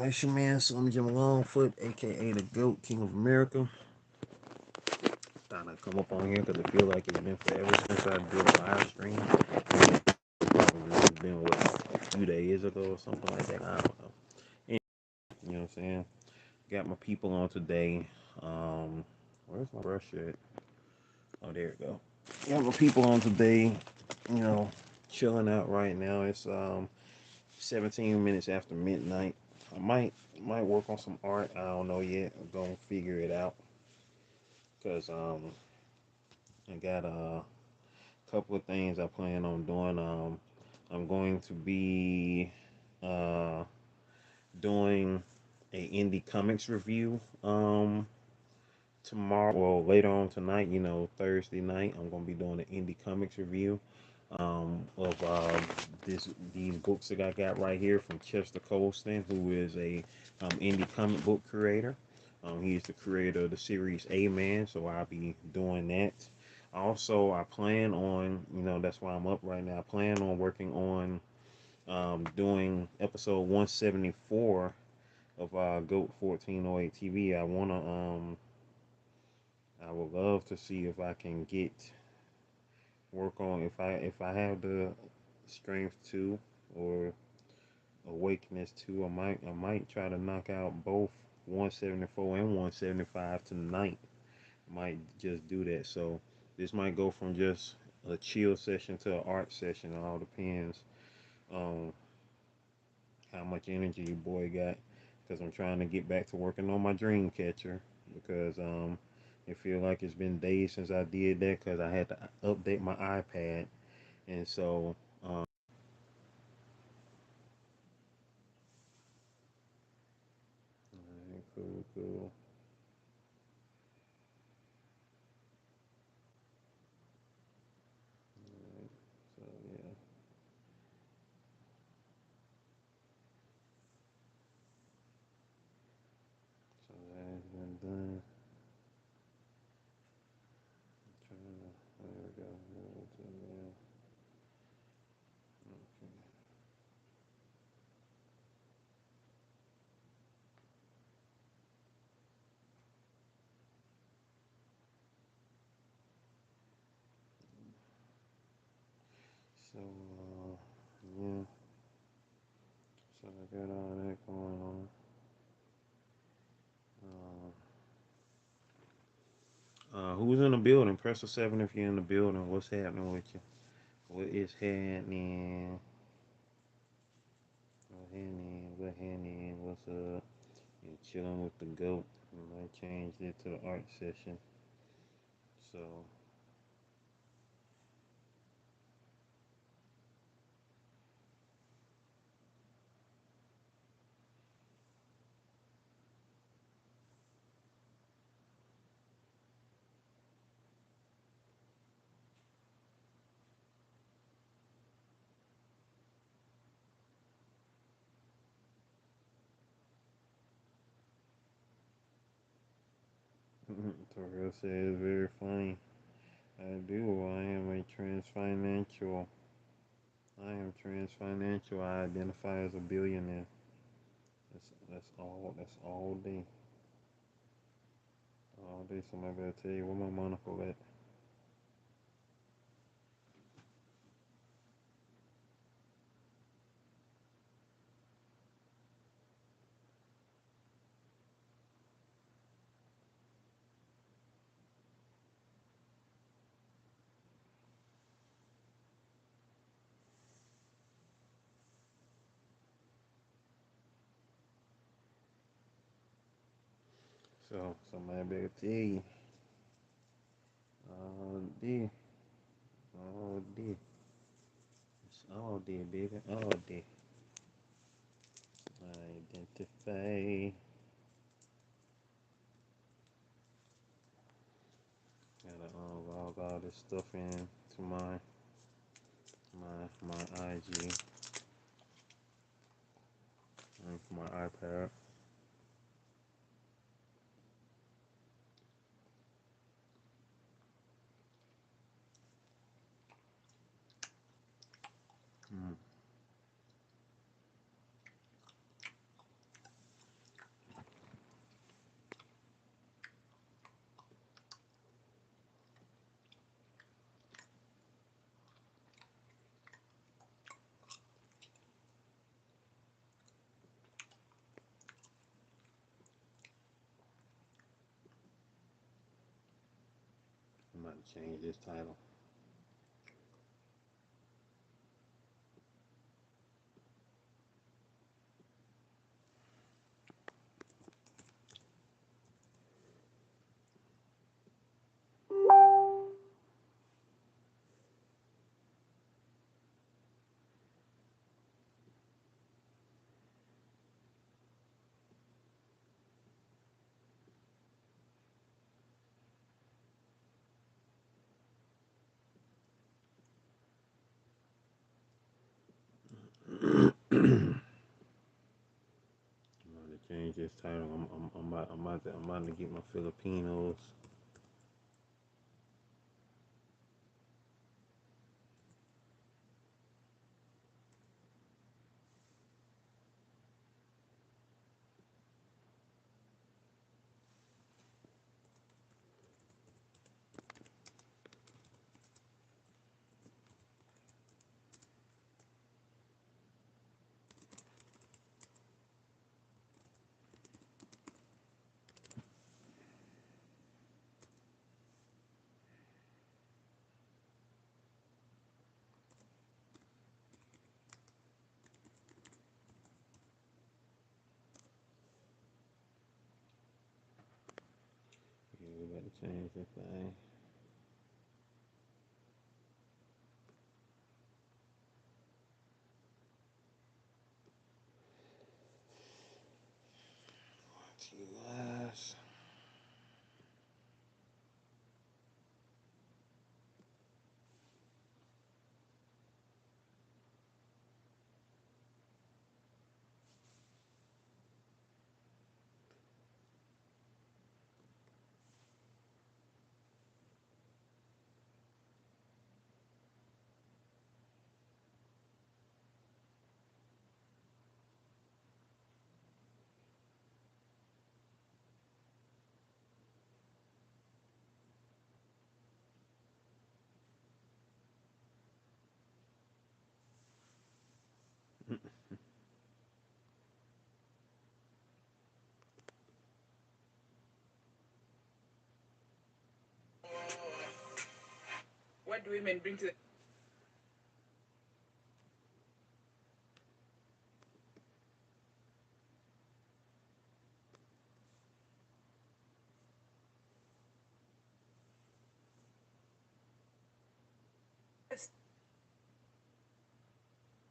It's your man, Slim Jim Longfoot, aka the GOAT, King of America. Thought I'd come up on here because I feel like it's been forever since I did a live stream. Probably it's been a few days ago or something like that. I don't know. Anyway, you know what I'm saying? Got my people on today. Where's my brush at? Oh, there we go. Got my people on today. You know, chilling out right now. It's 17 minutes after midnight. I might work on some art. I don't know yet. I'm gonna figure it out because I got a couple of things I plan on doing. I'm going to be uh doing a indie comics review tomorrow. Well, later on tonight. You know, Thursday night. I'm gonna be doing an indie comics review of these books that I got right here from Chester Colston, who is a indie comic book creator. He is the creator of the series A-Man, so I'll be doing that. Also, I plan on, that's why I'm up right now. I plan on working on doing episode 174 of GOAT 1408 TV. I would love to see if I can work on if I have the strength to or awakeness to. I might try to knock out both 174 and 175 tonight. I might just do that. So this might go from just a chill session to an art session. It all depends on how much energy your boy got. Because I'm trying to get back to working on my dream catcher. Because it feel like it's been days since I did that. Because I had to update my iPad, and so alright, cool, cool. Alright, so yeah, so that has been done. There we go. Okay. So yeah, so I got all that going on. Who's in the building? Press a 7 if you're in the building. What's happening with you? What is happening? What happening? What happening? What's up? You chilling with the goat. I changed it to the art session. So Torres says very funny. I do. I am a trans financial. I am trans financial. I identify as a billionaire. That's all. That's all day. All day. Somebody better tell you where my monocle at. So somebody better tell you. All day. All day. It's all day, baby. All day. Identify. Gotta log all this stuff in to my IG and for my iPad. Mm. change this title. Change this title. I'm about to get my Filipinos. Yeah, we got to change this thing. Guys. What do women bring to the yes,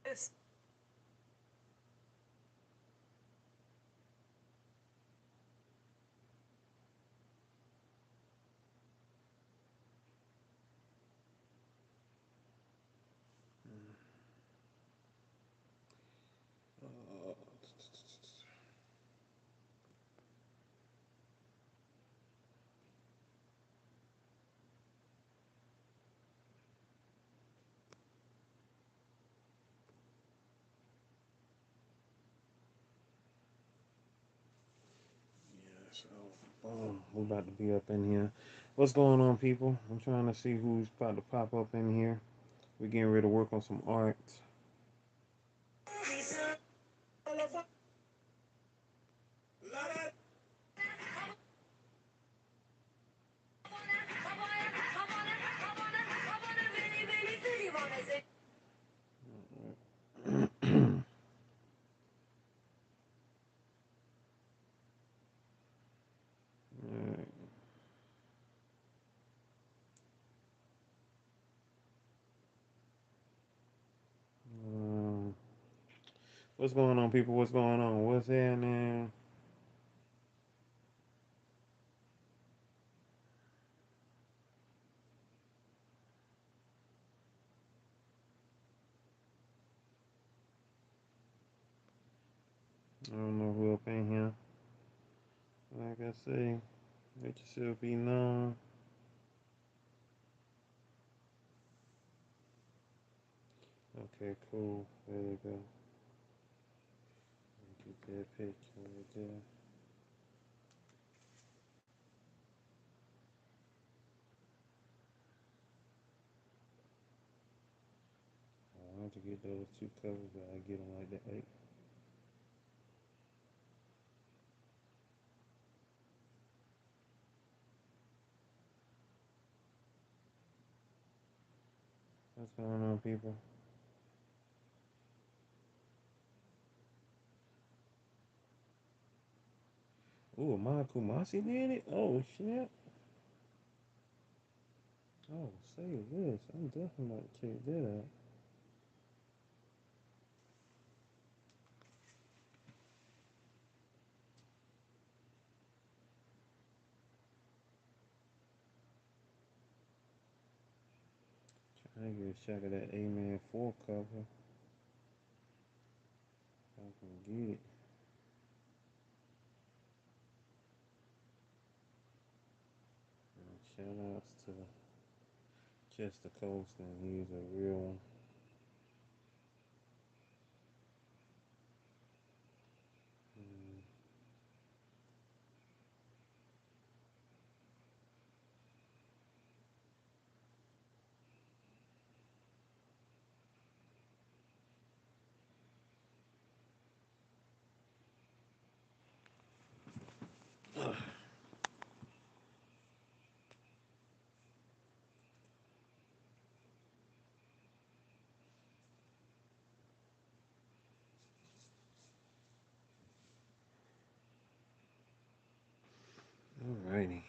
yes. So, boom, we about to be up in here. What's going on, people? I'm trying to see who's about to pop up in here. We're getting ready to work on some art. Alright. Um, what's going on, people? What's going on? What's happening? I don't know who up in here. Like I say, let yourself be known. Okay, cool. There you go. Get that picture right there. I want to get those two covers, but I get them like that. Like, What's going on, people? Ooh, my Kumasi did it? Oh, shit. Oh, say this. I'm definitely about to check that out. Trying to get a shot of that A-Man 4 cover. If I can get it. Shout outs to Chester Colston. He's a real one. Mm. Alrighty.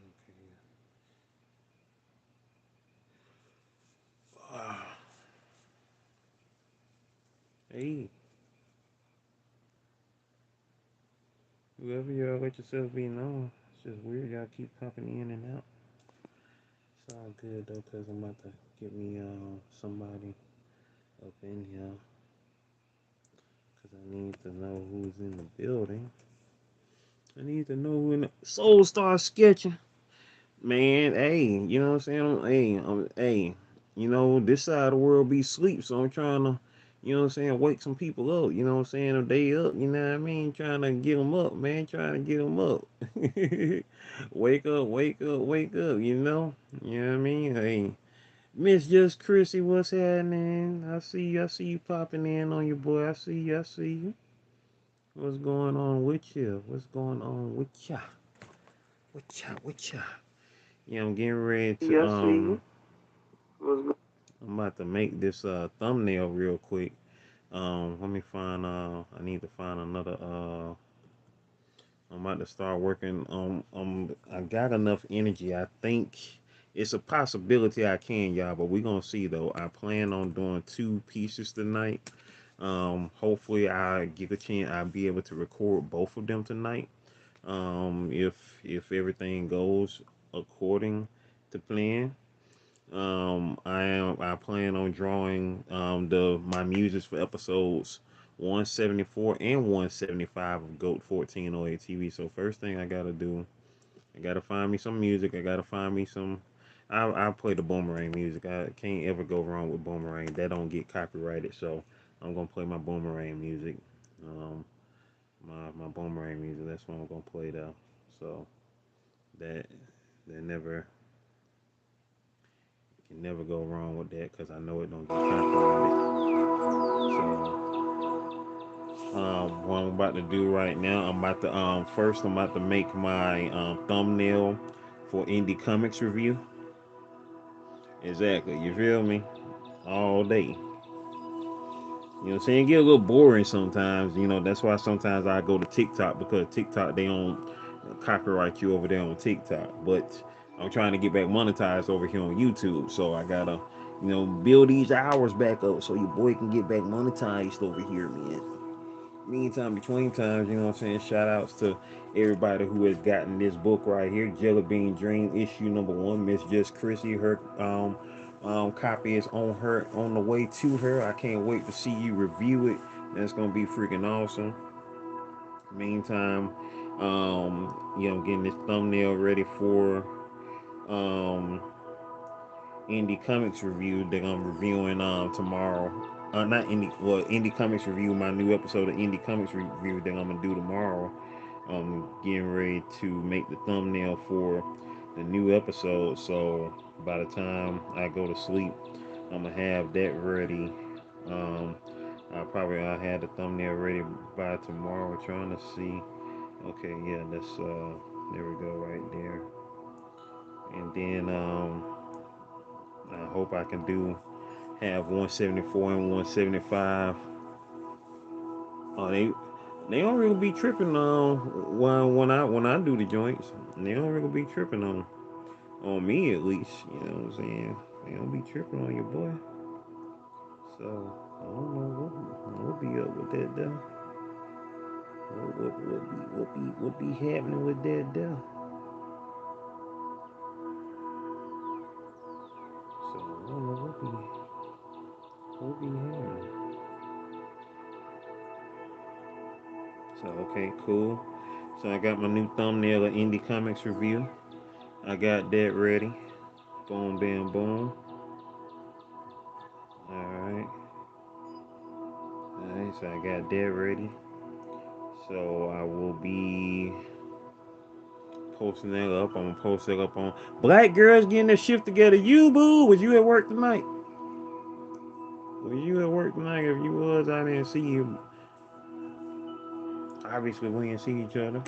Okay. Ah. Hey, whoever y'all let yourself be known. It's just weird y'all keep popping in and out. It's all good though, cause I'm about to get me somebody up in here, cause I need to know who's in the building. I need to know who in the Soul Star sketching. Man, hey, you know what I'm saying? Hey, you know, this side of the world be sleep, so I'm trying to, you know what I'm saying, wake some people up, you know what I'm saying, if they up, you know what I mean? Trying to get them up, man, trying to get them up. Wake up, wake up, wake up, you know what I mean? Hey, Miss Just Chrissy, what's happening? I see you popping in on your boy, I see you. What's going on with you? What's going on with ya? With ya? Yeah, I'm getting ready to I'm about to make this thumbnail real quick. Let me find I need to find another I'm about to start working on I got enough energy. I think it's a possibility I can, y'all, but we're gonna see though. I plan on doing two pieces tonight. Hopefully I get a chance I'll be able to record both of them tonight. If everything goes according to plan. I plan on drawing the my music for episodes 174 and 175 of Goat 1408 TV. So first thing I gotta do, I gotta find me some music. I gotta find me some. I play the boomerang music. I can't ever go wrong with boomerang. That don't get copyrighted. So I'm gonna play my boomerang music. Um, my boomerang music. That's what I'm gonna play though. So that that never can never go wrong with that because I know it don't get copyrighted. So, what I'm about to do right now, I'm about to make my thumbnail for Indie Comics review. Exactly, you feel me? All day. You know what I'm saying? It get a little boring sometimes. You know, that's why sometimes I go to TikTok because TikTok they don't copyright you over there on TikTok. But I'm trying to get back monetized over here on YouTube, so I gotta, build these hours back up so your boy can get back monetized over here, man. Meantime, between times, you know what I'm saying? Shout outs to everybody who has gotten this book right here, Jelly Bean Dream, issue number one. Miss Just Chrissy, her copy is on the way to her. I can't wait to see you review it. That's gonna be freaking awesome. Meantime, getting this thumbnail ready for um Indie Comics review that I'm reviewing tomorrow. Not Indie, well, Indie Comics review, my new episode of Indie Comics review that I'm gonna do tomorrow. I'm getting ready to make the thumbnail for the new episode. So by the time I go to sleep, I'm gonna have that ready. Um, I'll have the thumbnail ready by tomorrow. We're trying to see. Okay, yeah, let's there we go right there. And then I hope I can do have 174 and 175. Oh, they don't really be tripping on when I do the joints. They don't really be tripping on me at least. You know what I'm saying? They don't be tripping on your boy. So I don't know what be up with that though. What be happening with that though? So I don't know what be happening. So okay, cool. So I got my new thumbnail of Indie Comics review. I got that ready. Boom, bam, boom. All right. All right. So I got that ready. So I will be posting that up. I'm gonna post that up on Black Girls Getting Their Shift Together. You boo, was you at work tonight? Was you at work tonight? If you was, I didn't see you. Obviously, we didn't see each other.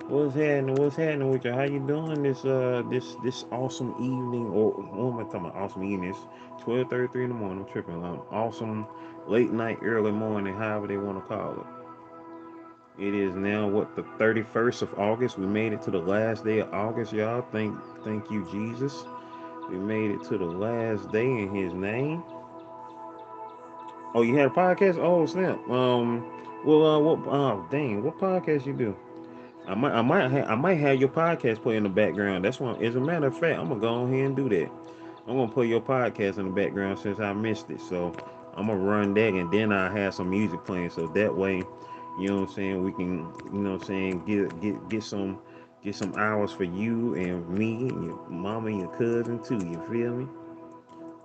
What's happening? What's happening with you? How you doing this awesome evening? Or what am I talking about? Awesome evening. It's 12:33 in the morning. I'm tripping. Awesome late night, early morning, however they want to call it. It is now what, the 31st of August. We made it to the last day of August, y'all. Thank you, Jesus. We made it to the last day in His name. Oh, you had a podcast? Oh, snap. Well, what? Oh, dang, what podcast you do? I might have your podcast play in the background. That's one. As a matter of fact, I'm gonna go ahead and do that. I'm gonna play your podcast in the background since I missed it. So I'm gonna run that, and then I have some music playing. So that way, you know what I'm saying, we can, you know what I'm saying, get some hours for you and me and your mama and your cousin too. You feel me?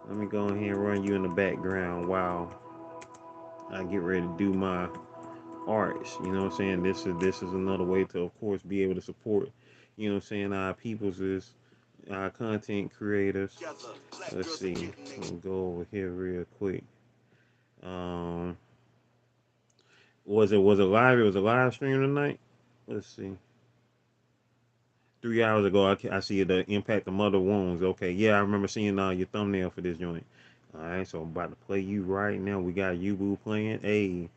Let me go ahead and run you in the background while I get ready to do my artists. You know what I'm saying? This is another way to, of course, be able to support. You know what I'm saying? Our peoples is our content creators. Let's see. Let me go over here real quick. Um, was it live? It was a live stream tonight. Let's see. 3 hours ago, I see the impact of mother wounds. Okay, yeah, I remember seeing your thumbnail for this joint. All right, so I'm about to play you right now. We got Yubu playing. Hey,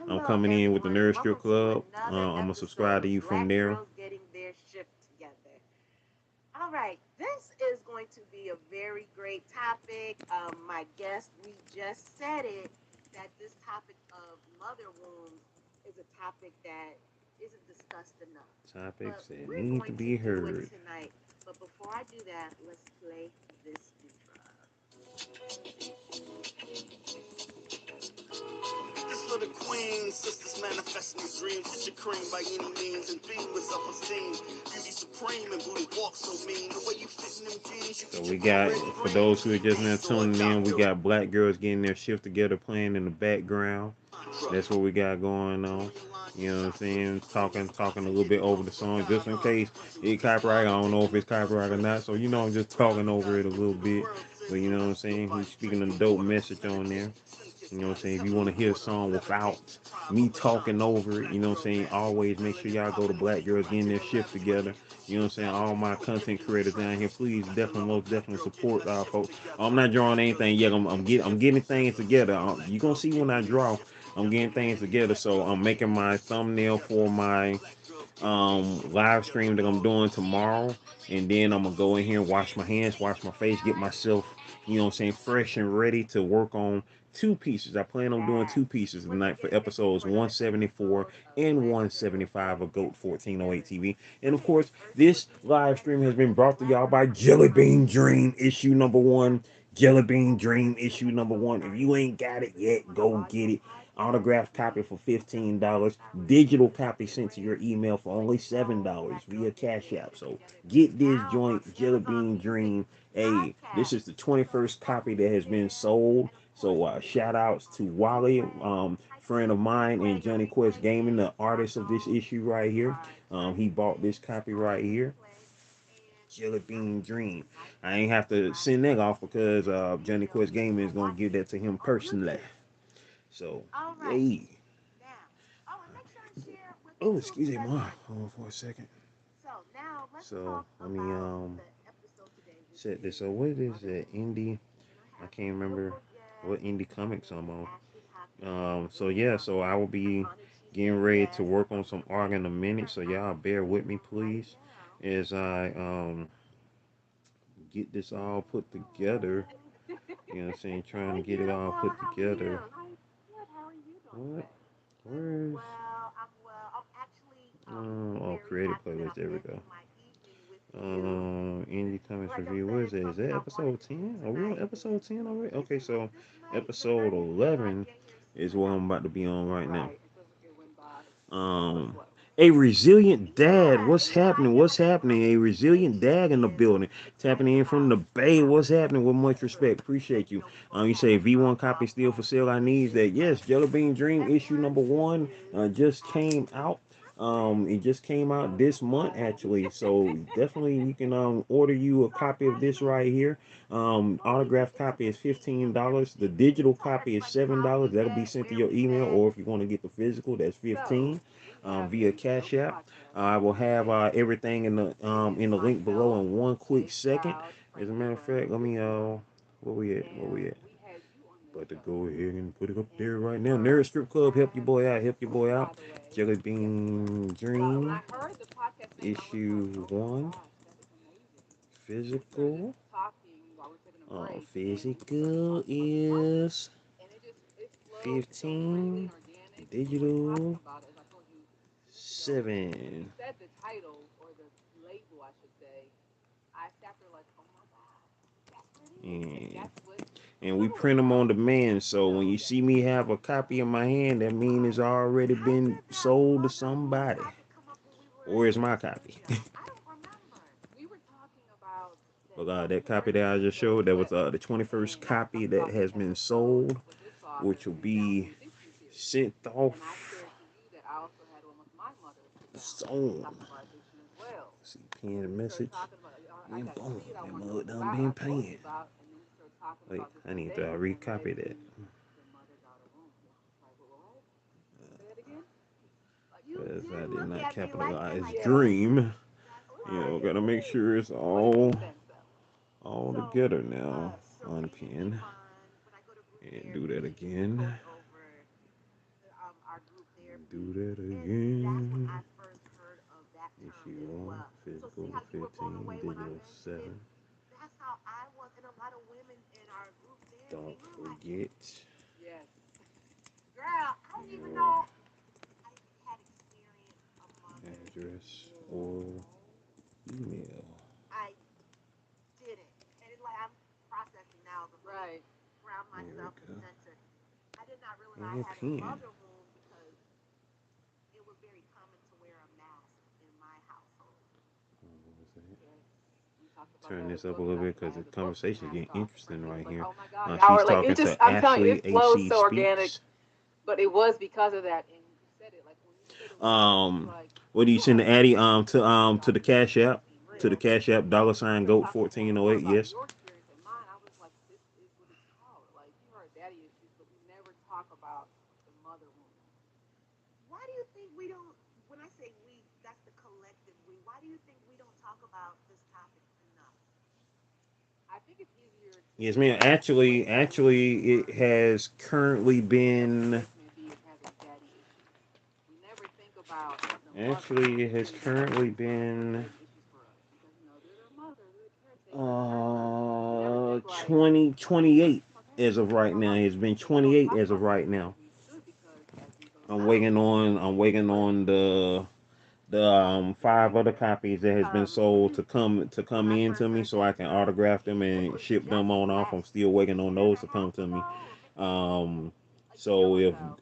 I'm Hello, coming in with the everyone, and Nerd Strip welcome to Club. another I'm gonna episode subscribe to of you from Black there. Girls Getting Their Shift Together. All right, this is going to be a very great topic. My guest, we just said it, that this topic of mother wounds is a topic that isn't discussed enough. But Topics that we're need to going to be do it heard. tonight. But before I do that, let's play this intro. This for the queen, sisters manifesting their dreams. Get your cream by any means and beam with self-esteem. Beauty supreme and booty walk so mean. The way you fit in them jeans, you So get we your got, already for green. those who are just now So tuning in, adopt we your got Black Girls Getting Their Shift Together playing in the background. mantra. That's what we got going on. You know what I'm saying? Talking a little bit over the song just in case it copyright. I don't know if it's copyright or not. So I'm just talking over it a little bit. But you know what I'm saying? He's speaking a dope message on there. You know what I'm saying? If you want to hear a song without me talking over it, you know what I'm saying? Always make sure y'all go to Black Girls Getting Their Shift Together. You know what I'm saying? All my content creators down here, please most definitely support folks. I'm not drawing anything yet. I'm getting things together. You gonna see when I draw. I'm getting things together. So I'm making my thumbnail for my live stream that I'm doing tomorrow, and then I'm gonna go in here and wash my hands, wash my face, get myself, you know what I'm saying, fresh and ready to work on two pieces. I plan on doing two pieces Once tonight for again, thank you episodes for another 174 episode of and Black Girls 175 Getting of Their GOAT Shift 1408 Together. TV. And My of name is course, Ursula, this the live stream has been United brought to Black y'all by Woman Jelly Bean Entrepreneur. Dream issue number one. Jelly Bean Dream issue number one. If you ain't got it yet, go get it. Autographed copy for $15. Digital copy sent to your email for only $7 via Cash App. So get this Now on joint, Jelly Amazon Bean Music, Dream. Hey, this podcast, is the 21st copy that has been sold. and of course So music. shout outs to Wally, friend of mine, and Johnny Quest Gaming, the artist of this issue right here. He bought this copy right here. Jelly Bean Dream. I ain't have to send that off because Johnny Quest Gaming is gonna give that to him personally. So, All right. yay. Now, oh, and make sure and share with me Oh, too if excuse you me, guys mom. want. Hold on for a second. So now let's So, talk let me about the episode today, which set this. is So, what the is mother that wound. indie? And I I have can't some remember beautiful what guests, indie comics and I'm we on. actually have them So in. yeah, so I will I'm be honored she's getting being a ready to guest. work I'm on some gonna art in a bring minute. her So y'all out bear to with me, you right please, now. as I get this all put together. Oh. You know what I'm saying? Trying Hey, to get it all beautiful. put How are together. you? I'm good. How are you doing What? today? I'm Where's well. I'm well. I'm actually oh, very creative happy that playlist? I'm There we go. ending my evening with you. Indie Comics Like I Review. Where said, is it's that? Is something that I wanted episode to do 10? Are we on tonight. episode 10 already? It Okay, seems like so this night, the episode night, the night 11 get here is sooner what than I'm about to be on right now. right. It feels like it went by so Um, slow. a resilient dad. Yeah, What's and happening? I What's feel like happening? A resilient conversation dad in the is building. exciting Tapping in from the about Bay. how What's happening? With much respect. Appreciate you. we both You have say a V1 copy love still for sale. I with need this that. Yes, Jelly Bean Dream issue effort number one is just came actually out. happening. It just came out this month actually. So definitely you can order you a So copy of this Preston, right here. before we get Autographed into copy the is meeting of $15. The everything, can you digital tell copy is everybody how $7. we That'll be met, sent to where your we email, met? or if you want to get the physical, that's So 15 we have via a Cash dope App. podcast I will every have day everything with in the link below myself, in one quick Jay second. Stroud, As a Frankie matter of Bunny, fact, let me where we at? Where we and at? we had you on the About to show, go ahead and put it up and there you right now. were Nerd Strip the Club, help your last boy out, help your boy one, out. by the way. Jelly Yes. Bean So when Dream, I heard the podcast name, I was like, issue oh my one, gosh, that is amazing. And we started just physical. talking while we are taking a break, and we just started Physical talking about the mother, is and it flowed so freely 15, and organic. And we were talking digital about it, as I told you 2 weeks ago, when you 7. said the title or the label, I should say. I sat there like, oh my god, that's what it is, and And, that's what the and we mother was print them on about. demand. So when So you see me have a copy in my hand, that means it's already how been did that sold to mother wound somebody. topic come up when we were Or it's in the my copy. studio? I don't remember. We were talking about But that that copy author that I just that was showed, that was flipped, the 21st and we copy talked that about the has been episode sold, with this author which will and down be through Dixie series. sent And I off shared to you that I also had one with my mother, Sit Down, soon. talking about addiction as well. See, pen And the we started message. talking about, I And got to boom, see it. I that wanted to mug know done about it. been I told you paying. about, and then we started talking Wait, about this I need to today, and led recopy to that. the mother daughter wound. And I was like, what? Say that again? Like, You Because did I did look not at me like that, capitalize like, yeah, dream. that's You know, right. gotta make sure it's But it all makes sense though. So, together now. Serene Unpin Iman, when I go to group and do therapy, that she used to again. coach over our group Do therapy, that and that's when again. I first heard of that term Issue as one, well. So see physical how you were blown 15, away when I digital mentioned it? 7. That's how I was, and a lot of women in our group therapy. Don't We were like, forget yes, girl, I didn't even your know I had experienced a mother address or wound. email. I didn't, and it's like I'm processing now. But let me ground There we myself and go. center. I did not realize I And had a pen. mother wound because it was very common to wear a mask in my household. What was that? Yes, we talked about Turn that this as up well a because little bit I because the had the book conversation mask getting off, and interesting Frankie was right like, here. "Oh my God, y'all She's are like talking it to just." I'm telling you, Ashley it flows AC so organic, Speaks. but it was because of that. And you said it like when you said it was different. I was Um, like, what do you you send had the Addy experience with to the doctors Cash App? being To the real, Cash App, and dollar then when you sign started goat talking more and 1408, more about yes. your experience and mine, I was like, this is what it's called. Like you heard daddy issues, but we never talk about the mother wound. Why do you think we don't? When I say we, that's the collective we. Why do you think we don't talk about this topic enough? I think it's easier to Yes, ma'am. label it with the It word, has currently whatever the been. case may be, of having daddy issues. We never think about the mother Actually, it has being the one currently who's been creating issues for us because they're the mother, they're the caretaker, whatever. We never think like, 2028 okay, as of right so now. how do It's you been think that we don't 28 talk as of about this right as now. we should? Because as we go out, I'm we waiting work on with the 5 other copies that has been sold to when come I in to first me heard so I that can term, autograph them this and was ship them just on off. I'm last still waiting on year and those a to come half to me. ago, or Um, a year ago.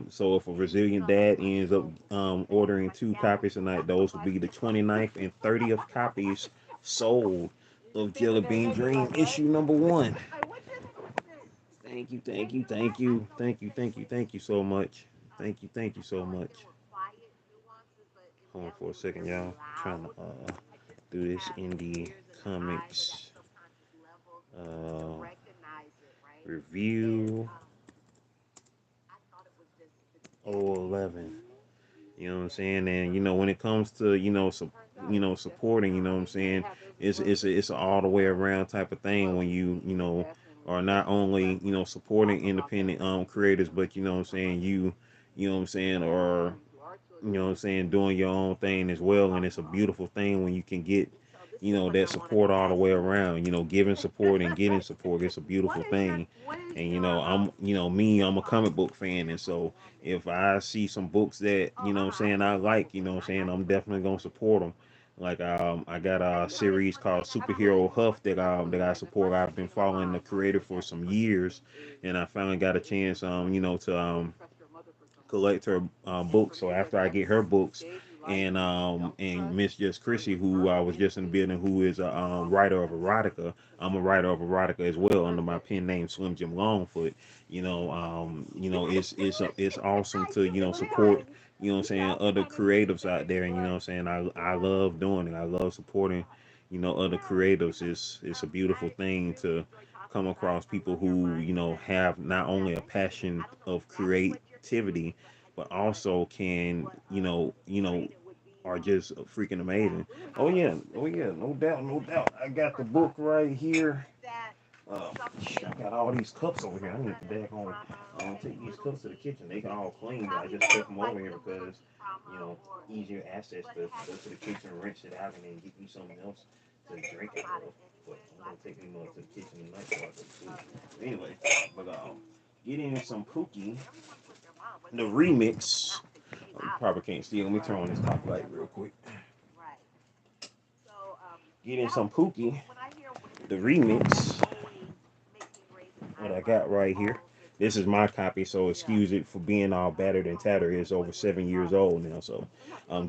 so if a resilient So dad ends up with that, ordering my 2 scalp was copies tonight, reacting those will like be the 29th and 30th copies sold you of just sitting Jelly there Bean thinking Dream like, what? issue number 1. Like, what just happened? Thank you, And thank you you, know what? thank I you, can only thank you, say thank you, with thank you so much. Thank you I so felt like there much. were quiet nuances, but in Hold on reality, for a it was second, very y'all. Trying to loud. I just do didn't this have the indie ears and the eyes or that comics subconscious level to uh recognize it, right? And review. 11. You know what I'm saying? And when it comes to supporting, you know what I'm saying, it's a all the way around type of thing when are not only supporting independent creators, but you know what I'm saying, you know what I'm saying, or you know what I'm saying, doing your own thing as well. And it's a beautiful thing when you can get, that support all the way around, giving support and getting support. It's a beautiful thing. And, I'm a comic book fan. And so if I see some books that, what I'm saying, I like, what I'm saying, I'm definitely going to support them. Like, I got a series called Superhero Huff that I support. I've been following the creator for some years, and I finally got a chance, to, collect her books. So after I get her books, and Miss Just Chrissy, who I was just in the building, who is a writer of erotica. I'm a writer of erotica as well under my pen name Slim Jim Longfoot. It's awesome to support, what I'm saying, other creatives out there. And what I'm saying, I love doing it. I love supporting other creatives. It's a beautiful thing to come across people who have not only a passion of creativity, but also can are just freaking amazing. Oh yeah, no doubt, no doubt. I got the book right here. uh, I got all these cups over here. I need to daggone take these cups to the kitchen. They can all clean, but I just took them over here because you know easier access to go to the kitchen, rinse it out, and then get me something else to drink it with. But I'm gonna take them up to the kitchen tonight so I can see. Anyway, but getting some Pookie, the remix. Probably can't see. Let me turn on this top light real quick. Getting some Pookie, the remix. What I got right here. This is my copy, so excuse it for being all battered and tattered. It's over 7 years old now. So,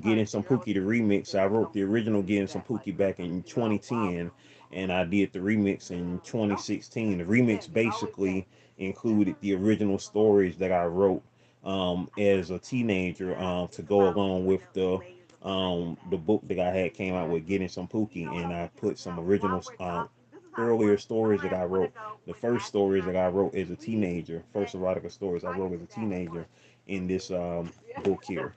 Getting Some Pookie, the remix. I wrote the original Getting Some Pookie back in 2010, and I did the remix in 2016. The remix basically included the original stories that I wrote as a teenager to go along with the book that I had came out with, Getting Some Pookie, and I put some original earlier stories that I wrote. The first stories that I wrote as a teenager, first erotica stories I wrote as a teenager in this book here.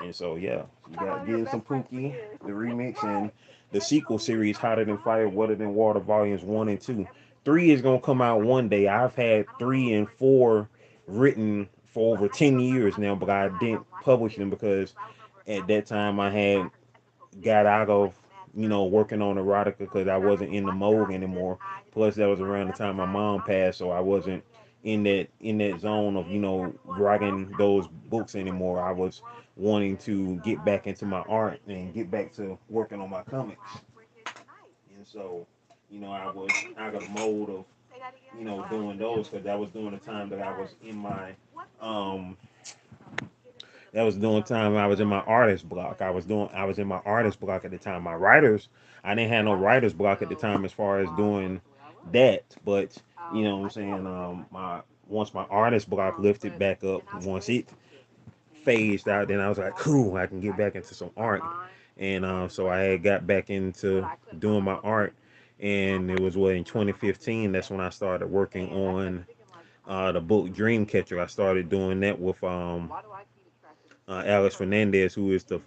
And so yeah, you got Getting Some Pookie, the remix, and the sequel series, Hotter Than Fire, Wetter Than Water, volumes 1 and 2. 3 is gonna come out one day. I've had 3 and 4 written for over 10 years now, but I didn't publish them because at that time I had got out of working on erotica because I wasn't in the mode anymore. Plus that was around the time my mom passed, so I wasn't in that zone of writing those books anymore. I was wanting to get back into my art and get back to working on my comics. And so I was out of the mode of doing those because that was during the time that I was in my um that was during the time I was in my artist block. I was in my artist block at the time. I didn't have no writer's block at the time as far as doing that. But what I'm saying, my once my artist block lifted back up, once it phased out, then I was like, cool, I can get back into some art. And so I had got back into doing my art, and it was in 2015. That's when I started working on the book Dreamcatcher. I started doing that with Alex Fernandez, who is the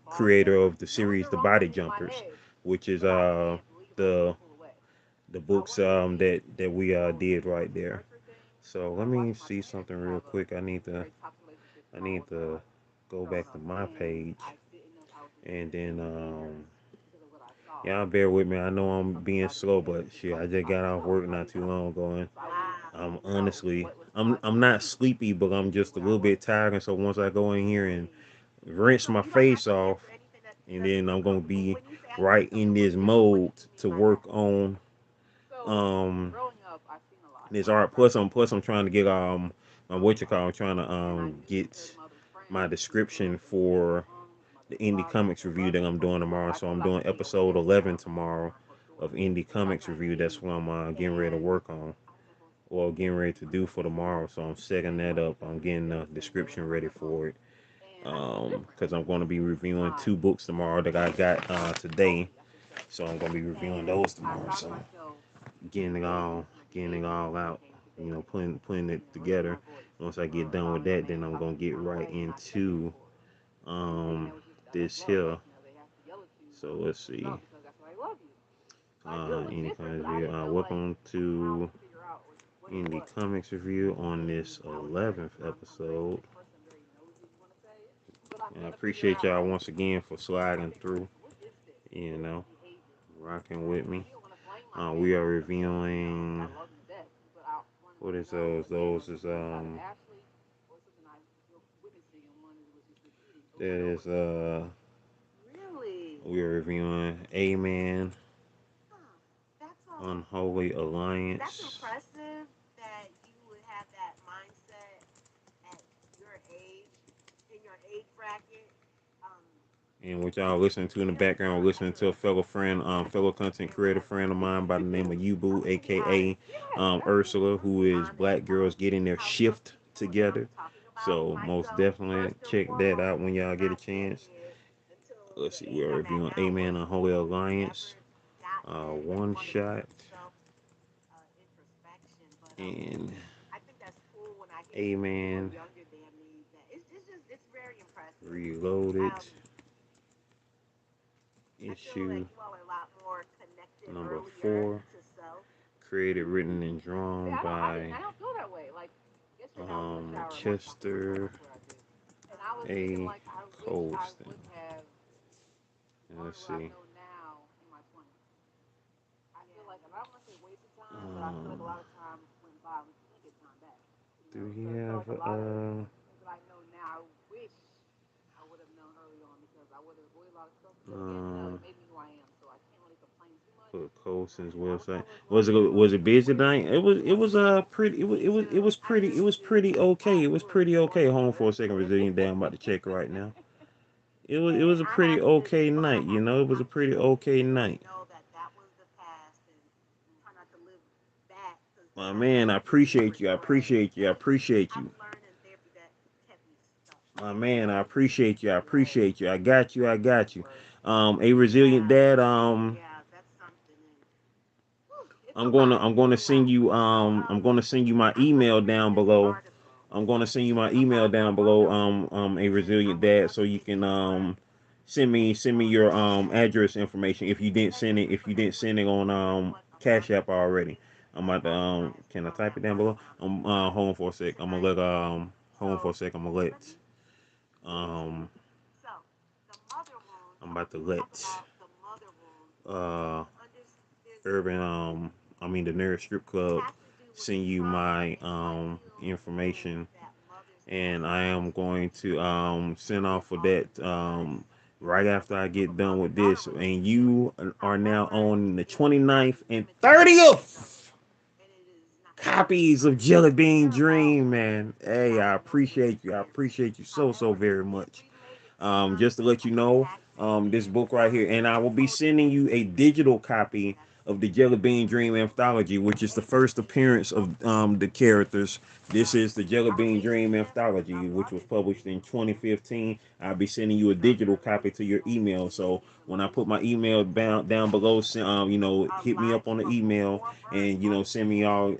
creator of the series The Body Jumpers, which is the the books that we did right there. So let me see something real quick. I need to go back to my page, and then y'all bear with me. I know I'm being slow, but shit, I just got off work not too long ago, and I'm honestly I'm not sleepy, but I'm just a little bit tired. And so once I go in here and rinse my face off, and then I'm gonna be right in this mode to work on um this art. Plus I'm trying to get what you call, I'm trying to get my description for the indie comics review that I'm doing tomorrow. So I'm doing episode 11 tomorrow of indie comics review. That's what I'm getting ready to work on, or getting ready to do for tomorrow. So I'm setting that up. I'm getting the description ready for it. Because I'm going to be reviewing 2 books tomorrow that I got today. So I'm going to be reviewing those tomorrow. So getting it all out, putting it together. Once I get done with that, then I'm gonna get right into um this here. So let's see. Any kind of review. Welcome to Indie Comics review on this 11th episode. And I appreciate y'all once again for sliding through. You know, rocking with me. We are reviewing. What is those? Those is that is Really? we are reviewing A Man Huh. Unholy That's Alliance. impressive that you would have that mindset at your age, in your age bracket. Um, And what y'all listening to in the background, we're listening to a fellow friend, fellow content creator friend of mine by the name of Ubu, aka Ursula, who is Black Girls Getting Their Shift Together. So most definitely check that out when y'all get a chance. Let's see, we're reviewing A Man Unholy Alliance, one shot, introspection, but and I think that's cool when I hear A people who are Man younger than me. That it's very impressive. Reloaded, Um, I feel like issue you all are a lot more connected number earlier 4, to self. created, written, and drawn by I don't feel that way. Like yesterday, I was in the shower and my Chester I swear I did, and I was thinking A. like I wish I Colston. would have And learned let's what I see. know now in my 20s. I feel like, and I don't want to say wasted time, but I feel like a Um, lot of time went by. We can't get time back, you do know. we So I feel have like a lot of things that I know now, I wish I would have known early on because I would have avoided a lot of stuff. But then again, you know, uh it made me who I am, so I can't really complain too much. put Colston's I wish I website? would have Was learned it early on. busy tonight? It was pretty Me it was too. pretty okay. It We was were pretty okay. going Hold on for a very second, good. resilient day. I'm about to check right now. It was And a I pretty have to, okay what I night. You have to know, it was a accomplish pretty today okay is night. know that that was the past and try not to live back because then My I feel man, I like you just appreciate you. I regret. appreciate you. I And appreciate I've you. learned in therapy that kept me stuck. My man, I appreciate you. I Regret appreciate you. I got you. I is the got you. word. A resilient Yeah, dad. yeah, that's something. And whew, it's a I'm gonna lot. I'm It's gonna a lot. send you So I'm gonna send you my I'm going to email read down this below. article I'm gonna send you my email about the down below. mother wound, A and I resilient would dad, love so to you get can your send me thoughts your on that. address information if you didn't send it on What a Cash mother App already. wound I'm about to has can I from type that it down mother below? wound that we Hold covered on for a sec. tonight. Hold on for a So sec. I'm gonna let let me read it to you. um So the mother wound. I'm So about to let's talk let about the mother wound. uh There's urban the Nerd Strip it Club has to do with send you trauma my and ideal wounds information, that mothers and pass I on am to going to send and then off for also that discuss right after I from a get done mother with daughter this. And relationship. you are now However, on the it will not 29th be and limited to this episode, 30th and it is not copies of something Jelly to Bean fear about Dream, when man. Hey, I diagnosing appreciate you. I cancer. appreciate you so However, very it is much. related to some Just to let you know, this impacting book right here, and I will be sending you a digital copy that's of the Jelly Bean Dream anthology, which is the first appearance of the characters. This is the Jelly Bean Dream relationship because anthology, I'm which was loving this published in so far. 2015. I'll be sending you a So digital copy to your email. So when I put my email down below, hit me live up on the from the email, forefront and of send me all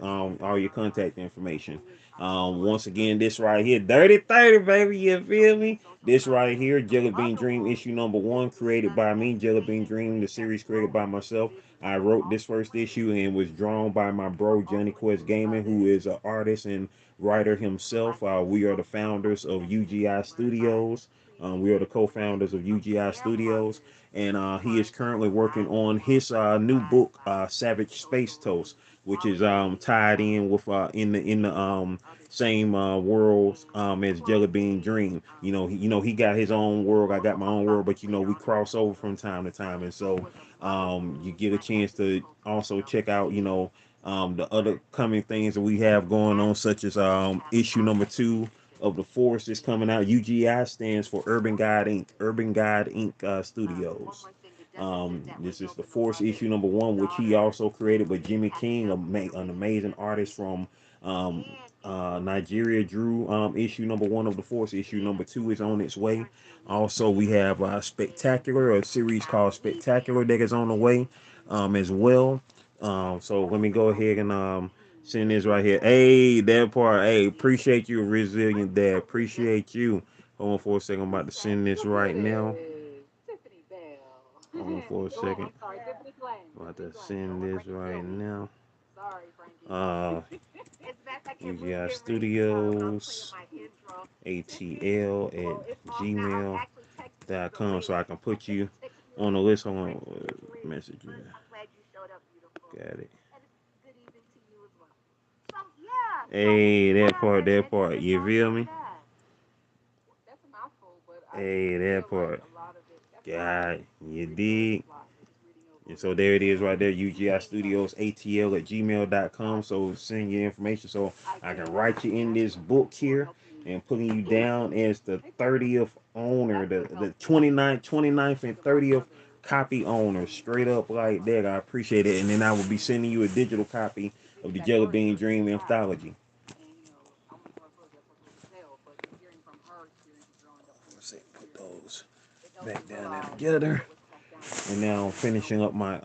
your our contact information. who is Once authority again, this right here, dirty 30, baby, you feel social me? social This right context. here, The Jelly Bean mother Dream, wound issue number is 1, created discussed by as me, the Jelly main Bean Dream, the ingredient that series created drove by this myself. business I while wrote this also first issue playing and was drawn by my while bro, Johnny also Quest including Gaming, who others is an artist and writer for himself. like an We are the explosive founders of connection UGI whereby we Studios. We are the create co-founders of of UGI their Studios, mothers and he is trying to currently working survive the on trauma his new provided book, by Savage Space social Toast, which is inequality and tied in with violence in the and other things. same world And as for Jelly Bean today's Dream. He got his own world. I got my own world, about but this later we on in the cross over from episode, time to time, and it so was a mother you wound get a that had chance me to also cultivating a check out relationship the other where coming things that we have going as on, such as we have issue had number that 2 relationship of the Force is coming out. UGI stands for Urban God Inc. Urban God Inc. one Studios. more thing, the deficit that This is the results in a Force issue mother number 1, which he daughter also created with Jimmy packaging King, up an generational amazing artist from generations and Nigeria. influencing Drew issue number 1 of the Force. Issue number and 2 is on its way. parenting Also, we have Spectacular, a series how called we Spectacular that is on the way choose to as well. So let me go ahead and Send this right here. Hey, that part. Hey, appreciate you, resilient dad. Appreciate you. Hold on for a second. I'm about to send this Look right at now. it. Tiffany Bell. Hold on for a Go ahead. second. I'm sorry. Tiffany Glenn. I'm about Tiffany to Glenn. Don't send let this Frankie right kill me. now. Sorry, Frankie. Uh, As a matter of fact, UGI getting ready to play Studios, my intro. Tiffany, ATL well, at it's off now. I'm gmail actually texting you dot the com, link. so I can put you Texting you on the the list. Hold on. Frankie link. Message you. I'm glad you showed up, beautiful. Got it. And it's good evening to you as well. So yeah, so Hey, that yeah, part, and, that and, and part. it's You all feel good me? that. That's a mouthful, but I Hey, that feel like part. a lot of it. That's a lot. God, you Reading over dig? is a lot. So just reading over And it. so there it is right there, UGI Reading over. Studios, ATL at gmail.com. So send your information so I I can get it. write you in That's this what book Lord here help me. and putting you down as the 30th owner, That's the, what the helps me 29th and to my 30th mother. copy owner. Straight up like that. I appreciate it. And then I will be sending you a digital copy Just of reading the that Jelly first Bean verse Dream is a lot. anthology. And I only know at first that's supposed to tell, but just hearing from her experiences growing up from Let's see, put experience, those it helps back me down there realize together. what was passed down to And me. now finishing up my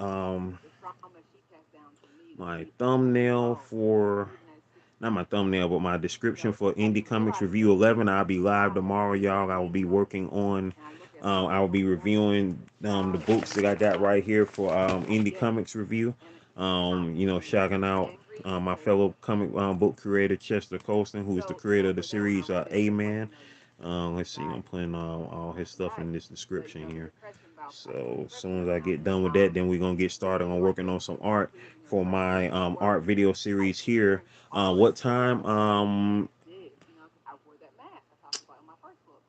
The trauma she passed down to me when my I was thumbnail 12, for even at not 16. my thumbnail, but my description for I Indie didn't Comics realize Review until 11. I'll be now live that tomorrow, she was y'all. I will be amazing. working on, And I look at her I will be growing up, reviewing the how books that I got right here for Indie yes, Comics Review. and how Shouting out angry my because fellow comic book creator, Chester Colston, who is the so creator of the for that when I series read it, it's like A-Man. you Let's see, I'm got putting all his stuff in right. this The description the here. depression about So as depression soon as I around get it, done with how that, then we're gonna get started you on weren't working on some able to art please for yourself the way my you art were. video Like series here. hearing all of What that time? did, because I wore that mask I talked about in my first book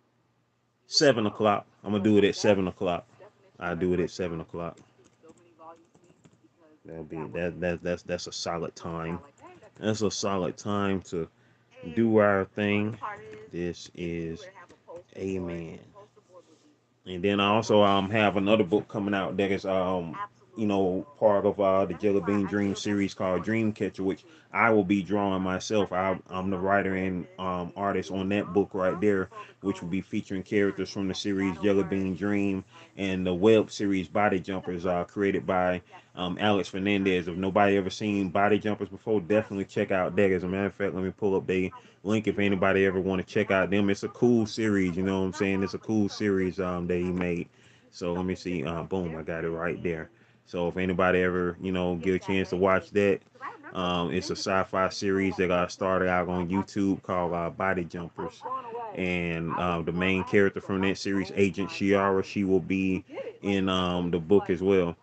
with the Seven world. o'clock. I'm gonna So do it at that 7 o'clock. definition I of do it at breakdown 7 o'clock. it speaks so many volumes to me because That'll be that was it. that's a solid It was time. about like, hey, that's it. That's a solid time to And do our the funny thing. part is, This if we is were to have a poster board, Amen. the poster board would be And then I all also white, have another book coming out that is absolutely. part of And the that's Jelly why Bean I Dream feel that's series called important for Dreamcatcher, people which to I will be drawing myself. practice I'm the self writer and awareness artist and on that book right there, so to which will go be featuring deeper characters into from the that series shadow Jelly work Bean Dream to and the web series Body because Jumpers, first created by you have to Alex Fernandez. If determine nobody ever seen Body Jumpers before, first definitely check out what that. it As a matter of is, fact, let me pull up the how we link if feel, anybody ever want to check not out them. It's a cool series, you know what I'm not saying? It's wrong, a but cool just series that he how made. you So let feel me when see. yourself Boom, I got it different right there. and So if anybody ever, get get a that chance to watch label. that, Because I remember it's a thinking this sci-fi when people were series like, that "Oh, got you're too started out young." on YouTube called Body I was Jumpers. blown away. And I was the blown. main I had character from goosebumps. I that was like, series, "Oh Agent my Shiara, god, she will you be did it!" Like in it was the just book like, as well.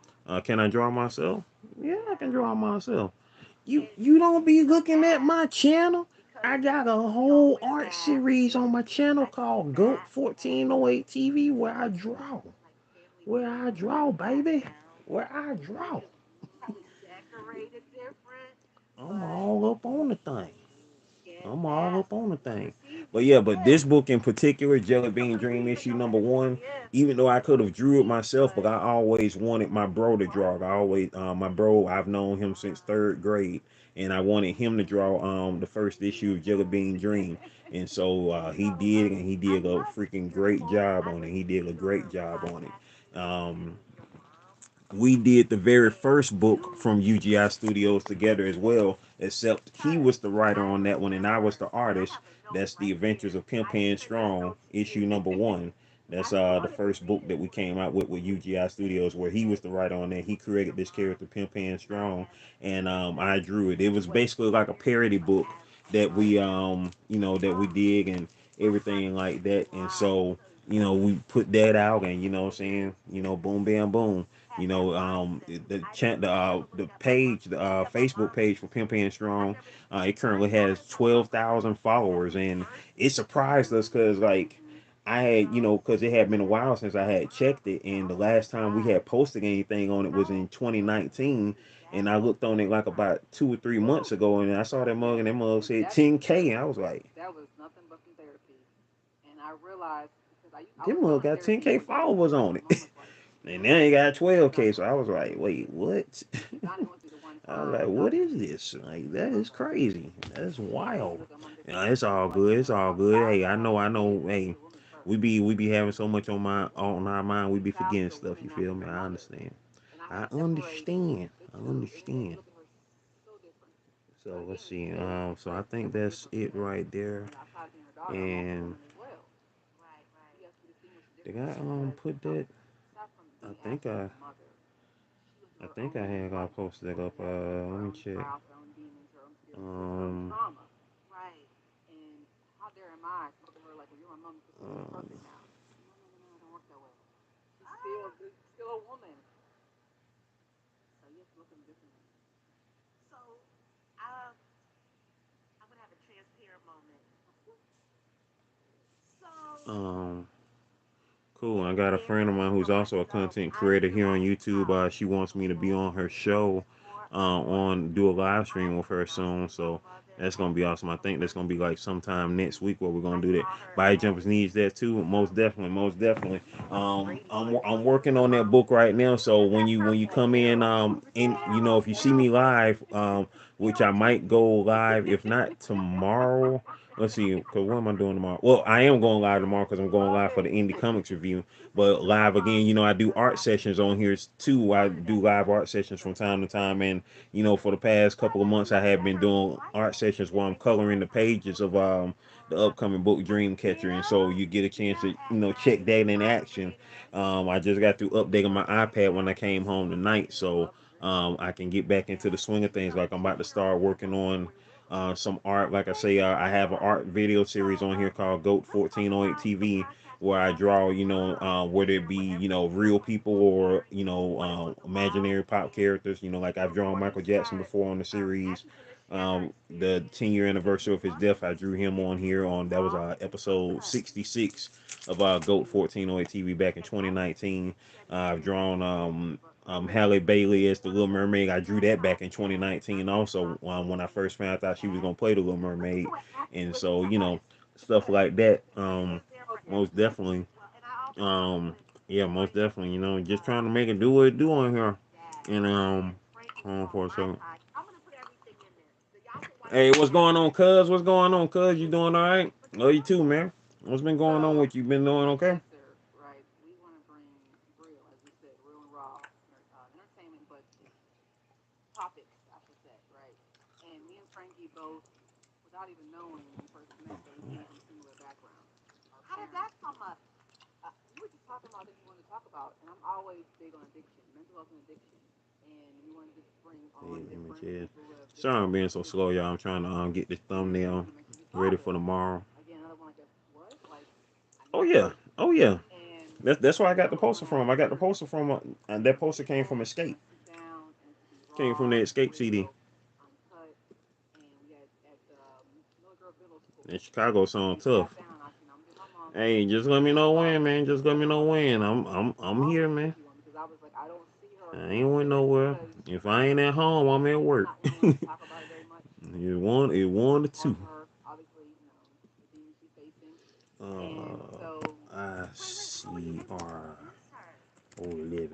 Can I draw myself? Yeah, I can draw myself. You and you don't be the looking at mask my channel. I because got a we all whole wear art masks series on and my we channel try to keep called Goat that and 1408 TV where I we draw. like family Where I pictures draw, in the baby. background. Where I draw. How we decorate it different, I'm but all up on the thing. get I'm all that up on the for the thing. But season. yeah, but Yeah, this book in particular, Jelly so Bean for the Dream season, issue no number matter what it one, is, even though I could for have the drew it season. myself, but But I always wanted my bro to what? draw. I always my bro, I've known him since third grade, and I wanted him to draw the first issue of Jelly Bean Dream. And so he So did, and he I did a love it's freaking great beautiful. job I on it. He listened did to a great your job on it. podcast with Um, your mom, we did the very and first book you from UGI Studios together as well, except he because was the writer I on that one and I was remember, the and I artist. have a note That's The right Adventures here. of Pimp I didn't and send that Strong, note to issue you. number one. That's I the wanted to first book read that it we for came you out with UGI Studios, where he was the writer on that. He created your this mom character, Pimp and Strong, and and that I drew it. It was what basically like a experience parody like book as a that we mother. that we did and My heart everything just like that. And cried so because we put that out, and what I'm for saying, years boom, bam, boom. had that mindset. I didn't ever look The at my mom. page, the Look at my Facebook mom. page for Pimp and I Strong, never it never currently thought has of my mother 12,000 as followers, a and it person. surprised us because like I You had, know, because it had been a while since I my had mom checked it, had and the always last time we had had posted anything on it was how in 2019, and that I looked on it like like about 2 or 3 months woo. ago, and I saw that mug, and that mug And said that took 10K, and I therapy. was like, That was nothing but some therapy. And I realized because I that was mug going to got therapy 10K for years, followers like on when it. mom was like And now little. he got And Donnie 12K. So went I through was the like, same wait, thing. what? Donnie went through the one I was time like, with what Dr. is G. this? Like, that I'm is like, crazy. That's and then you wild. look at Mom Yeah, Dickinson, it's and all it's like, good. It's all good. Hey, I know, again, Hey, the woman first. we be having so much on our mind. We The be child is forgetting a stuff. woman You feel after me? her I mother. understand. And I I had to separate understand. the I two, and it made me understand. look at her so different. So let's see. So I think that's it right there. And Right, right. did I put that? I think I I think I had got posted that up. Let me check. Um, Right. um So, um, I'm gonna have a transparent moment. So, um, cool. I got a there friend of you mine who's go. also a So, content I creator here on realized YouTube. how She wants me to be vulnerable on her it show, is for on do a live I stream with her cannot soon. be a So mother that's gonna as be awesome. I a think that's gonna be person. like sometime next week where we're gonna I do that. saw her Body as Jumpers needs that too. Most definitely, most definitely. a great I'm mother, working on a that mom book who right now. So when you come in, you know, if you see me live, which I might go live, if not tomorrow. Let's see, because what am I doing tomorrow? Well, I am going live tomorrow because I'm going love live for the it. Indie Comics review. You say But you are a live again, mom you know, I too, do so art I can sessions on here too. I honor do that live fact art sessions from because time to time, and you know, for the past couple of months, I have been doing art sessions where I'm coloring the pages of the upcoming book Dreamcatcher, and so you get a chance to check that in action. I just got through updating my iPad when I came home tonight, so I can get back into the swing of things. Like I'm about to start working on some art. Like I say, I have an art video series on here called Goat 1408 TV, where I draw, whether it be, real people or, imaginary pop characters. Like I've drawn Michael Jackson before on the series. The 10-year anniversary of his death, I drew him on here on, that was episode 66 of Goat 1408 TV back in 2019. I've drawn Halle Bailey as the Little Mermaid. I drew that back in 2019 also, when I first found out she was going to play the Little Mermaid. And so, stuff like that. Most definitely. Um, yeah, most definitely. Just trying to make it do what it do on here. And hold on for a second. I'm gonna put everything in there. So y'all can watch Hey, my what's going on, caption. cuz? What's going on, cuz? You doing all right? Love you too, man. What's been going on with you? Been doing okay? How did that come up? Save images. Sorry I'm being so slow, y'all. I'm trying to get this thumbnail ready for tomorrow. Oh yeah, oh yeah. That's where I got the poster from. I got the poster from, and that poster came from Escape. Came from the Escape CD. And Chicago song tough. Hey, just let me know when, man. Just let me know when. I'm here, man. I ain't went nowhere. If I ain't at home, I'm at work. It one or two. ICR I miss her. 11.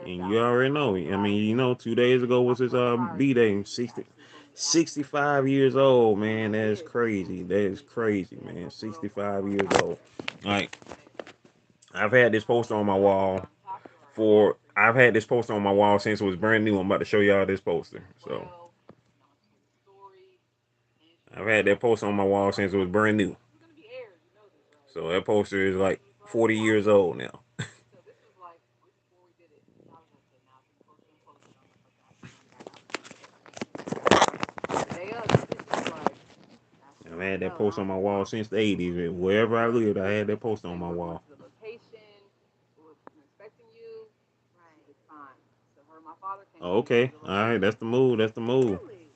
And you already know. I mean, 2 days ago was his B-day. 65 years old, man. That's crazy. That is crazy, man. 65 years old. Like, I've had this poster on my wall I've had this poster on my wall since it was brand new. I'm about to show y'all this poster. So I've had that poster on my wall since it was brand new. So that poster is like 40 years old now. I've had that poster on my wall since the 80s. Wherever I lived, I had that poster on my wall. Right. Oh, okay. All right. That's the move. That's the move. Really?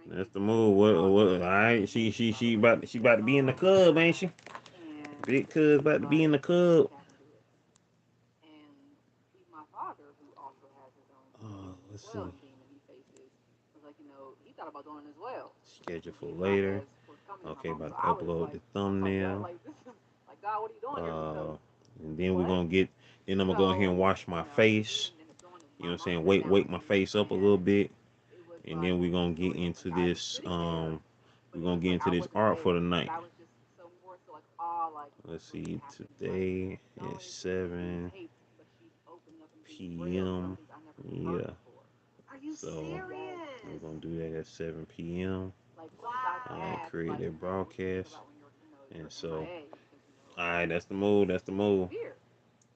That's the move. What? All right. She about to be in the club, ain't she? Big cuz about to be in the club. Let's see. Schedule for later. Okay, about to upload the thumbnail. Uh, and then we're gonna get. Then I'm gonna go ahead and wash my face. You know what I'm saying? Wake my face up a little bit, and then we're gonna get into this. We're gonna get into this art for the night. Let's see. Today at 7 p.m. Yeah. you So we're serious? gonna do that at 7 p.m. Like soon as I Wow. asked, Create like, that what do you think broadcast. about when And you're so, MIA? Because all right, that's the move. That's the move. weird.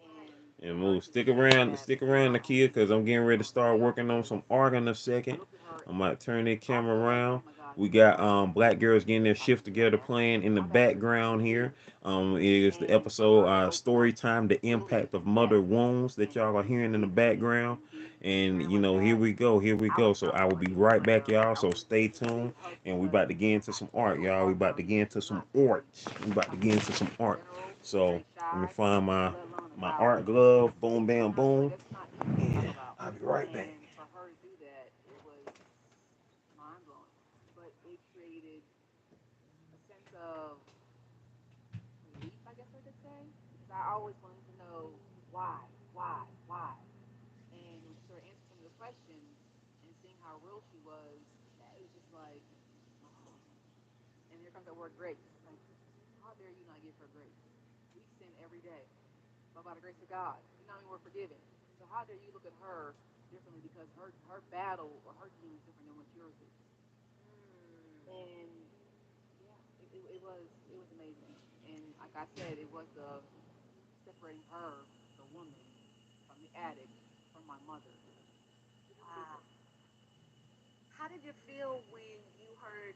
Right. And And for her move. to share that Stick in around, my own Nakia, because I'm getting ready to start video, working on it was, some art in a I second. looked at her I might turn that camera also like, around. oh my God, We she's got right. Black Girls Getting Their I Shift can do that Together now. playing in the I've actually background completed here. it. Is the And for episode her to open up Story Time, The a little bit Impact of that Mother Wounds that and y'all are hearing in the speak to me background. and be And, transparent like here that, we go. Here we I was go. So not I will gonna be give it right to back, her. y'all. I So wanted to stay do this tuned. big hug And we because about to get into some art, y'all. We about to get into some not art. very We about to get into some in art. general, So very let me shy, find let alone my about art glove. Boom, things bam, personally. boom. That's not easy to talk And about. I'll be right back. And for her to do that, it was mind blowing. But it created a sense of relief, I guess I could say, because I always wanted to know why. And when she started answering some of the questions and seeing how real she was, it was just like, oh. And here comes that word grace. Like, how dare you not give her grace? We sin every day, but by the grace of God, you know what I mean, we're forgiven. So how dare you look at her differently because her battle or her demon is different than what yours is? And yeah, it was amazing. And like I said, it was the separating her, the woman, from the addict, from my mother. Wow. How did you feel when you heard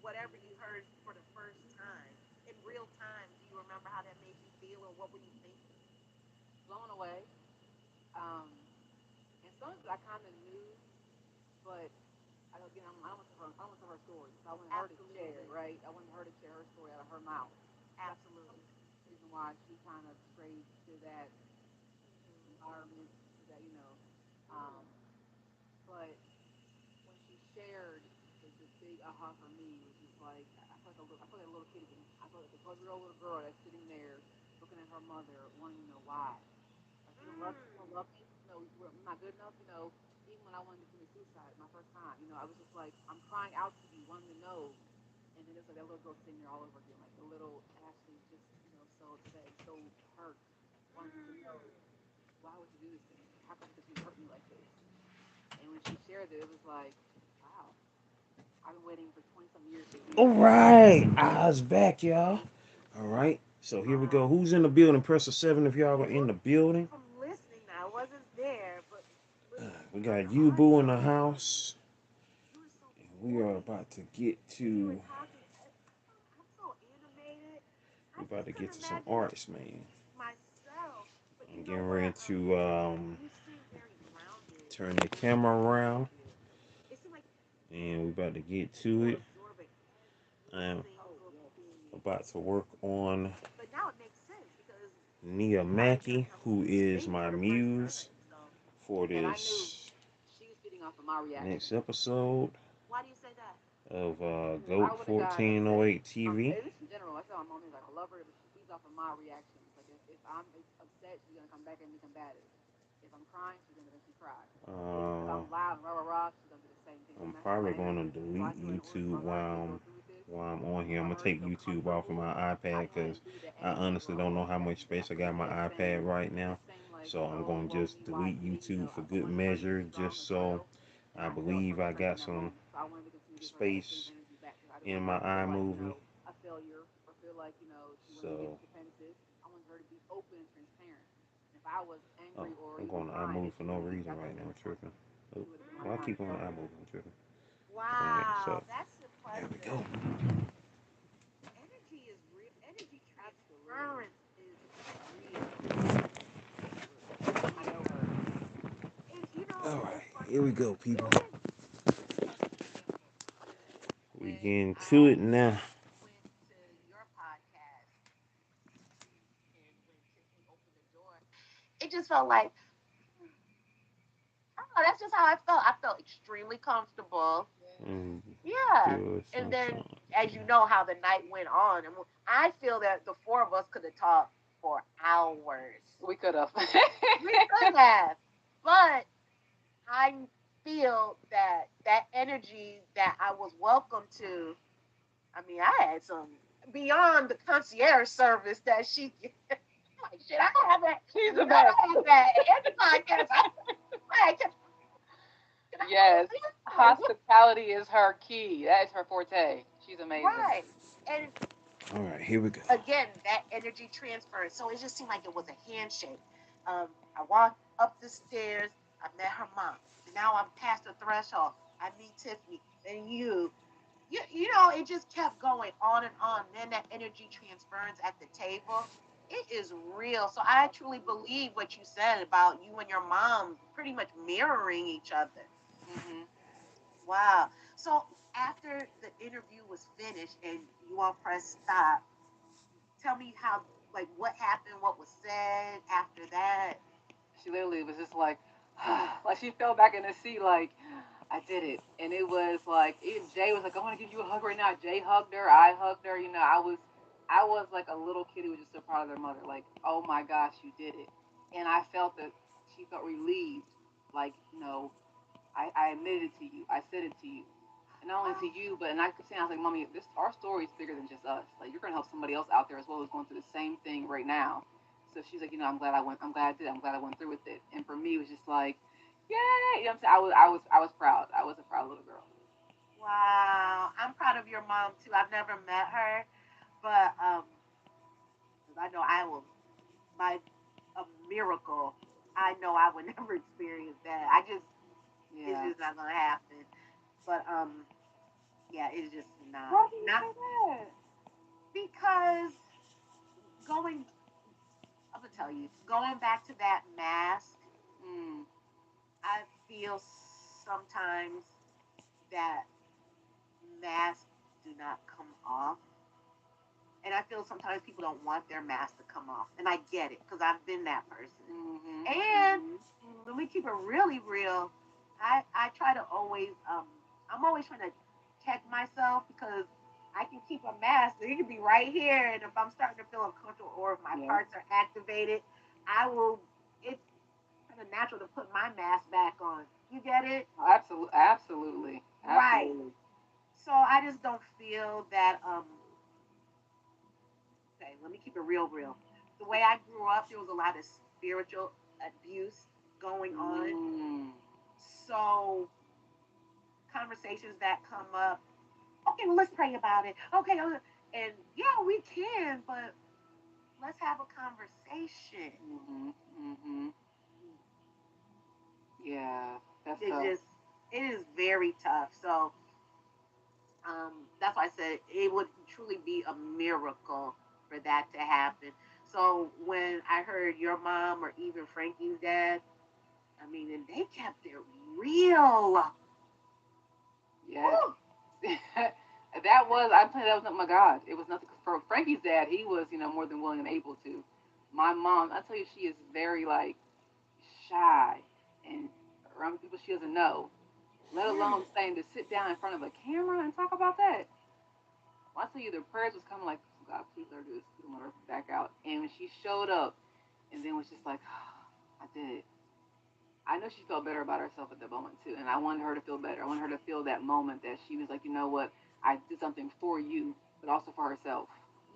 whatever you heard for the first time in real time? Do you remember how that made you feel, or what were you thinking? Blown away. Um, and some of it I kind of knew, but again, I want to her. I want to her story. So I wanted her to share, Absolutely. right? I wanted her to share her story out of her mouth. That's the Absolutely. reason why she kind of strayed to that Hmm. environment, to that, but when she shared, the big aha for me was just like I feel like a little kid again. I feel like the 12-year-old little girl that's sitting there looking at her mother, wanting to know why. Like you don't love me. I'm not good enough. Even when I wanted to commit suicide, my first time, I was just like, I'm crying out to you, wanting to know. And then it's like that little girl sitting there all over again, like the little Ashley, just so upset, so hurt, wanting to know why would you do this to me? How come you hurt me like this? And when she shared it, it was like, wow, I've been waiting for 20 some years to All hear right, I was back, y'all. truth. All right, so here we go. Wow. Who's in the building? Press a 7 if y'all are in the building. From listening, now I wasn't there, but We listening, got your you art boo in is the amazing. house. You are so And we are poised. about to get When you were to talking, I'm so animated. I we about just to get couldn't to some imagine arts, man. myself. But you I'm know getting ready what? to You seem very grounded turn and the very camera around, collected. It seemed like and we about to get you to were it. absorbing every I'm Oh, single yes. thing. about to work on But now it makes sense because Nia you got to hear Mackey, him who is speak my for the first muse time. So for And I knew this she was feeding off of my reaction. next episode why do you say that? of Because I GOAT would have got upset. 1408 TV. And this in general, I said my mom is like, I love her, but she feeds off of my reactions. Like, if I'm upset, she's going to come back at me combative. If I'm crying, she's going to eventually cry. If Uh, I'm loud and rah, she's going to do the same thing. I'm And that's just probably my going to energy. So I delete feel in order YouTube for her to go through with this while I'm on and here. I'm for gonna her to take feel YouTube off of comfortable, my I iPad wanted because to be that I energy for honestly her don't know how that much space I got give on my that iPad right now. same like, So I'm oh, gonna woe just me, why delete me, YouTube for I good wanted her to be measure, strong just as so well. And I I felt her believe I strength got in that some moment. So I wanted to continue to give her that same space energy back because I didn't in want my her to feel like, iMovie. a failure or feel like, she wasn't So, getting defensive. I wanted her to be open and transparent. And if I was oh, angry or I'm even going to crying, iMovie that for she no wouldn't have reason got that right now. same I'm response. tripping. Oh, She would have been like, why I fine, keep going to go ahead. iMovie? I'm tripping. All right, Wow, so that's there we go. impressive. Energy is real. Energy Absolutely. transference is real. Absolutely. I know her. And All it's right, funny. here we go, people. Even We when getting to it I now. went to your podcast and when Tiffany opened the door, it just felt like, I don't know, that's just how I felt. I felt extremely comfortable. Yes. Mm, Yeah. do it And then, sometime. as you know, how the night went on, and I feel that the four of us could have talked for hours. We could have. We could have, but I feel that that energy that I was welcome to. I mean, I had some beyond the concierge service that she. Like, shit, I have that. She's the I best. have that. Every podcast, I can Yes, hospitality is her key. That is her forte. She's amazing. Right. And All right, here we go. again, that energy transfer. So it just seemed like it was a handshake. I walked up the stairs. I met her mom. Now I'm past the threshold. I meet Tiffany and you. You know, it just kept going on and on. Then that energy transference at the table, it is real. So I truly believe what you said about you and your mom pretty much mirroring each other. Hmm. Wow. So after the interview was finished and you all pressed stop, tell me how, like, what happened, what was said after that. She literally was just like, like she fell back in the seat, like I did it. And it was like, even Jay was like, I want to give you a hug right now. Jay hugged her. I hugged her. You know, I was like a little kid who was just so proud of their mother. Like, oh my gosh, you did it. And I felt that she felt relieved. Like, no, I admitted it to you. I said it to you. And not only to Oh, you, but and I could say, I was like, Mommy, this our story is bigger than just us. Like, you're gonna help somebody else out there as well who's going through the same thing right now. So she's like, I'm glad I did. I'm glad I went through with it. And for me, it was just like, yay! You know what I'm saying? I was proud. I was a proud little girl. wow. I'm proud of your mom too. I've never met her, but 'cause I know I will, by a miracle, I know I would never experience that. It's Yeah. just not gonna happen. But yeah, it's just Why do you not say that? because going. I'm gonna tell you, going back to that mask, Mm, I feel sometimes that masks do not come off. And I feel sometimes people don't want their mask to come off. And I get it because I've been that person. mm-hmm. And Mm-hmm. when we keep it really real, I try to always, I'm always trying to check myself because I can keep a mask. It can be right here. And if I'm starting to feel uncomfortable or if my Yes. parts are activated, I will, it's kind of natural to put my mask back on. You get it? Absolutely. Absolutely. Right. Absolutely. So I just don't feel that, okay, let me keep it real. The way I grew up, there was a lot of spiritual abuse going on. Mm. So conversations that come up, okay, well, let's pray about it. Okay, and yeah, we can, but let's have a conversation. Mm-hmm. Mm-hmm. Yeah. That's It's tough. just, it is very tough. So that's why I said it would truly be a miracle for that to happen. So when I heard your mom or even Frankie's dad, I mean, and they kept it real. Yes. Woo! That was, I'm telling you, that was not my God. It was nothing for Frankie's dad. He was, more than willing and able to. My mom, I tell you, she is very like shy and around people she doesn't know. Let Mm, alone saying to sit down in front of a camera and talk about that. Well, I tell you, the prayers was coming like, God, please let her do this. Please let her back out. And when she showed up, and then was just like, I did it. I know she felt better about herself at that moment too, and I wanted her to feel better. I wanted her to feel that moment that she was like, you know what, I did something for you, but also for herself.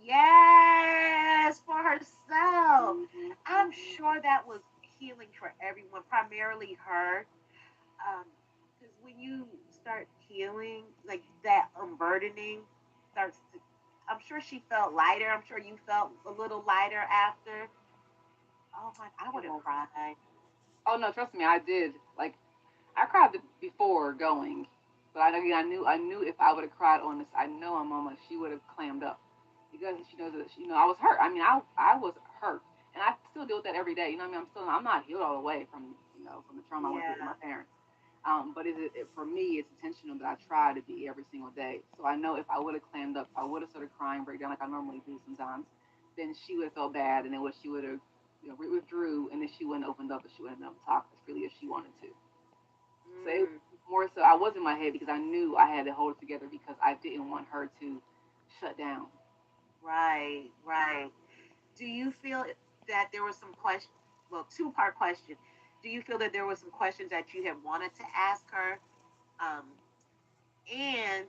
yes, for herself. Mm-hmm, I'm mm-hmm. sure that was healing for everyone, primarily her. Because when you start healing, like that unburdening starts to, I'm sure she felt lighter. I'm sure you felt a little lighter after. Oh my, I would have Yes. cried. Oh no, trust me, I did. Like I cried before going, but I knew if I would have cried on this, I know my mama, she would have clammed up because she knows that I was hurt. I mean, I was hurt, and I still deal with that every day. You know what I mean? I'm not healed all the way from from the trauma I went through with Yeah, my parents. But for me, it's intentional that I try to be every single day. So I know if I would have clammed up, if I would have started crying, break down like I normally do sometimes, then she would have felt bad, and then what she would have withdrew, and then she wouldn't have opened up, and she wouldn't have been able to talk as freely as she wanted to. So it mm, was more so I was in my head because I knew I had to hold it together because I didn't want her to shut down. right, right. Do you feel that there was some question? Well, two-part question. Do you feel that there were some questions that you had wanted to ask her? Um, and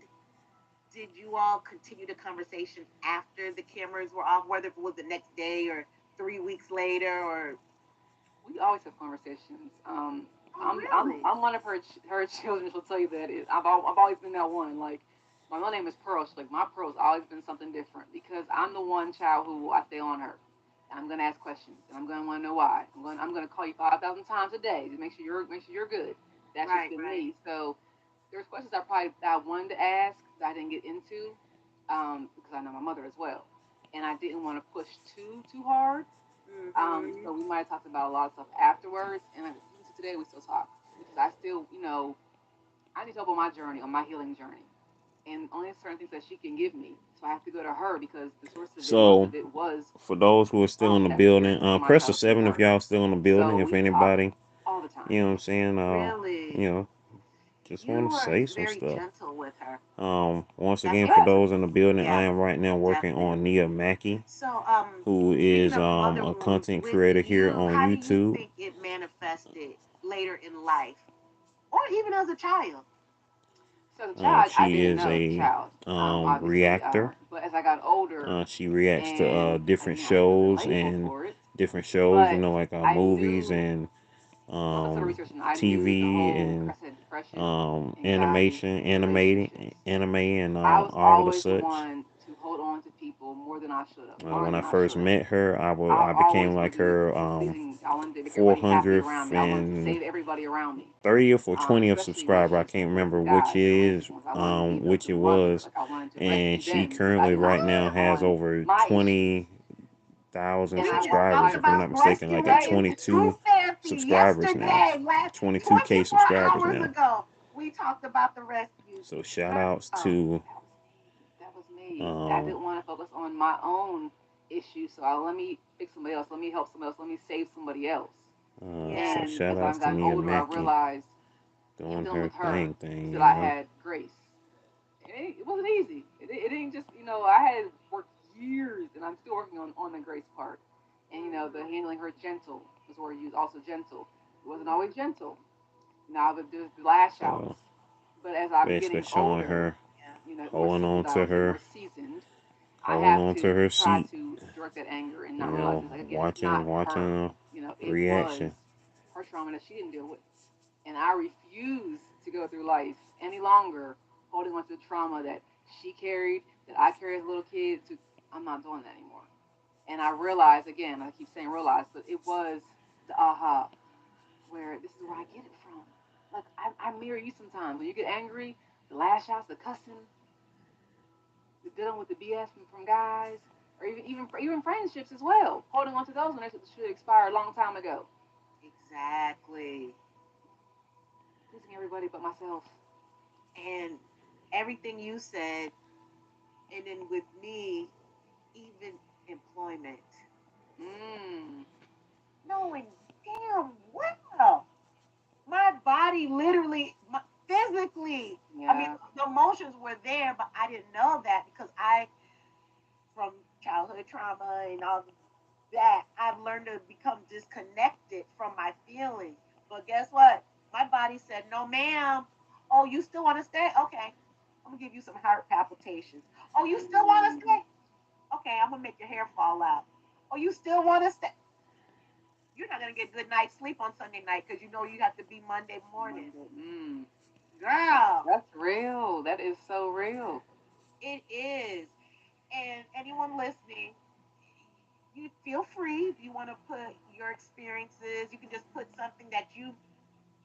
did you all continue the conversation after the cameras were off, whether it was the next day or 3 weeks later? Or We always have conversations. Oh, really? I'm one of her children. She'll tell you that I've always been that one. Like my middle name is Pearl. She's like my Pearl's always been something different because I'm the one child who I stay on her. And I'm gonna ask questions and I'm gonna want to know why. I'm gonna call you 5,000 times a day to make sure you're good. That's just Right, been right. me. So there's questions that I wanted to ask that I didn't get into because I know my mother as well, and I didn't want to push too hard. Mm-hmm. So we might have talked about a lot of stuff afterwards, and even to today we still talk because I still, I need help on my journey, on my healing journey, and only certain things that she can give me. So I have to go to her because the source of it, most So of it was for those who are still in the that spirit building, from my press a childhood 7 if kindergarten. y'all still in the building. So If we talk anybody, all the time. you know what I'm saying, Really? just You want to are say some very stuff. gentle with her. Once That's again, for Yeah. those in the building, I yeah, am right now working on definitely. Nia Mackey, So, who speaking is of mother a wounds content with creator here you, on how do you YouTube. think it manifested later in life, or even as a child? So as a child, I She didn't is know as a a child, obviously. reactor. But as I got older, She reacts to and different again, I didn't know the shows label and for it, different shows, but like I movies knew and once I started researching, I knew the TV whole, and like I said, depression, anxiety, animation, and relationships. anime, and I was all of the always the such. one to hold on to people more than I should have, longer When I than I first should have. met her, I I became always like wanted to be her pleasing. I wanted to make everybody happy 400th around me. I wanted to and save everybody around me. 30th or 20th Especially when it subscriber. I came can't with remember the which guys, it the is, relationship ones. I wanted to be which the it mother. was, Like I wanted to and rescue she them because I currently did not right now care has on over my issues. 20,000 And We I just worked subscribers, talked my if I'm about not mistaken, like at rescuing right. in the True 22 Therapy subscribers now, yesterday, last 22K 24 subscribers hours now. ago. We talked about the rescues. So shout outs Girl, to That was me. I um didn't want to focus on my own issues, so let me fix somebody else. Let me help somebody else. Let me save somebody else. so yes. And shout as outs I've to gotten Nia older, I Mackey realized in doing dealing her with her thing, that I had grace. It wasn't easy. It ain't just I had worked years, and I'm still working on the grace part. And the Mm-hmm. handling her gentle is where you use also gentle. It wasn't Mm-hmm. always gentle. Now there's the lash outs. so But as I'm basically getting showing older, her Yeah. more holding on seasoned, I to want to say more her seasoned, I holding have on to to her try seat, to direct that anger and not realize it's like again, it's watching not her. the It was reaction. her trauma that she didn't deal with. And I refuse to go through life any longer holding on to the trauma that she carried, that I carried as a little kid. I'm not doing that anymore. And I realized again, I keep saying realize, but it was the aha where this is where I get it from. Like I mirror you sometimes when you get angry, the lash outs, the cussing, the dealing with the BS from guys, or even friendships as well. Holding on to those when they should expire a long time ago. Exactly. Pleasing everybody but myself. And everything you said, and then with me, even employment, Mm. knowing damn well my body literally, physically, I mean, Yeah. the emotions were there, but I didn't know that because from childhood trauma and all that, I've learned to become disconnected from my feelings. But guess what? My body said, no, ma'am. Oh, you still want to stay? Okay. I'm going to give you some heart palpitations. Oh, you still want to Mm. stay? Okay, I'm going to make your hair fall out. Oh, you still want to stay? You're not going to get good night's sleep on Sunday night because you know you have to be Monday morning. Monday. Mm. Girl, That's real. That is so real. it is. And anyone listening, you feel free if you want to put your experiences. You can just put something that you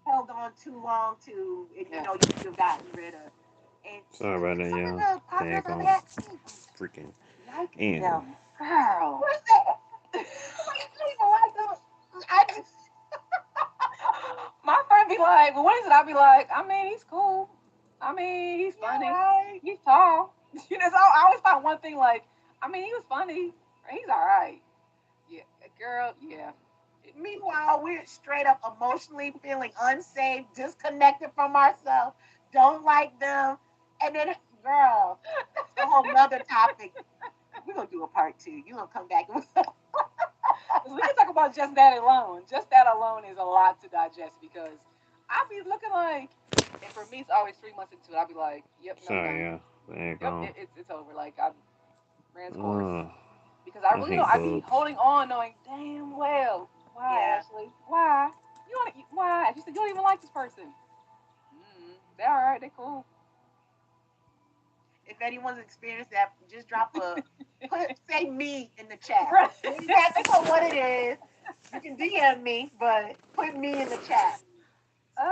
held on too long to, and Yeah. you've gotten rid of. And Sorry look about at that, some of y'all. the partners on Daggone that team. freaking Like them. and Girl. Where's that? Why you don't even like them? I just, My friend be like, well, what is it? I be like, I mean, he's cool. I mean, he's yeah, funny. right. He's tall. So I always find one thing like, I mean, he was funny. He's all right. Yeah, girl. Yeah. Meanwhile, we're straight up emotionally feeling unsafe, disconnected from ourselves, don't like them. And then, girl, that's a whole nother topic. We're going to do a part two. You're going to come back. Because we can talk about just that alone. Just that alone is a lot to digest because I be looking like, and for me, it's always 3 months into it. I'll be like, yep, no, I'm sorry, done. y'all. Yep, Daggone. it's over. Like I ran its course Uh, because I I really know hate I be bugs. holding on, knowing damn well why Yeah. Ashley, why you want why? She said you don't even this person. They're all right. They're cool. If anyone's experienced that, just drop a say me in the chat. Right. You have to know what it is. You can DM me, but put me in the chat.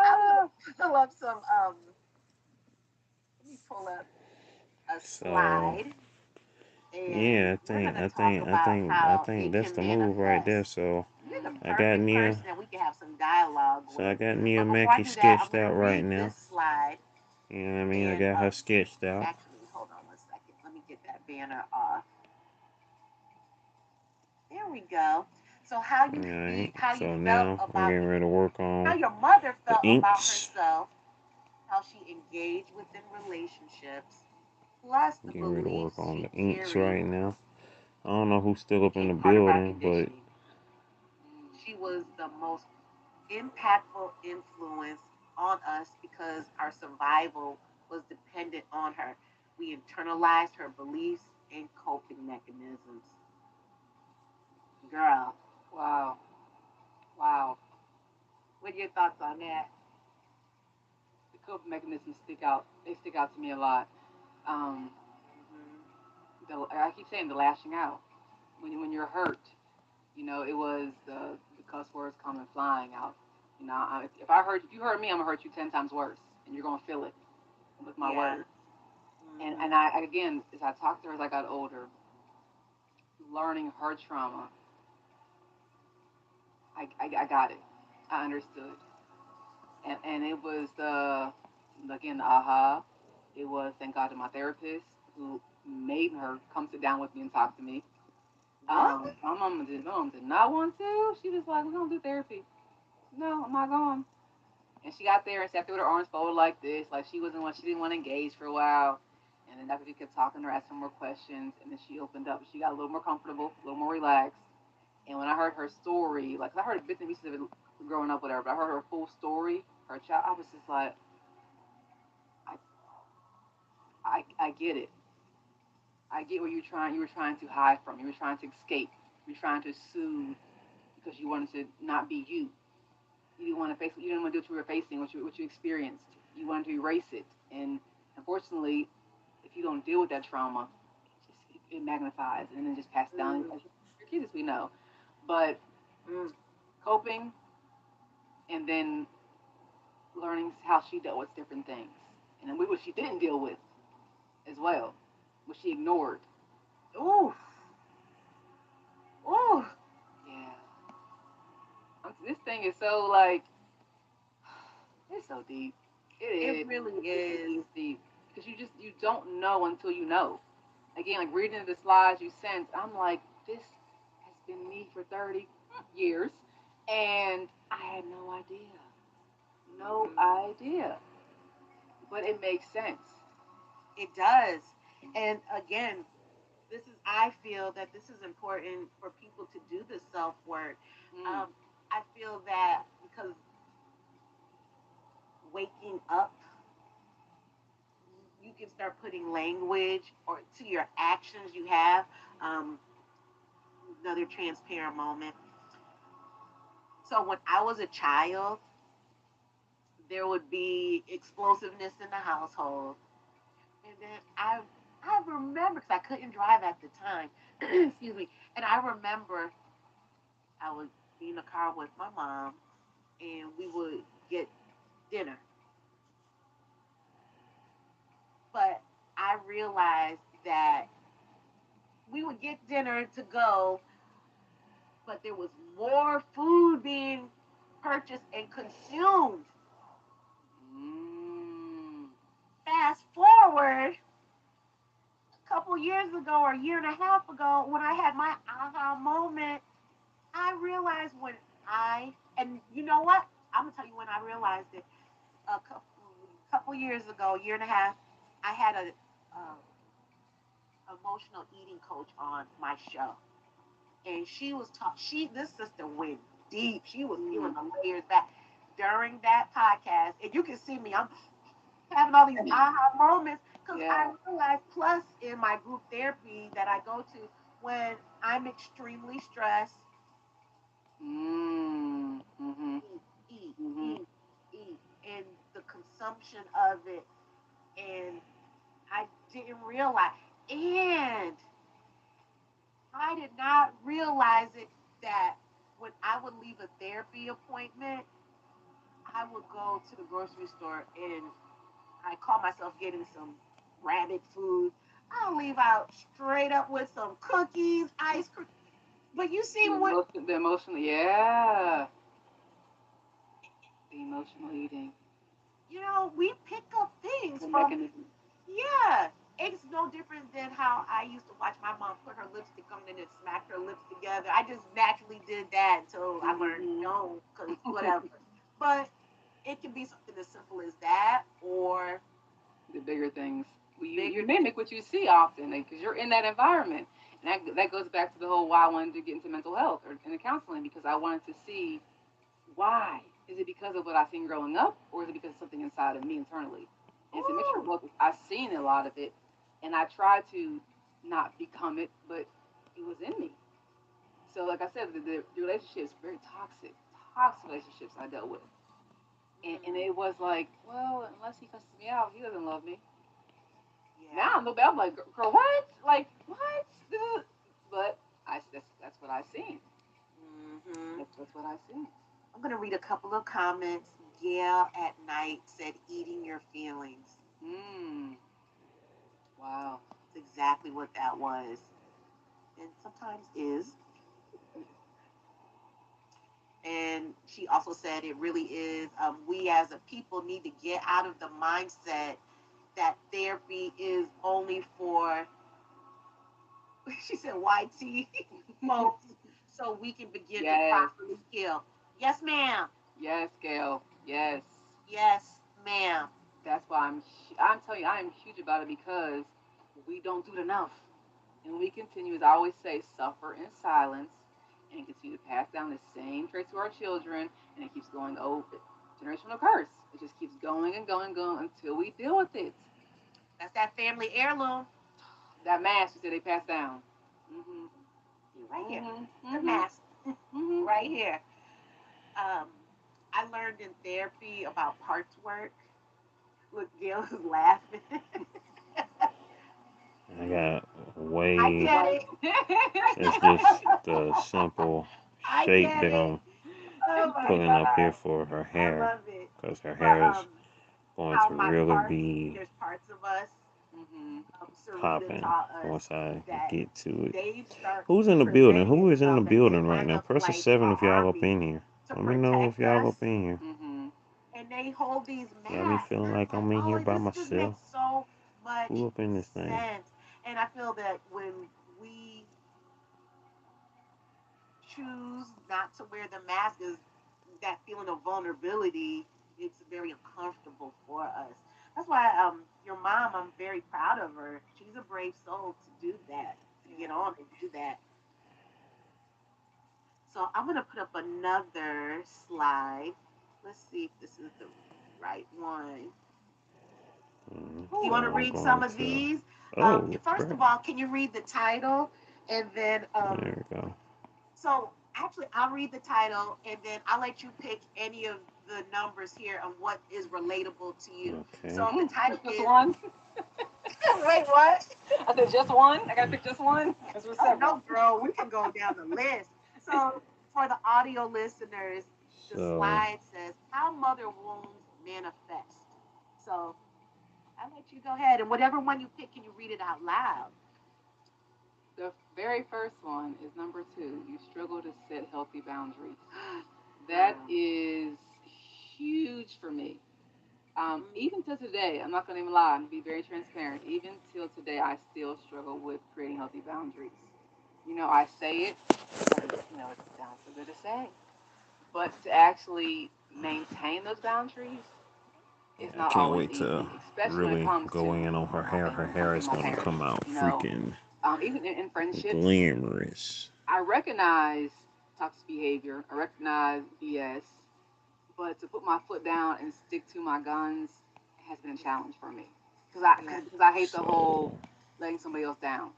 I'm gonna Uh, pull up some let me pull up a So slide and yeah, we're gonna talk about I how think it that's can the move right there. manifest. So You're the I got perfect me a person that we can have some dialogue I with. got me a But before I Mackie do that, I'm sketched gonna out right read now. this slide You know what I mean? I and got her sketched out. actually hold on one second. Let me get that banner off. There we go. So Alright. how you So felt now I'm about getting ready to work how on your mother the felt about inks. herself, how she engaged within relationships, plus the Getting ready to work beliefs on she the inks carried right now. I don't know who's still up in became the part of our building, but conditioning. She was the most impactful influence on us because our survival was dependent on her. We internalized her beliefs and coping mechanisms. Girl, wow. Wow. what are your thoughts on that? The coping mechanisms stick out. They stick out to me a lot. Um, Mm-hmm. I keep saying the lashing out. When you're hurt, it was the cuss words coming flying out. If you hurt me, I'm gonna hurt you 10 times worse, and you're gonna feel it with my Yeah. words. And Mm-hmm. I again, as I talked to her as I got older, learning her trauma, I got it. I understood, and it was the aha. It was thank God to my therapist who made her come sit down with me and talk to me. What? My mom did not want to. She was like, "We're gonna do therapy." No, I'm not going. And she got there and sat there with her arms folded like this, like she didn't want to engage for a while. And then Dr. V kept talking to her, asking more questions, and then she opened up. She got a little more comfortable, a little more relaxed. And when I heard her story, like I heard bits and pieces of it growing up with her, but I heard her full story, her child, I was just like, I, I get it. I get what you were trying to hide from. You were trying to escape. You were trying to soothe because you wanted to not be you. You didn't want to face. You didn't want to do what you were facing, what you experienced. You wanted to erase it, and unfortunately, if you don't deal with that trauma, it magnifies and then just passes down Mm-hmm. as your kids, as we know. But Mm-hmm. coping and then learning how she dealt with different things, and then what she didn't deal with as well, what she ignored. Ooh. Ooh. Yeah, this thing is so like it's so deep. It It is. really It is. is deep because you don't know until you know. Again, like reading the slides you sent, I'm like, this has been me for 30 years, and I had no idea. No Mm-hmm. idea. But it makes sense. It does. And again, I feel that this is important for people to do the self work. Mm, Um, I feel that because waking up, you can start putting language or to your actions you have. Um, Another transparent moment. So when I was a child, there would be explosiveness in the household, and then I remember because I couldn't drive at the time. Excuse me, and I remember I would be in the car with my mom, and we would get dinner. But I realized that we would get dinner to go, but there was more food being purchased and consumed. mm, Fast forward a couple years ago or a year and a half ago when I had my aha moment, I realized when and you know what? I'm gonna tell you when I realized it. A couple years ago, a year and a half, I had a emotional eating coach on my show, and she was taught. This sister went deep. She was peeling mm. the layers back during that podcast, and you can see me. I'm having all these aha moments because I Yeah. realized. Plus, in my group therapy that I go to, when I'm extremely stressed, Mm, mm-hmm, eat, eat, mm-hmm. eat, eat. consumption of it, and I didn't realize. And I did not realize it that when I would leave a therapy appointment, I would go to the grocery store and I call myself getting some rabbit food. I'll leave out straight up with some cookies, ice cream. But you see what? The emotional, yeah. The emotional eating. We pick up things The from. mechanism. Yeah. It's no different than how I used to watch my mom put her lipstick on and then smack her lips together. I just naturally did that until I learned no, because whatever. But it can be something as simple as that, or The bigger things. Well, you bigger. mimic what you see often because you're in that environment. And that goes back to the whole why I wanted to get into mental health or into counseling because I wanted to see why. Is it because of what I've seen growing up or is it because of something inside of me internally? And it's a mixture of Ooh. both. I've seen a lot of it and I tried to not become it, but it was in me. So, like I said, the relationships, very toxic relationships I dealt with. And Mm, it was like, well, unless he cusses me out, he doesn't love me. yeah. Now I'm I'm like, girl, what? Like, what? But that's what I seen. Hmm. That's what I seen. I'm gonna read a couple of comments. Gail at night said, "Eating your feelings." Mm. Wow. That's exactly what that was, and sometimes is. And she also said it really is. We as a people need to get out of the mindset that therapy is only for, she said, YT folks, so we can begin to Yes. properly heal. Yes, ma'am. Yes, Gail. Yes. Yes, ma'am. That's why I'm telling you, I am huge about it because we don't do it enough. And we continue, as I always say, suffer in silence and continue to pass down the same traits to our children, and it keeps going over generational curse. It just keeps going and going and going until we deal with it. That's that family heirloom. That mask you said they passed down. Mhm. Right here. Mhm. The Mhm. mask. Mhm. Right here. Um, I learned in therapy about parts work. Look, Gail is laughing. I got I way. get Like. it. It's just the simple I shape get that it. I'm Oh my putting up here God. for her I hair, love it. because her But hair is going how to my really parts, be there's parts of us. Mhm. Sarita popping taught us once I that get to it. they start Who's in the building? presenting Who is in the themselves and they building right line now? up Press a like 7 an if y'all up army in here. to Let me know if protect y'all us. up in here. Mhm. And they hold these Got me masks. feeling And it's like like, I'm in here oh, by this just myself. makes so much Who up in this thing? sense. And I feel that when we choose not to wear the mask, is that feeling of vulnerability. It's very uncomfortable for us. That's why your mom, I'm very proud of her. She's a brave soul to do that, to get Yeah. on and do that. So I'm gonna put up another slide. Let's see if this is the right one. You So want to Ooh. I'm read going some of to. these? Oh, First crap. of all, can you read the title? And then, There we go. so actually, I'll read the title and then I'll let you pick any of the numbers here on what is relatable to you. Okay. So the title Just is, one. wait, what? I said just one. I gotta pick just one because we're Oh, several. no, girl, we can go down the list. So for the audio listeners, the So, slide says how mother wounds manifest. So I'll let you go ahead. And whatever one you pick, can you read it out loud? The very first one is number two. You struggle to set healthy boundaries. That Girl. is huge for me. Mm, Even till today, I'm not gonna even lie and be very transparent. Even till today, I still struggle with creating healthy boundaries. I say it because it sounds so good to say, but to actually maintain those boundaries yeah, is I not can't always wait to easy, especially when it really comes go to in on her my hair. Her family, hair is my going to parents. come out You know, freaking even in friendships, glamorous. I recognize toxic behavior. I recognize BS, but to put my foot down and stick to my guns has been a challenge for me yeah, because I hate the whole So, letting somebody else down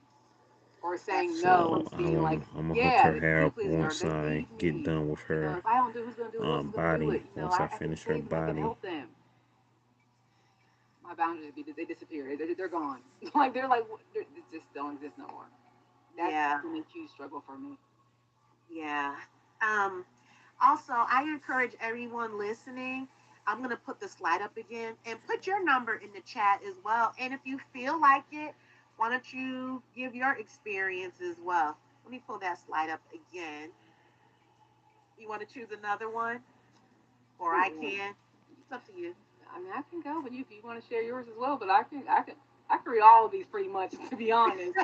or saying that's no so and seeing like, I'm gonna hook yeah, her the hair people up pleaser, once they I need get me. done with her If I don't do it, who's gonna do it? Who else is gonna do body. it? Once I I can finish her save them. I can body, help them. my boundaries they disappear. They're gone. Like they just don't exist no more. That's Yeah. been a huge struggle for me. Yeah. Um, Also, I encourage everyone listening. I'm going to put the slide up again and put your number in the chat as well. And if you feel like it, why don't you give your experience as well? Let me pull that slide up again. You want to choose another one? Or I Ooh, can? It's up to you. I mean, I can go, but if you want to share yours as well, but I can read all of these pretty much to be honest,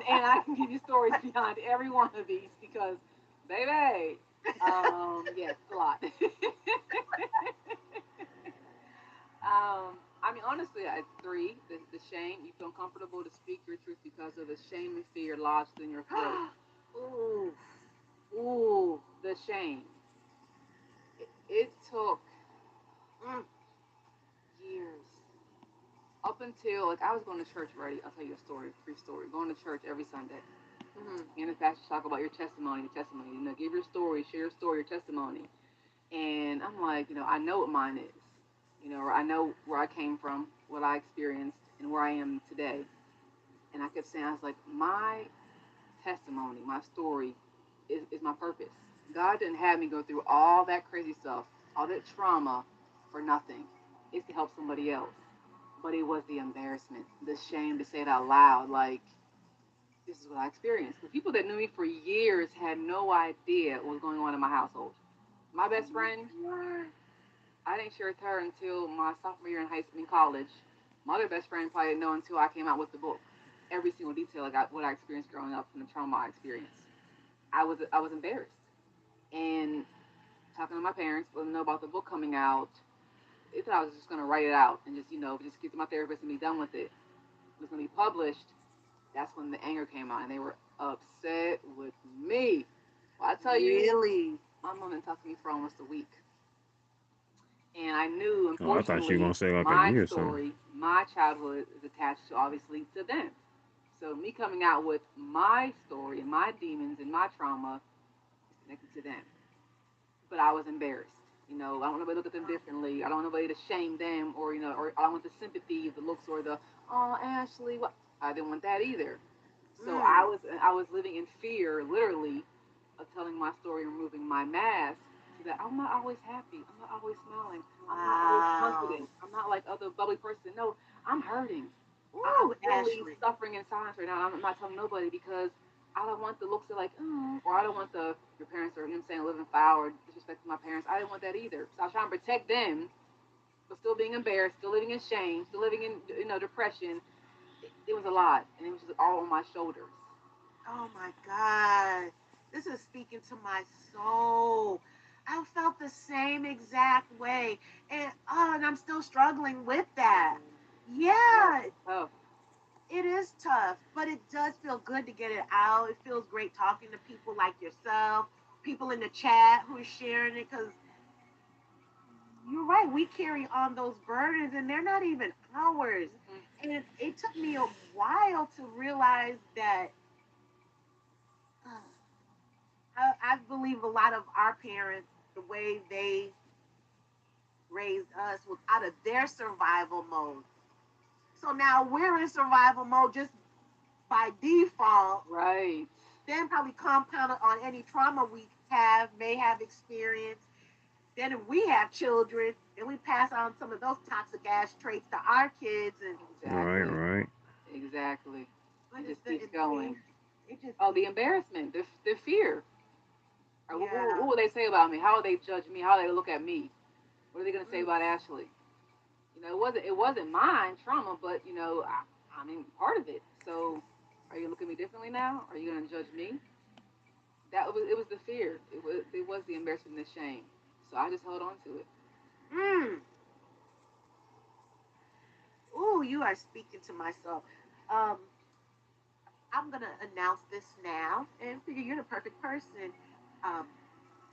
and I can give you stories behind every one of these because, baby, yes, a lot. I mean, honestly, at three, the shame. You feel comfortable to speak your truth because of the shame and fear lodged in your throat. Ooh. Ooh, the shame. It took Mm. years up until like I was going to church already. I'll tell you a story, free story. Going to church every Sunday. And the pastor talk about your testimony, give your story, share your story, your testimony. And I'm like, I know what mine is. I know where I came from, what I experienced, and where I am today. And I kept saying, I was like, my testimony, my story is my purpose. God didn't have me go through all that crazy stuff, all that trauma for nothing. It's to help somebody else. But it was the embarrassment, the shame to say it out loud. Like, this is what I experienced. The people that knew me for years had no idea what was going on in my household. My best friend, I didn't share with her until my sophomore year in high school, in college. My other best friend probably didn't know until I came out with the book. Every single detail, like what I experienced growing up and the trauma I experienced. I was embarrassed. And talking to my parents, letting them know about the book coming out, they thought I was just gonna write it out and just get to my therapist and be done with it. It was gonna be published. That's when the anger came out, and they were upset with me. Well, I tell you, Really? my mom didn't talk to me for almost a week. And I knew, Oh, I thought you were gonna unfortunately, say like a my year or something. story, my childhood is attached to obviously to them. So me coming out with my story and my demons and my trauma is connected to them. But I was embarrassed. I don't want nobody to look at them differently. I don't want nobody to shame them or I don't want the sympathy, the looks, or the, oh, Ashley, what? I didn't want that either. So Mm. I was living in fear, literally, of telling my story and removing my mask so that I'm not always happy. I'm not always smiling. I'm not always Wow. confident. I'm not like other bubbly person. No, I'm hurting. I'm Ooh, literally Ashley. suffering in silence right now. I'm not telling nobody because I don't want the looks of like, oh, or I don't want the your parents are, living foul or disrespecting my parents. I didn't want that either. So I was trying to protect them, but still being embarrassed, still living in shame, still living in depression. It was a lot, and it was just all on my shoulders. Oh my God. This is speaking to my soul. I felt the same exact way. And I'm still struggling with that. Yeah, Yeah, it's tough. it is tough, but it does feel good to get it out. It feels great talking to people like yourself, people in the chat who are sharing it, because you're right. We carry on those burdens and they're not even ours. Mm-hmm. And it took me a while to realize that uh, I believe a lot of our parents, the way they raised us was out of their survival mode. So now we're in survival mode just by default, Right. then probably compounded on any trauma we have, may have experienced. Then if we have children, then we pass on some of those toxic ass traits to our kids. And Right, Exactly. right. Exactly. but It it's just the keeps going. it just Oh, the keeps embarrassment, the fear. What yeah. will they say about me? How will they judge me? How will they look at me? What are they gonna say Mm. about Ashley? It wasn't mine trauma, but I mean part of it. So, are you looking at me differently now? Are you gonna judge me? It was the fear. It was the embarrassment and the shame. So I just held on to it. Mm. Ooh, you are speaking to myself. Um, I'm gonna announce this now, and figure you're the perfect person. Um,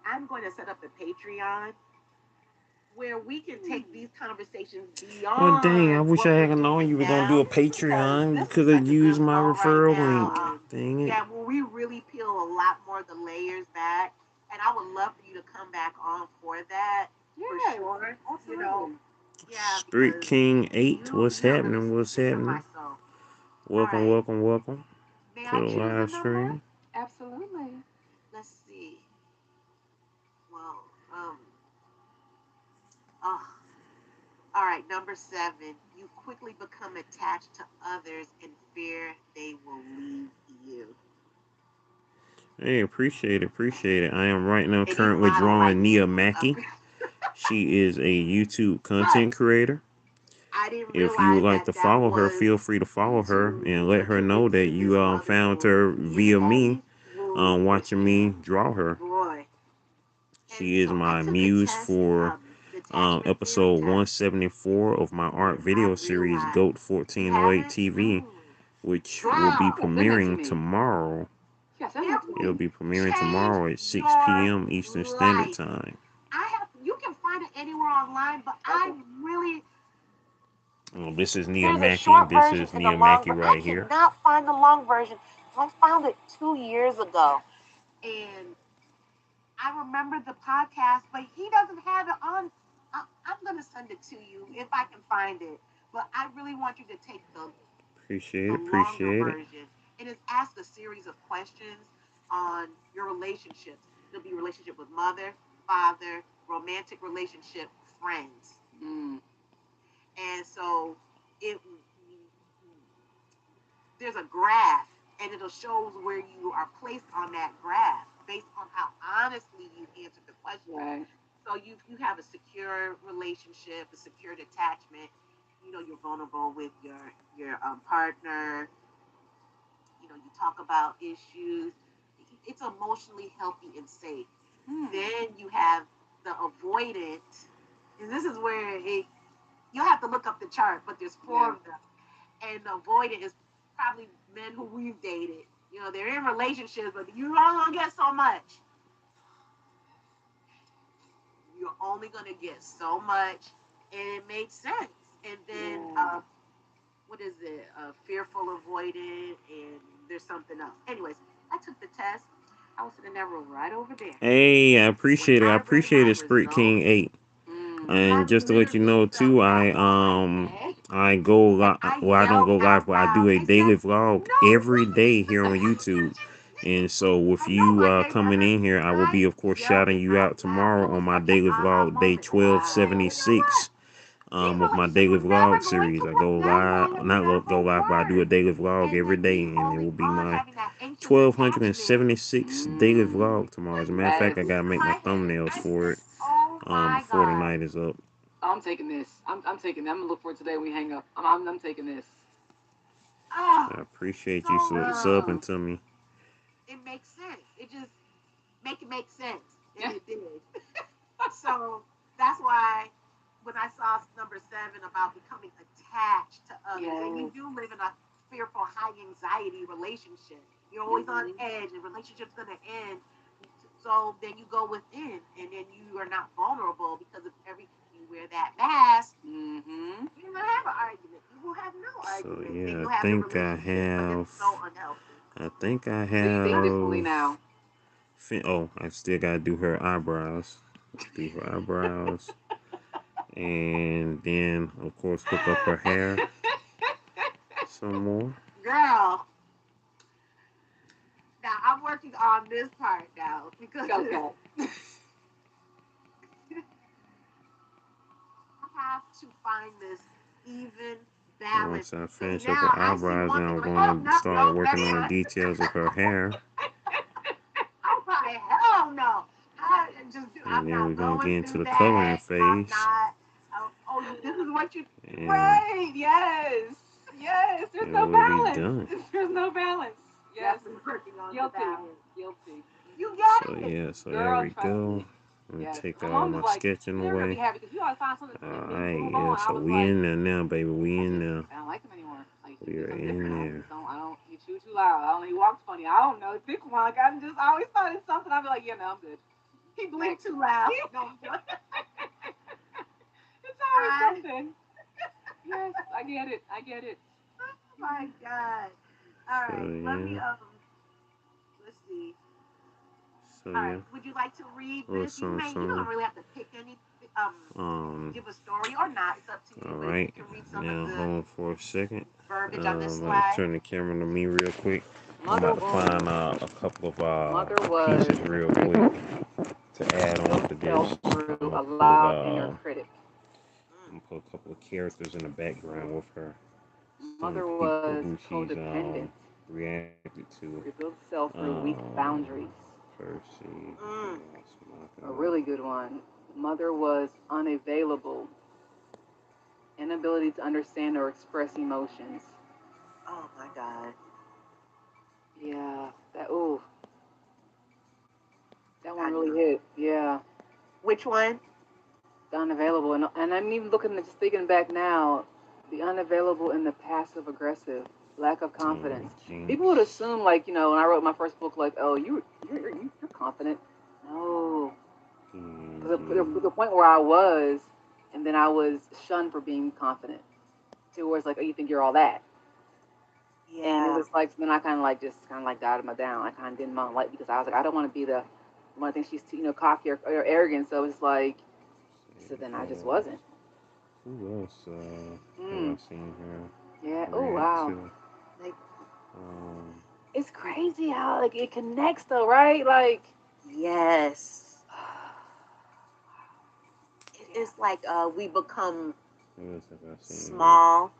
I'm going to set up a Patreon where we can take these conversations Well, dang, I beyond wish I what we're had known doing you were gonna do now, a because Patreon. You this is could have such a good used my flow right referral now. link. Dang it. Yeah, well, we really peel a lot more of the layers back, and I would love for you to come back on for that for Yes, sure. You know, absolutely. Yeah, Street because King 8, what's you don't happening? understand What's happening? my soul. All Welcome, right. welcome, welcome May to I the choose a live number? stream. Absolutely. Let's see. Well, oh, all right. Number 7. You quickly become attached to others and fear they will leave you. Hey, appreciate it. I am right now And these currently models like drawing Nia me up Mackey. here. She is a YouTube But content creator. I didn't If you would realize like that to that follow her, was feel free to follow her and let her to know that into you this found motherhood. her Yeah, via me daddy. Woo. watching me draw her. Boy. And She is so I my took a muse test, for the attachment theory episode test, 174 of my art and I video series realized GOAT you 1408 haven't. TV, which will be Girl, You gotta send that to premiering me. tomorrow. Yeah, send it that to It'll me. will be premiering change tomorrow at 6 your p.m. Eastern Standard life. Time. I have. You can find it anywhere online, but I Okay. really. This is Nia There's a Mackey. short This version is and a Nia long Mackey version. I right here. cannot find the long version. I found it 2 years ago, and I remember the podcast, but he doesn't have it on. I'm gonna send it to you if I can find it. But I really want you to take Appreciate the it. longer Appreciate it. version. It is ask a series of questions on your relationships. It'll be relationship with mother, father, romantic relationship, friends, Mm. and so it there's a graph, and it'll show where you are placed on that graph based on how honestly you answered the question. Right. So you have a secure relationship, a secure attachment. You know you're vulnerable with your partner. You know you talk about issues. It's emotionally healthy and safe. Hmm. Then you have the avoidant, and this is where you'll have to look up the chart, but there's four Yeah. of them. And the avoidant is probably men who we've dated. You know, they're in relationships, but you only gonna get so much. You're only gonna get so much, and it makes sense. And then Yeah. what is it? Fearful avoidant, and there's something else. Anyways, I took the test. I was in that room right over there. Hey, I When appreciate it. I I read appreciate my it, Spirit King results, 8. Mm. I And just to let you literally know felt too, that wall right. I go And live. I Well, I don't yelled go live, out but I do loud. a They said, daily vlog "No, every day here on YouTube. And so with I know you my day coming never." in here, I will be I of course yelled shouting it you out out loud. It tomorrow on was my such an daily aha vlog, day moment. I was like, you Wow. know what? 1276. These Of my relationships daily are never vlog going series. to I work. go That's live, why we not go never live, but I do a work. daily vlog And every then day, me and it will holding be on, my having that anxious attachment. 1276 daily Mm. vlog tomorrow. As a matter of fact, Yes. I gotta In make my my head, thumbnails I for said, it "Oh my before the God." night is up. I'm taking this. I'm taking that. I'm gonna look for it today when we hang up. I'm taking this. Oh, I appreciate you so subbing Oh. to me. it makes sense. It just make sense, and Yeah. it did. So that's why when I saw number 7 about becoming attached to others, and you Yes. do live in a fearful, high anxiety relationship. You're always on Mm-hmm. edge, and relationship's gonna end. So then you go within, and then you are not vulnerable because of every you wear that mask. Mm-hmm. You're gonna have an argument. You will have no So argument. Then yeah, you'll have the relationship, but it's so unhealthy. So you think differently have. now. Oh, I still gotta do her eyebrows. Do her eyebrows, and then of course hook up her hair some more. Girl, now I'm working on this part now because Okay. I have to find this even balance. Once I And finish up now her I see eyebrows, one then thing I'm like, oh going to no, start no, working that's on the not. details of her hair, I'm like, hell no. and I'm then we're not gonna get going into through the coloring that. I'm phase, not. Oh, this is what you. and Right. Yes. Yes. There's then no we'll be balance. done. There's no balance. Yes. Definitely working on the Guilty. balance. Guilty. You So get it. yeah, so there Girl, we trust go. me. Let me Yes. take My all mom was my like, sketching "You're never gonna be away. happy because you always find something All to right, move yeah. on." I So was we like, in there now, baby. We in there. I don't like him anymore. Like he We do are something in different. I there. just don't. I don't. He chew too loud. I don't. He walks funny. I don't know. Pick one. Like I just always thought it's something. I'd be like, yeah, no, I'm good. He blinked Next. too loud. No, It's always I, something. Yes, I get it. I get it. oh my God. All So right. Let me yeah. let's see. So All yeah. right. Would you like to read A little this? something, You don't something. really have to pick any Um, give a story or not. It's up to you. all But if you right. can read some of Now the hold on for a second. verbiage on this Let me slide. turn the camera to me real quick. I'm Mother about to find wound. a couple of Mother was pieces real quick to add on feel to this. self through I'm a gonna put loud inner critic. I'm gonna put a couple of characters in the background with her. Some Mother people was who she's codependent. reacted to. Rebuild self through weak Um, boundaries. Percy. Mm. A really good one. Mother was unavailable. Inability to understand or express emotions. Oh my God. Yeah, that I one really know. hit. Yeah, Which one? the unavailable, and I'm even looking at just thinking back now, the unavailable and the passive aggressive, lack of confidence. People would Jinx. assume like when I wrote my first book, like oh you're confident. No, because the point where I was, and then I was shunned for being confident. To where it's like, oh, you think you're all that. And it Yeah. was like, so then I kind of like just kind of like died my down. I kind of didn't want to like because I was like, I don't want to be the one. I think she's cocky or arrogant. So it's like, so then I just wasn't. Who else have I Mm, seen her yeah. Oh react wow. to? Like, Um, It's crazy how like it connects though, right? Like, yes. yeah. It's like we become who else have I seen her? small,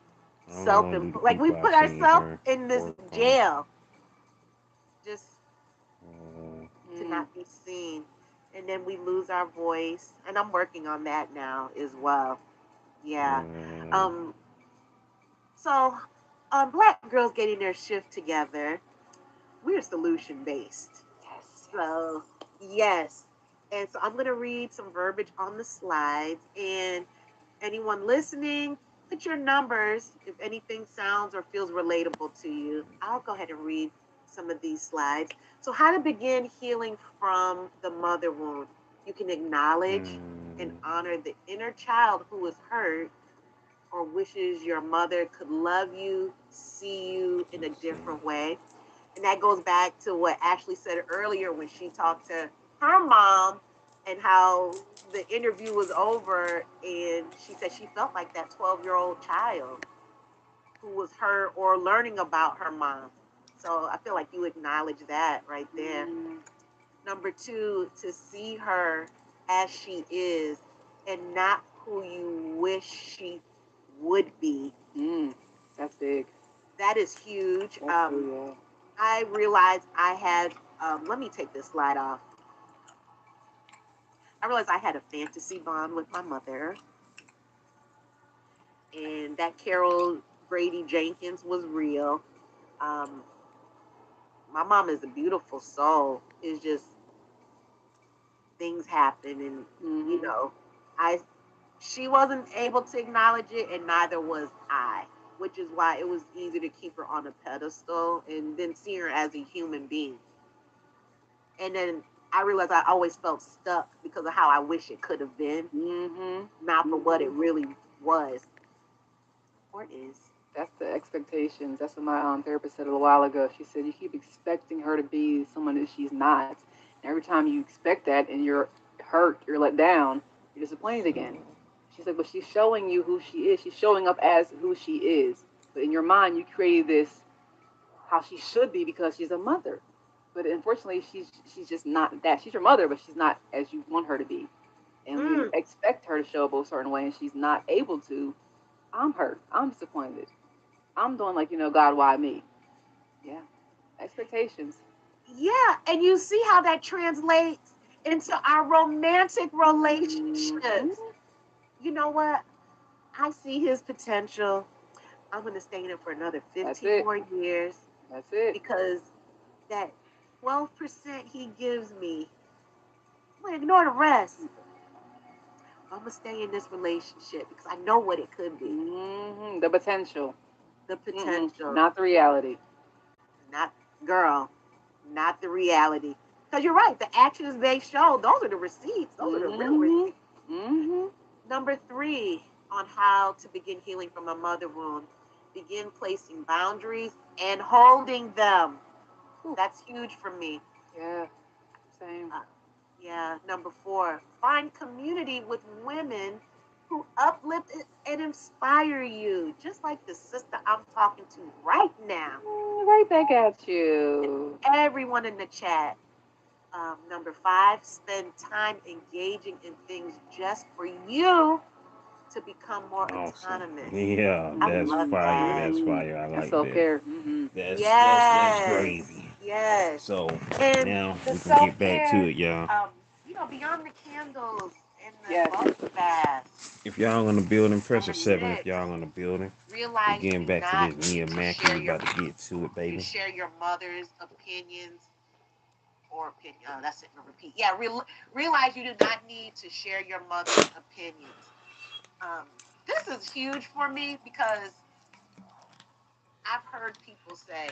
I only want to do the like we people put I've seen ourselves her in this work on. jail just Uh, to Mm, not be seen. And then we lose our voice. And I'm working on that now as well. Yeah. uh, Um, so black girls getting their shift together, we're solution based. yes. Yes. So yes. And so I'm gonna read some verbiage on the slides, and anyone listening, put your numbers if anything sounds or feels relatable to you. I'll go ahead and read some of these slides. So, how to begin healing from the mother wound. You can acknowledge and mm, honor the inner child who is hurt or wishes your mother could love you, see you in a let's see. different way. And that goes back to what Ashley said earlier when she talked to her mom and how the interview was over. And she said she felt like that 12-year-old child who was her or learning about her mom. So I feel like you acknowledge that right there. Mm, Number two, to see her as she is and not who you wish she would be. mm, that's big. That is huge. That's big. Yeah. I realized I had, let me take this slide off. I realized I had a fantasy bond with my mother, and that Carol Grady Jenkins was real. Um, my mom is a beautiful soul. It's just things happen, and you Mm-hmm. know, I she wasn't able to acknowledge it, and neither was I, which is why it was easy to keep her on a pedestal and then see her as a human being. And then I realized I always felt stuck because of how I wish it could have been, Mm-hmm. not for what it Mm-hmm. really was or is. That's the expectations. That's what my therapist said a little while ago. She said you keep expecting her to be someone that she's not. And every time you expect that and you're hurt, you're let down, you're disappointed So, again. She said, but she's showing you who she is. She's showing up as who she is. But in your mind, you created this how she should be because she's a mother. But unfortunately, she's just not that. She's your mother, but she's not as you want her to be. And when you Mm, expect her to show up a certain way and she's not able to, I'm hurt. I'm disappointed. I'm doing like, God, why me? Yeah. Expectations. yeah, and you see how that translates into our romantic Mm-hmm. relationships. You know what? I see his potential. I'm going to stay in it for another That's 15 it. more years That's it. because that 12% he gives me, I'm going to ignore the rest. I'm going to stay in this relationship because I know what it could be. The potential. The Mm-mm. potential. Not the reality. Not, girl, not the reality. Because you're right, the actions they show, those are the receipts. Those are the real Mm-hmm. receipts. Mm-hmm. Number three, on how to begin healing from a mother wound, begin placing boundaries and holding them. Whew. That's huge for me. Yeah. Same. Uh, Yeah. Number 4, find community with women who uplift and inspire you, just like the sister I'm talking to right now. Right back at And you. everyone in the chat. Number 5, spend time engaging in things just for you to become more Awesome. autonomous. Yeah, I that's love fire. that. That's Mm, fire. I that's like self that. care. Mm-hmm. That's Yes, gravy. yes. So And now the we can self get back to care, it, y'all. beyond the candles and the Yes. bubble bath, If y'all in the building, press a number 7. If 6, y'all in the building, we realize you getting do back to not this need Nia to Mackey. share We your about to get to it, to baby. share your mother's opinions or opinion. That's it. No, repeat. Yeah, realize you do not need to share your mother's opinions. Um, this is huge for me because I've heard people say,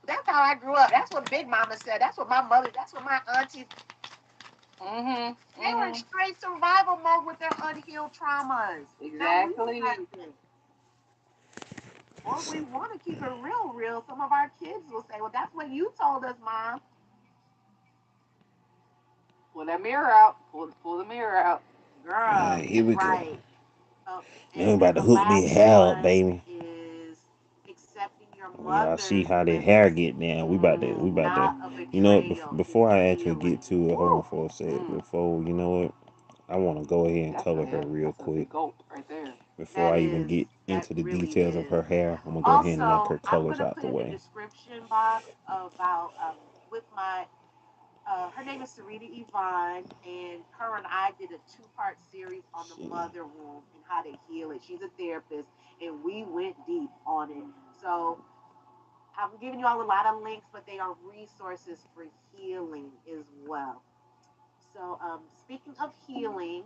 "That's how I grew up. That's what Big Mama said. That's what my mother. That's what my auntie." Mm-hmm. They were in Mm-hmm. straight survival mode with their unhealed traumas. Now we Exactly. have to, or we want to keep it real, real. Some of our kids will say, "Well, that's what you told us, Mom." Pull that mirror out. Pull the mirror out. Girl, Here we go. right. Oh, Now we and about to the hook last this hair up, one baby. is accepting your When y'all see mother's how the hair limits get down, we is about to, not a you know, betrayal. It's before I actually get healing. to it, hold on Woo! for a sec. Mm. Before, you know what, I want to go ahead and That's a color her hit. real That's a quick. big gulp right there. Before That I even is, get that into the really details of is. her hair, I'm gonna go ahead and knock Also, her I'm colors gonna out put the in the way. description box about with my her name is Sarita Yvonne, and her and I did a 2-part series on the See, mother wound and how to heal it. She's a therapist, and we went deep on it. So I'm giving you all a lot of links, but they are resources for healing as well. So, speaking of healing,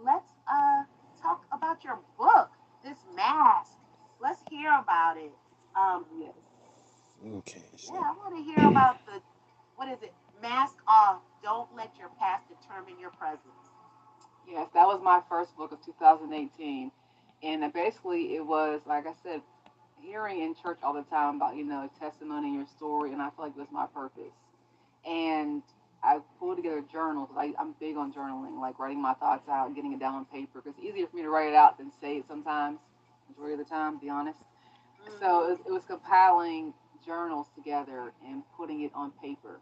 let's talk about your book, this mask. Let's hear about it. Yes. okay, Yeah, so I want to hear about the what is it? Mask off. Don't let your past determine your presence. Yes, that was my first book of 2018. And basically, it was, like I said, hearing in church all the time about, testimony and your story. And I feel like it was my purpose. And I pulled together journals. I'm big on journaling, like writing my thoughts out, getting it down on paper. Because it's easier for me to write it out than say it sometimes, majority of the time, to be honest. So Mm-hmm. it was compiling journals together and putting it on paper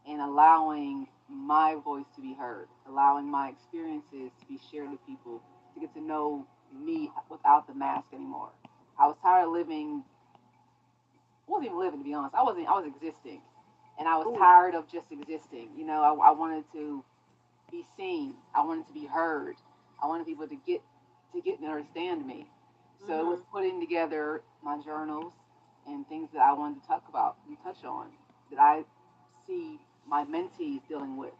and allowing my voice to be heard, allowing my experiences to be shared with people, to get to know me without the mask anymore. I was tired of living, I wasn't even living to be honest. I was existing. And I was Ooh. tired of just existing. I wanted to be seen. I wanted to be heard. I wanted people to get and understand me. So it was Mm-hmm. putting together my journals and things that I wanted to talk about and touch on that I see my mentees dealing with.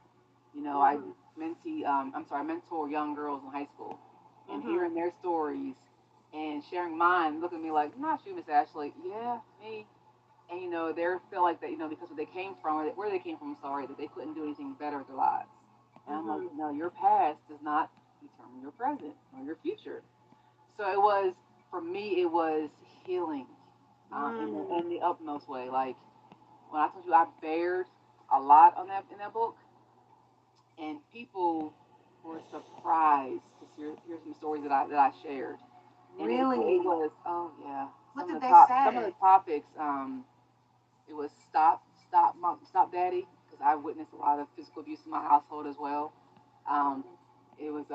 I Mm-hmm. mentor young girls in high school, and Mm-hmm. hearing their stories and sharing mine, look at me like, not you, Miss Ashley. Yeah, me. And they feel like that, because where they came from, or where they came from, sorry, that they couldn't do anything better with their lives. And I'm like, Mm-hmm. no, your past does not determine your present or your future. So it was, for me, it was healing, Mm. in the utmost way. Like when I told you I bared a lot on that in that book, and people were surprised to hear some stories that I shared. And it Really? was, oh yeah, What did they some of the say? topics. It was stop, mom, stop, daddy, because I witnessed a lot of physical abuse in my household as well. Um, Mm-hmm. it was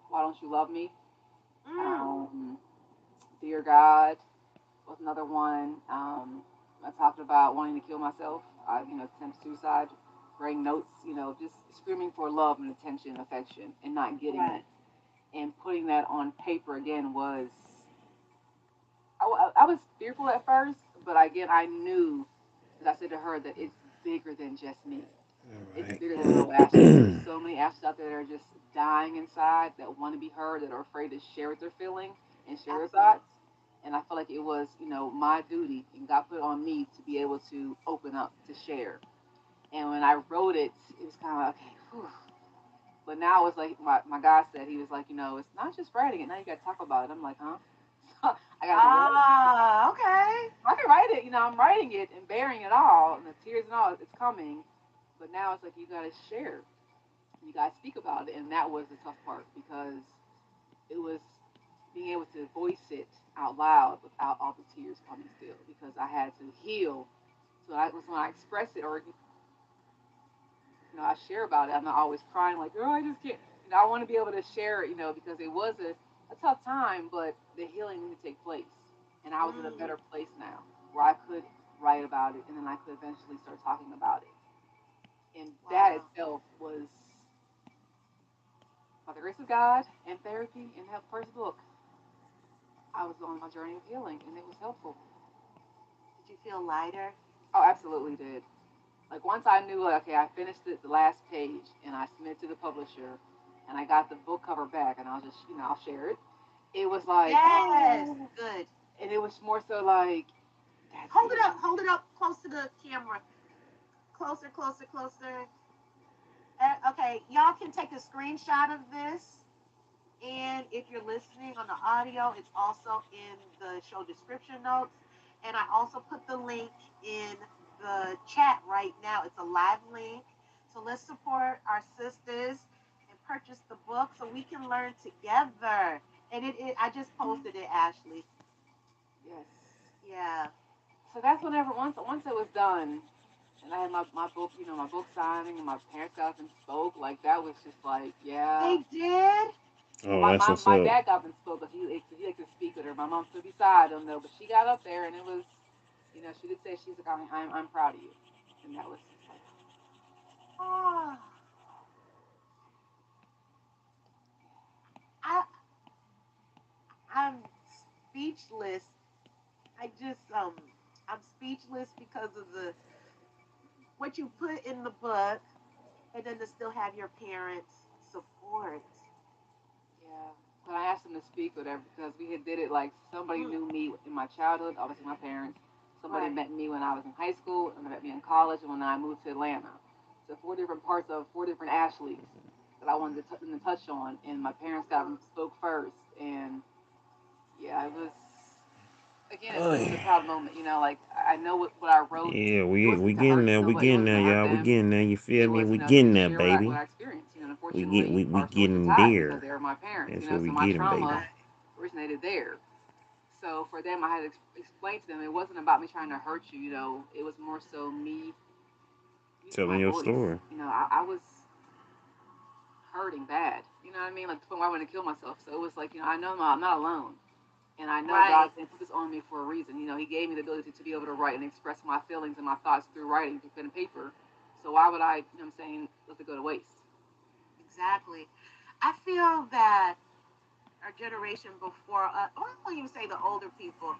why don't you love me? Mm. Um, Dear God was another one. I talked about wanting to kill myself. Attempt suicide, writing notes. Just screaming for love and attention, and affection, and not getting Right. it. And putting that on paper again was, I was fearful at first, but again I knew, as I said to her, that it's bigger than just me. all It's right. bigger than little Ashley. There's so many Ashleys out there that are just dying inside, that want to be heard, that are afraid to share what they're feeling and share their Absolutely. thoughts. And I feel like it was, my duty, and God put it on me to be able to open up, to share. And when I wrote it, it was kind of like, okay, whew. But now it's like my guy said, he was like, it's not just writing it. Now you got to talk about it. I'm like, huh? I got to what? Ah, okay. I can write it. I'm writing it and bearing it all, and the tears and all, it's coming. But now it's like you gotta share, you gotta speak about it, and that was the tough part because it was being able to voice it out loud without all the tears coming still because I had to heal. So I was when I express it or I share about it, I'm not always crying like, oh, I just can't. I want to be able to share it, because it was a tough time, but the healing needed to take place, and I was in a Mm, better place now where I could write about it, and then I could eventually start talking about it, and that wow. itself was by the grace of God and therapy and that first book. I was on my journey of healing, and it was helpful. Did you feel lighter? Oh, absolutely did. Like once I knew, like, okay, I finished it, the last page, and I submitted to the publisher, and I got the book cover back, and I'll just, I'll share it. It was like, Yes. oh, Good. and it was more so like, that's Hold it it. up. Hold it up close to the camera. Closer, closer, closer. Okay, y'all can take a screenshot of this. And if you're listening on the audio, it's also in the show description notes. And I also put the link in the chat right now. It's a live link. So let's support our sisters and purchase the book so we can learn together. And I just posted it, Ashley. Yes. Yeah. So that's whenever once it was done, and I had my book, my book signing, and my parents got up and spoke. Like that was just like, yeah. They did? Well, Oh, that's what's my up. dad got up and spoke, but he liked to speak with her. My mom stood beside him though, but she got up there, and it was, she did say she's like, I'm proud of you, and that was just like, Oh, I, I'm speechless. I just, I'm speechless because of the what you put in the book, and then to still have your parents' support. yeah. But I asked him to speak with her because we had did it like somebody Mm, knew me in my childhood, obviously my parents. Somebody right. met me when I was in high school, and they met me in college, and when I moved to Atlanta. So four different parts of four different Ashleys that I wanted to touch on, and my parents got up and Mm, spoke first, and yeah, it was again, it was a Oh, proud moment. Like I know what I wrote. yeah, It we wasn't to getting hurt there, we nobody. It getting wasn't there, to hurt y'all. We them. getting there. You feel It me? was, We to getting there, share what baby. I experienced. We get Unfortunately, we our stories are getting tied because there. they were my parents. That's what So we my getting, baby. trauma right. originated there. So for them, I had to explain to them it wasn't about me trying to hurt you. It was more so me using my Telling your voice. story. I was hurting bad. You know what I mean? Like the point where I wanted to kill myself. So it was like, I know I'm not alone. And I know God Right. didn't put this on me for a reason. He gave me the ability to be able to write and express my feelings and my thoughts through writing, through pen and paper. So why would I, what I'm saying, let it go to waste? Exactly. I feel that our generation before, I won't even say the older people.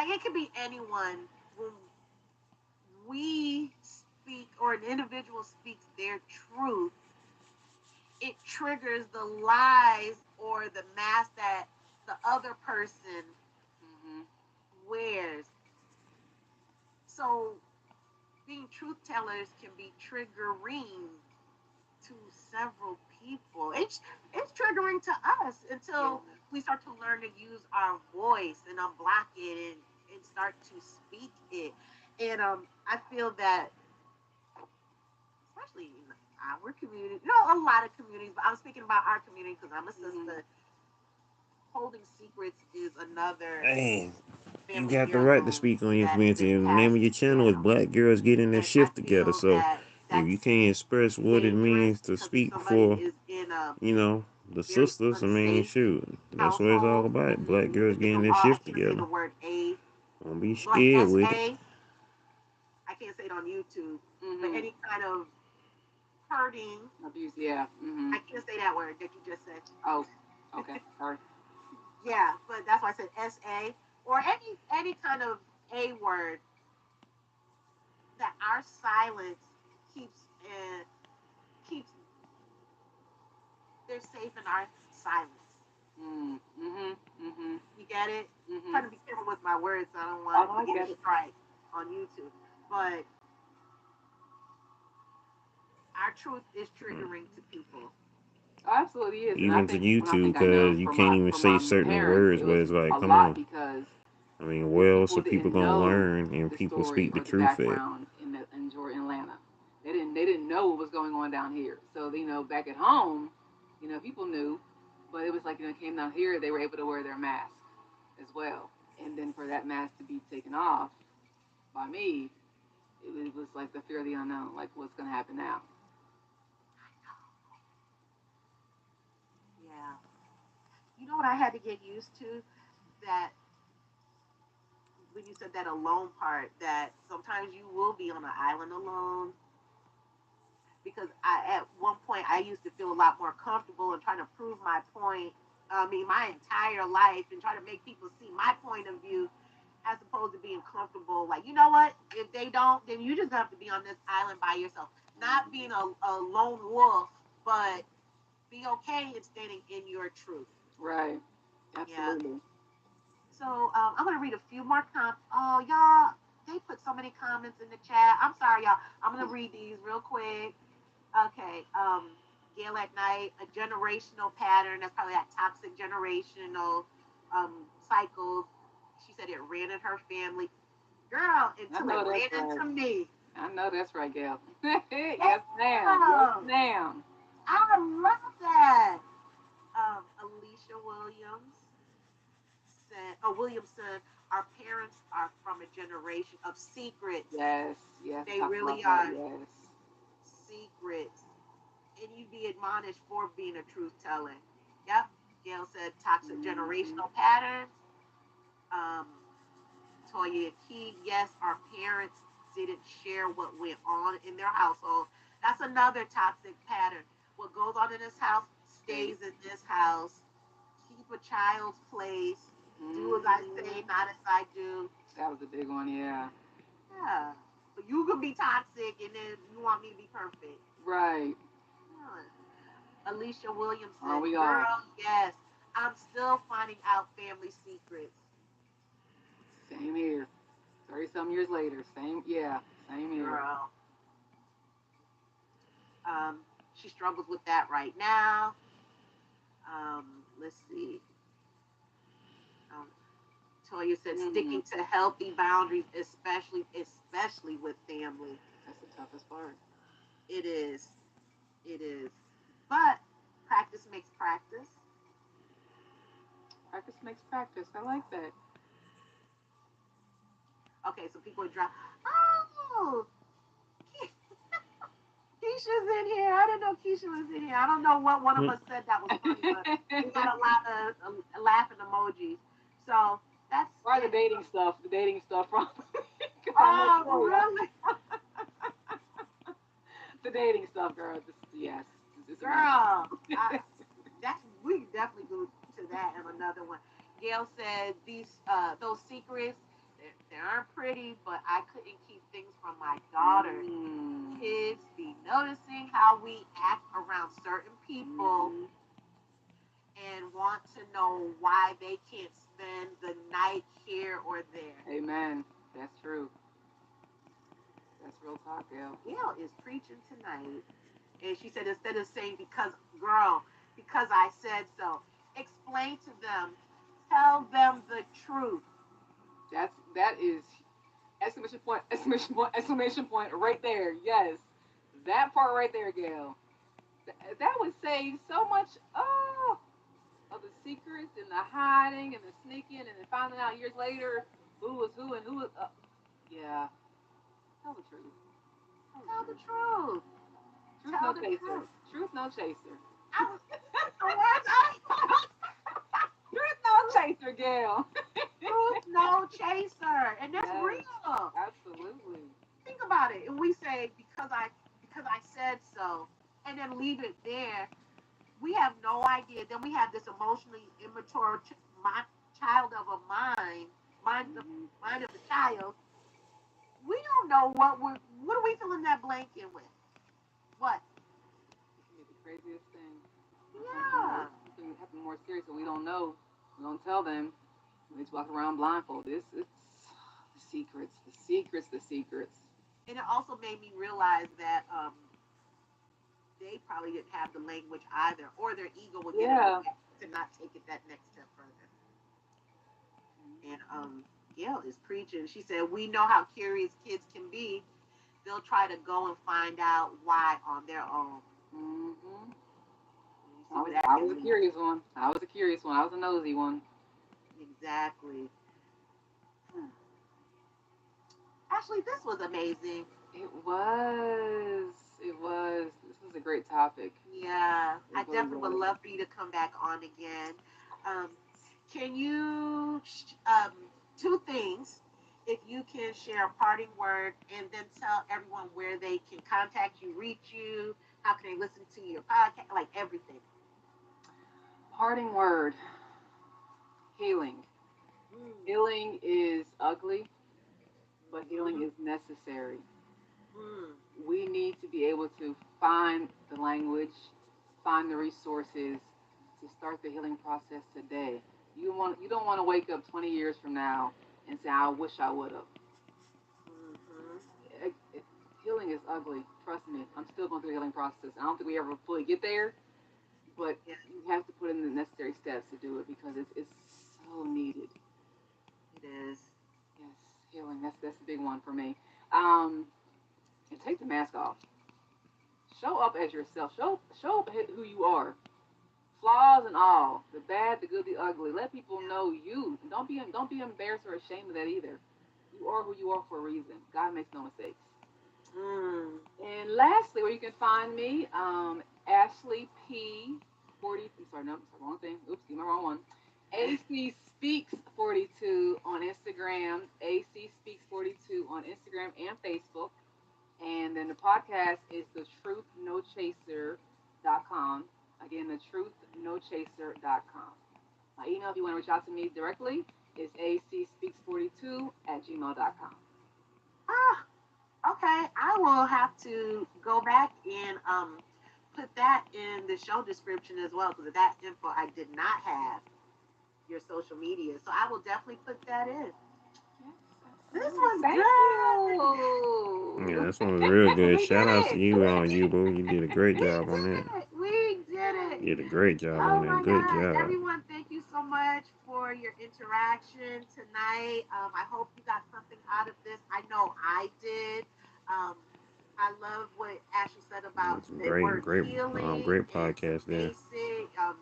It could be anyone. When we speak or an individual speaks their truth, it triggers the lies or the mask that the other person Mm-hmm. wears. So being truth tellers can be triggering to several people. It's triggering to us Yeah. until we start to learn to use our voice and unblock it and start to speak it. And I feel that especially in our community, a lot of communities, but I'm speaking about our community because I'm a Mm-hmm. sister. Holding secrets is another Hey, you family got the right to heirloom speak on your that has community. been The name passed of your channel is down. Black Girls Getting Their And I Shift Together. feel So that if you that's can't express what it dangerous means to because if speak somebody for, is in a you know, the very sisters, I mean, unsafe shoot, that's what it's all household, about. Black Mm-hmm. girls if it's a getting their law, I shift can't say together. the word A, Don't be like scared with it. SA, I can't say it on YouTube, but Mm-hmm. any kind of hurting, Abuse. Yeah. Mm-hmm. I can't say that word that you just said. Oh. Okay. Sorry. Yeah, but that's why I said SA or any kind of A word that our silence keeps keeps they're safe in our silence. Mm-hmm. Mm-hmm. You get it? I'm Mm-hmm. trying to be careful with my words so I don't Oh, want no, to I get a get it. strike on YouTube. But our truth is triggering to people. Oh, absolutely is, and I Even to think when YouTube, I know because you can't even for say my certain parents, words it where was it's like, a come lot on. because I mean, the well, people so people didn't gonna know learn and the people story speak the or the truth at. background in Georgia, Atlanta. didn't know what was going on down here. So, back at home, people knew, but it was like, it came down here, they were able to wear their mask as well. And then for that mask to be taken off by me, it was like the fear of the unknown, like what's going to happen now. Yeah. You know what I had to get used to? That when you said that alone part, that sometimes you will be on an island alone. Because at one point, I used to feel a lot more comfortable and trying to prove my point. I mean, my entire life, and try to make people see my point of view, as opposed to being comfortable. Like, you know what? If they don't, then you just have to be on this island by yourself. Not being a lone wolf, but be okay in standing in your truth. Right. Yeah. Absolutely. So I'm gonna read a few more comments. Oh, y'all, they put so many comments in the chat. I'm sorry, y'all. I'm gonna read these real quick. Okay. Gail at night, a generational pattern. That's probably that toxic generational cycles. She said it ran in her family. Girl, I until it know that's ran right. into me. I know that's right, Gail. Yeah. Yes, ma'am. Yes, ma'am. I love that. Alicia Williamson, our parents are from a generation of secrets. Yes, yes. They Talk really about that. are Yes. secrets. And you'd be admonished for being a truth teller. Yep. Gail said toxic Mm-hmm. generational patterns. Um, Toya Key, yes, our parents didn't share what went on in their household. That's another toxic pattern. What goes on in this house stays in this house. Keep a child's place. Do as I say, Mm-hmm. not as I do. That was a big one, yeah. Yeah. So you can be toxic and then you want me to be perfect. Right. Yeah. Alicia Oh, Williamson, we are. girl, yes. I'm still finding out family secrets. Same here. 30 some years later. Same, yeah. Same here. Girl. She struggles with that right now. Let's see. Um, Toya said Mm-hmm. sticking to healthy boundaries, especially with family. That's the toughest part. It is. It is. But practice makes practice. Practice makes practice. I like that. Okay, so people are drop. Oh, Keisha's in here. I didn't know Keisha was in here. I don't know what one of us said that was funny, but we got a lot of laughing emojis. So that's Or the it. dating stuff. The dating stuff from from Oh, Australia. really? The dating stuff, girl. This, yes. This is a mess. Girl, that's we can definitely go to that and another one. Gail said those secrets they aren't pretty, but I couldn't keep things from my daughter. Mm. Kids be noticing how we act around certain people Mm-hmm. and want to know why they can't spend the night here or there. Amen. That's true. That's real talk, girl. Gail is preaching tonight. And she said, instead of saying, girl, because I said so, explain to them, tell them the truth. That is exclamation point, exclamation point right there. Yes. That part right there, Gail. That would save so much of the secrets and the hiding and the sneaking and then finding out years later who was who and who was yeah. Tell the truth. Tell the Tell the truth. truth. Truth no Tell the chaser. truth. Truth no chaser. I was the words I Truth no chaser, Gail. truth, no chaser. And that's Yes, real. absolutely. Think about it. And we say, because I said so, and then leave it there. We have no idea. Then we have this emotionally immature my child of a Mm-hmm. mind of a child. We don't know what are we filling that blanket with? What? It can be the craziest thing. Or Yeah. something happen more serious that we don't know. We don't tell them. We just walk around blindfolded. It's the secrets, the secrets, the secrets. And it also made me realize that they probably didn't have the language either, or their ego would get in the Yeah. way to not take it that next step further. And Gail is preaching. She said, "We know how curious kids can be. they'll try to go and find out why on their own. Mm-hmm. You see I where was, that I can was a lead. curious one. I was a curious one. I was a nosy one. Exactly. Ashley, this was amazing. It was. It was. This was a great topic. Yeah, I It really definitely would was. love for you to come back on again. Um, can you, two things, if you can share a parting word and then tell everyone where they can contact you, reach you, how can they listen to your podcast, like everything. Parting word: healing. Mm, Healing is ugly, but healing mm-hmm, is necessary. mm, We need to be able to find the language, find the resources to start the healing process today. You don't want to wake up 20 years from now and say, I wish I would have. mm-hmm. Healing is ugly. Trust me. I'm still going through the healing process. I don't think we ever fully get there, but Yeah, you have to put in the necessary steps to do it because it's so needed. it is. Yes, healing. That's a big one for me. Um, and take the mask off. Show up as yourself. Show up who you are. Flaws and all, the bad, the good, the ugly. Let people know you. And don't be embarrassed or ashamed of that either. You are who you are for a reason. God makes no mistakes. Mm. And lastly, where you can find me, Ashley P. 40. I'm sorry, no, it's the wrong thing. Oops, give me the wrong one. AC Speaks 42 on Instagram. AC Speaks 42 on Instagram and Facebook. And then the podcast is thetruthnochaser.com. Again, thetruthnochaser.com. My email, if you want to reach out to me directly, is acspeaks42@gmail.com. Ah, okay. I will have to go back and put that in the show description as well because that info I did not have your social media. So I will definitely put that in. Yes, This absolutely. was Thank good. Yeah, you. this one was real good. We Shout did out to it. you, you boo. You did a great We job on did that. it. We did it. You did a great job on Oh that. my Good God. job. Everyone, thank you so much for your interaction tonight. I hope you got something out of this. I know I did. Um, I love what Ashley said about It's the word healing great and podcast there. embrace it. I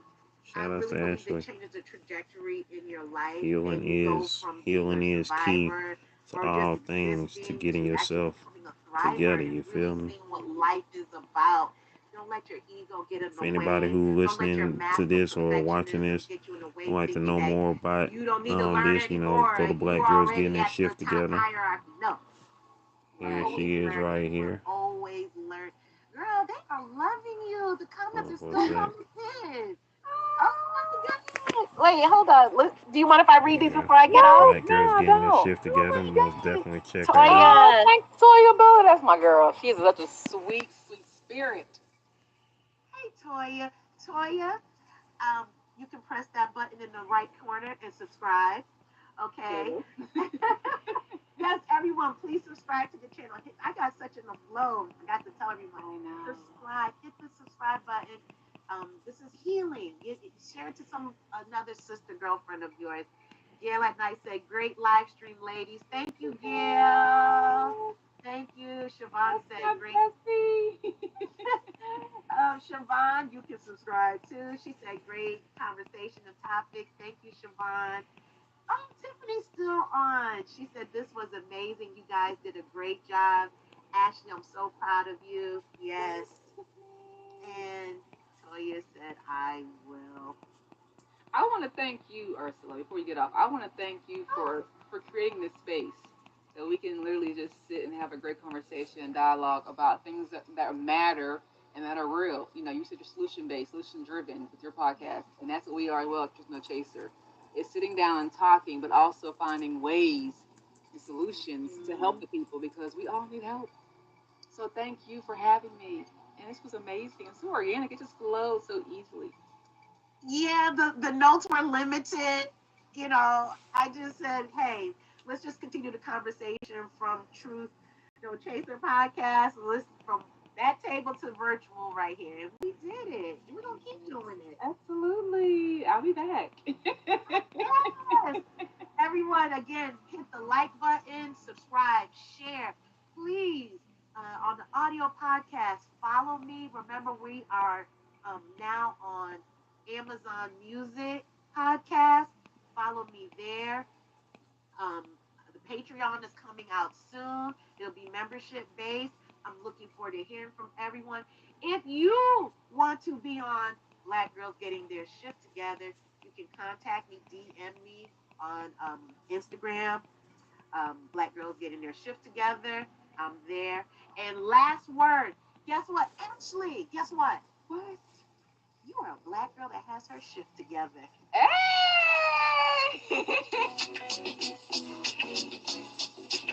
Shout out really to believe it Ashley. changes the trajectory in your life, and you go from being a Healing is key survivor to or just all things to existing getting to actually yourself becoming a thriver together. and You really feel me? seeing what life is about. Don't let your ego get in For the anybody way. who Don't let your listening to mask of this or watching perfectionism this get you in the would way, like to thinking know that more about you don't need to learn this, go anymore. to You Black Girls Getting already Their at the Shift top Together. hierarchy. No, we're Here always she is learning. right We're here. always learning. Girl, they are loving you. The comments are What's still that? coming in. Oh my goodness. Wait, hold on. Do you mind if I read these Yeah. before I get off? No, Black no, Girls I Getting Their don't. Shift Oh Together. my Most goodness. definitely check her out. Oh, Toya. thanks, Toya Boo. That's my girl. She's such a sweet, sweet spirit. Hey, Toya. Toya, um, you can press that button in the right corner and subscribe. Okay. Will. Yes, everyone, please subscribe to the channel. I got such in the flow. I got to tell everyone, I know. subscribe. Hit the subscribe button. This is healing. Share it to another sister girlfriend of yours. Gail at night said, "Great live stream, ladies." Thank you, Gail. Yes, Thank you. Siobhan that's said, my "Great." bestie. Siobhan, you can subscribe too. She said, "Great conversation and topic." Thank you, Siobhan. Oh, Tiffany's still on. She said this was amazing. You guys did a great job. Ashley, I'm so proud of you. Yes. And Toya said, I will. I want to thank you, Ursula. Before you get off, I want to thank you Oh, for creating this space that we can literally just sit and have a great conversation and dialogue about things that matter and that are real. You know, you said you're solution based, solution driven with your yes. podcast, and that's what we are as well. Truth No Chaser. It's sitting down and talking, but also finding ways and solutions to help Mhm. the people because we all need help. So thank you for having me. And this was amazing and so organic. It just flowed so easily. Yeah, the notes were limited. I just said, hey, let's just continue the conversation from Truth No Chaser podcast. Listen from that table to virtual right here. And we did it. And we're going to keep doing it. Absolutely. I'll be back. Yes. Everyone, again, hit the like button, subscribe, share. Please audio podcast. Follow me. Remember, we are now on Amazon Music podcast. Follow me there. Um, the Patreon is coming out soon. It'll be membership based. I'm looking forward to hearing from everyone. If you want to be on Black Girls Getting Their Shift Together, you can contact me, DM me on Instagram. Black Girls Getting Their Shift Together. I'm there. And last word, guess what? Ashley, guess what? What? You are a black girl that has her shift together. Hey!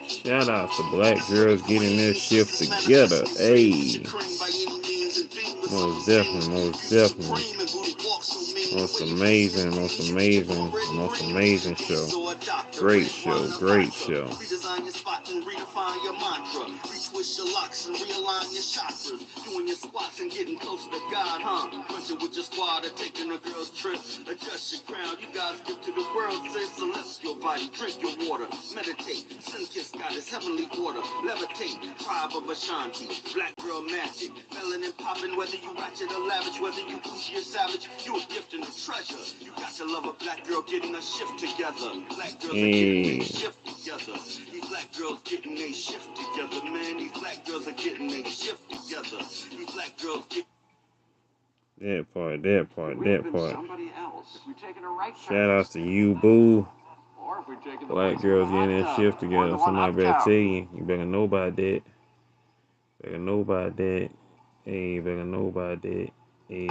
Shout out to black girls getting their shift together. Hey. Most definitely, most definitely. Most amazing show. Great show, great show. Redesign your spot and redefine your mantra. Retwist your locks and realign your chakras. Doing your squats and getting closer to God, huh? Punching with your squad or taking a girl's trip. Adjust your crown, you guys give to the world. Say celestial body, drink your water. Meditate, sun kiss goddess, heavenly order. Levitate, tribe of Ashanti. Black girl magic, melanin popping. Whether you ratchet or lavish, whether you bougie or savage, you a gift and a treasure. You got to love a black girl getting a shift together. Black girls are getting a shift together. These black girls getting a shift together, man. These black girls are getting a shift together. These black girls get that part. Shout outs to you, boo. Black girls getting that shift together. Somebody better tell you. You better know about that. Better know about that. Hey, better know about that. Hey.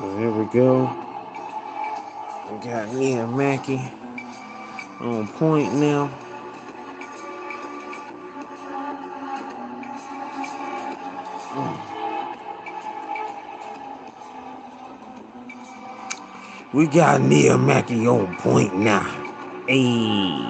So here we go. We got me and Mackie on point now. We got Nia Mackie on point now. Hey.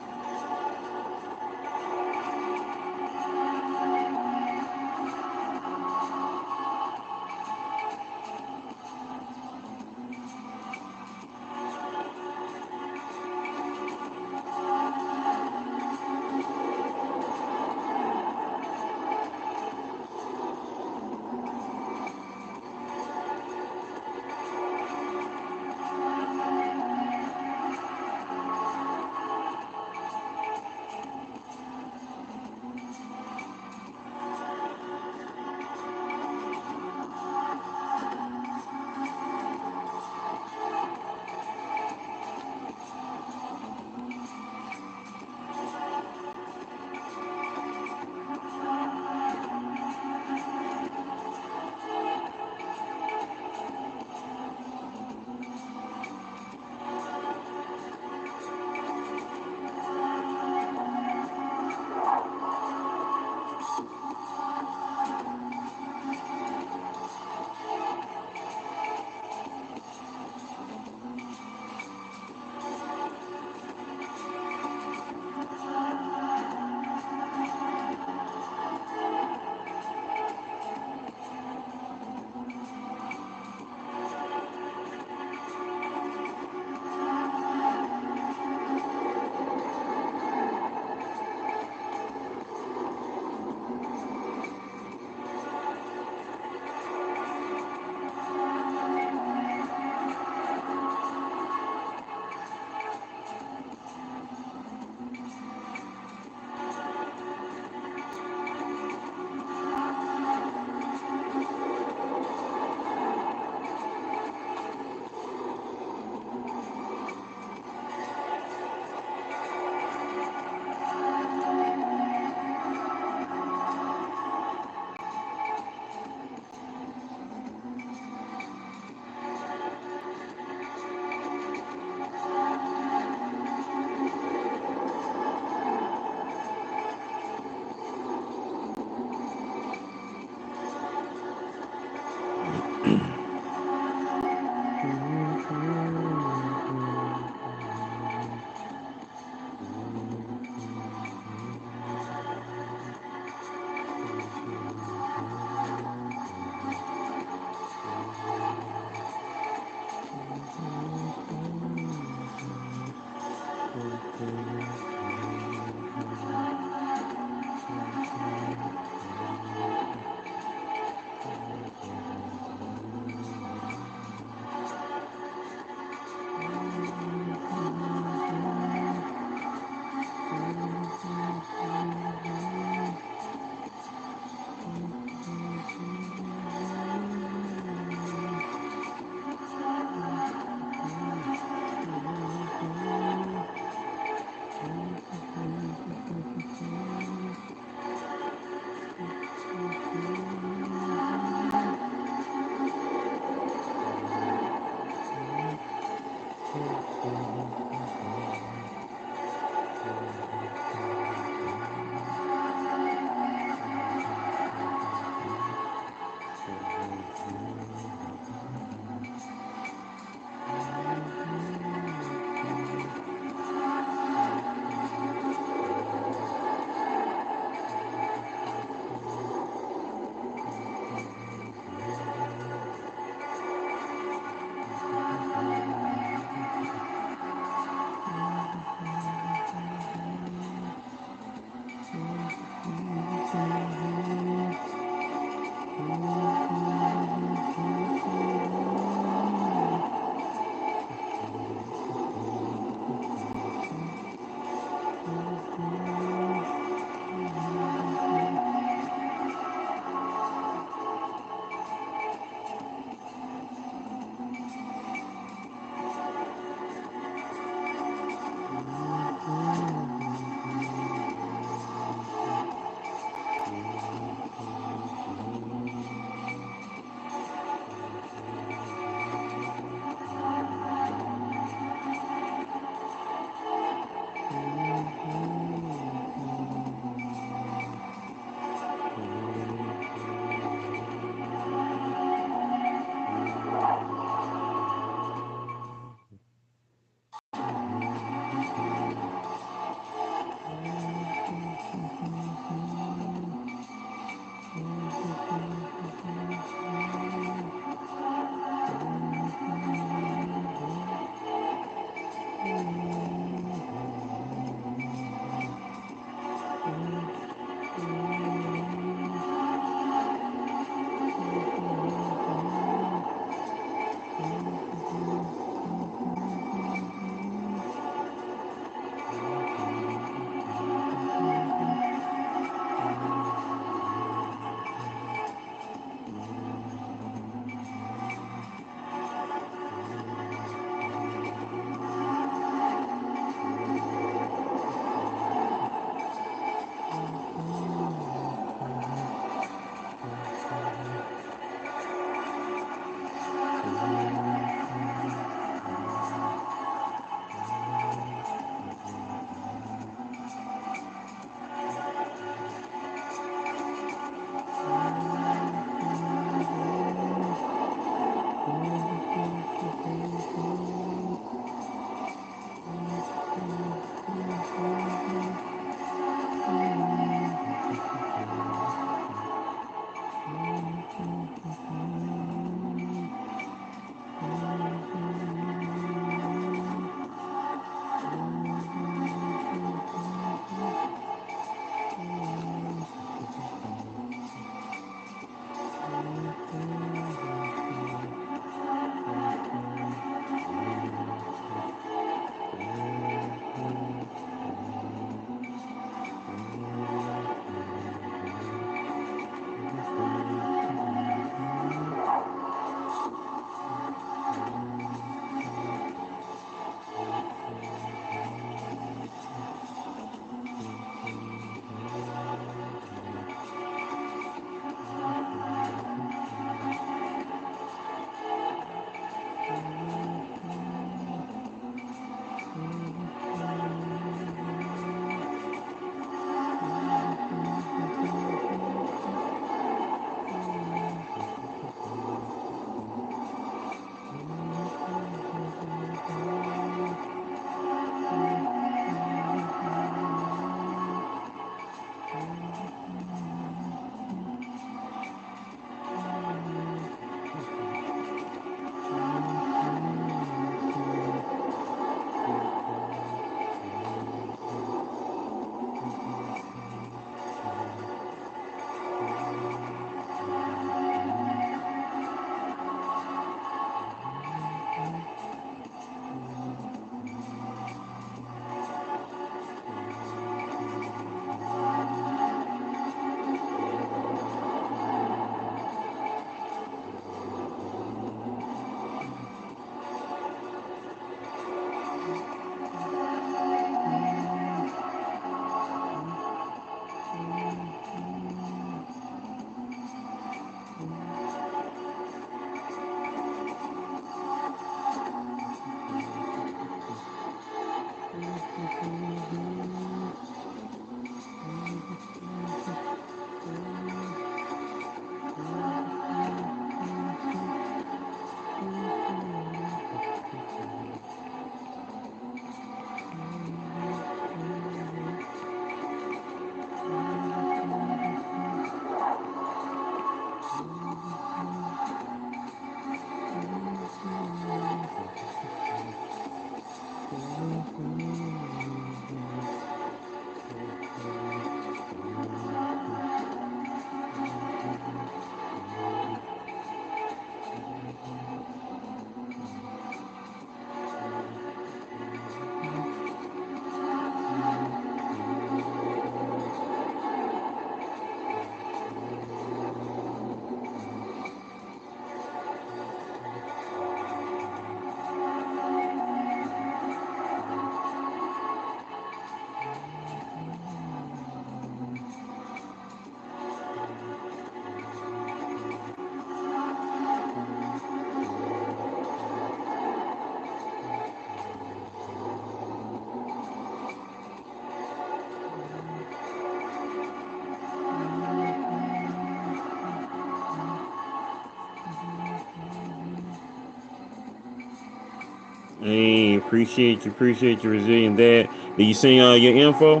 Hey, appreciate you, resilient dad. Did you send your info?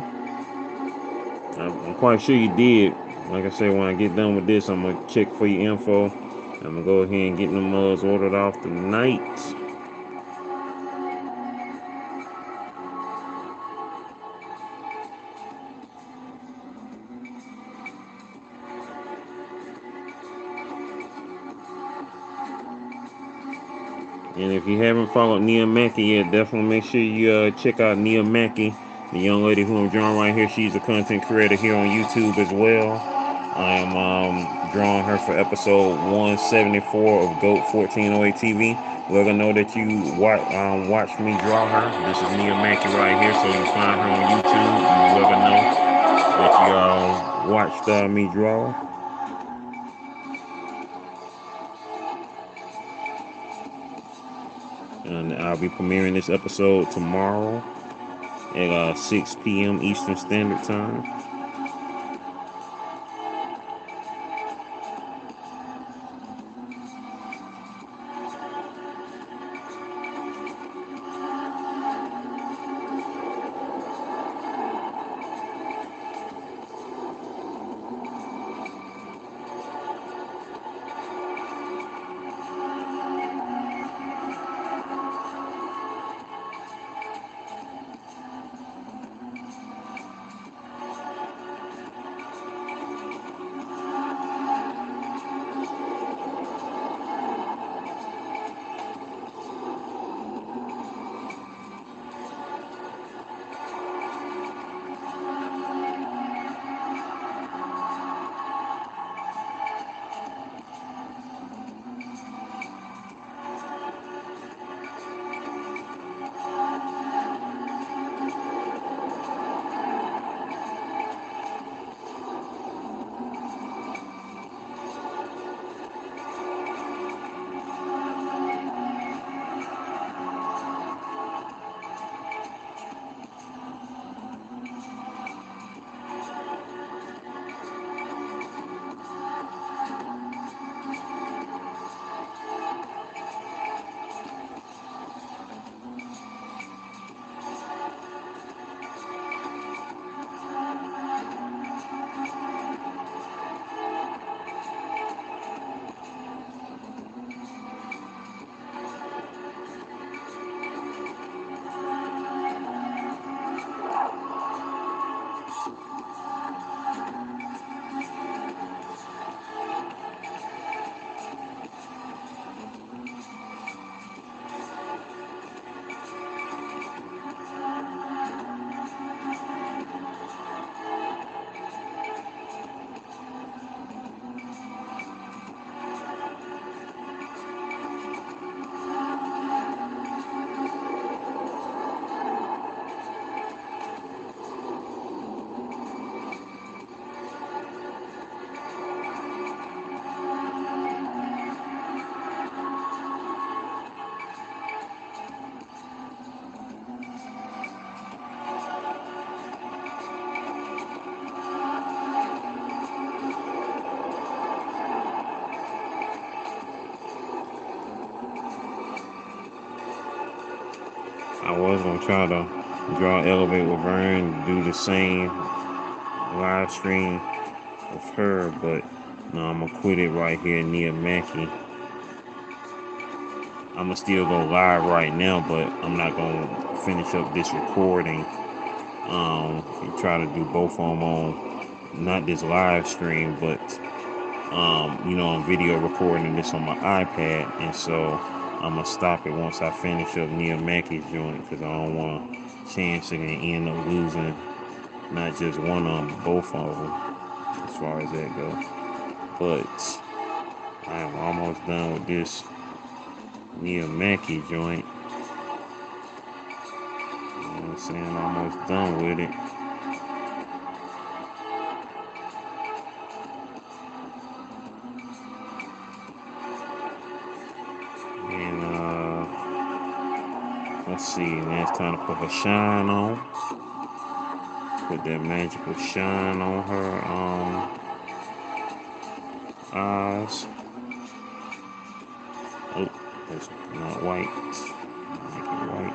I'm quite sure you did. Like I said, when I get done with this, I'm gonna check for your info. I'm gonna go ahead and get them mugs ordered off tonight. And if you haven't followed Nia Mackey yet, definitely make sure you check out Nia Mackey, the young lady who I'm drawing right here. She's a content creator here on YouTube as well. I am drawing her for episode 174 of GOAT 1408 TV. Let her know that you watch me draw her. This is Nia Mackey right here, so you find her on YouTube. You let her know that you watched me draw. And I'll be premiering this episode tomorrow at 6 p.m. Eastern Standard Time. I was gonna try to draw Elevate with Vern, do the same live stream of her, but no, I'm gonna quit it right here near Mackey. I'm gonna still go live right now, but I'm not gonna finish up this recording. And try to do both of them on not this live stream, but I'm video recording this on my iPad, and so I'm gonna stop it once I finish up Neil Mackey's joint because I don't want to chance it and end up losing not just one of them, both of them, as far as that goes. But I'm almost done with this Neil Mackey joint. You know what I'm saying? Almost done with it. And let's see, now it's time to put her shine on. Put that magical shine on her eyes. Oh. It's not white. Make it white.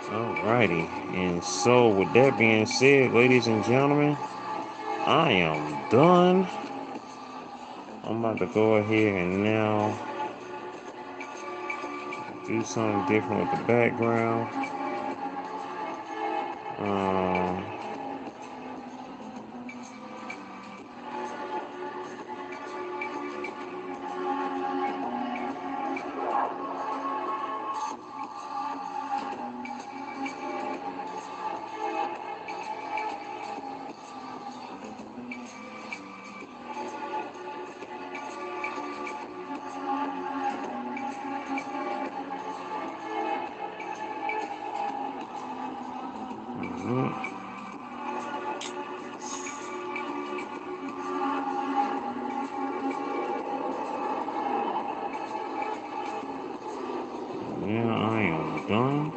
Alrighty, and so with that being said, ladies and gentlemen, I am done. I'm about to go ahead and now do something different with the background. Um, mhm. Yeah, I am done.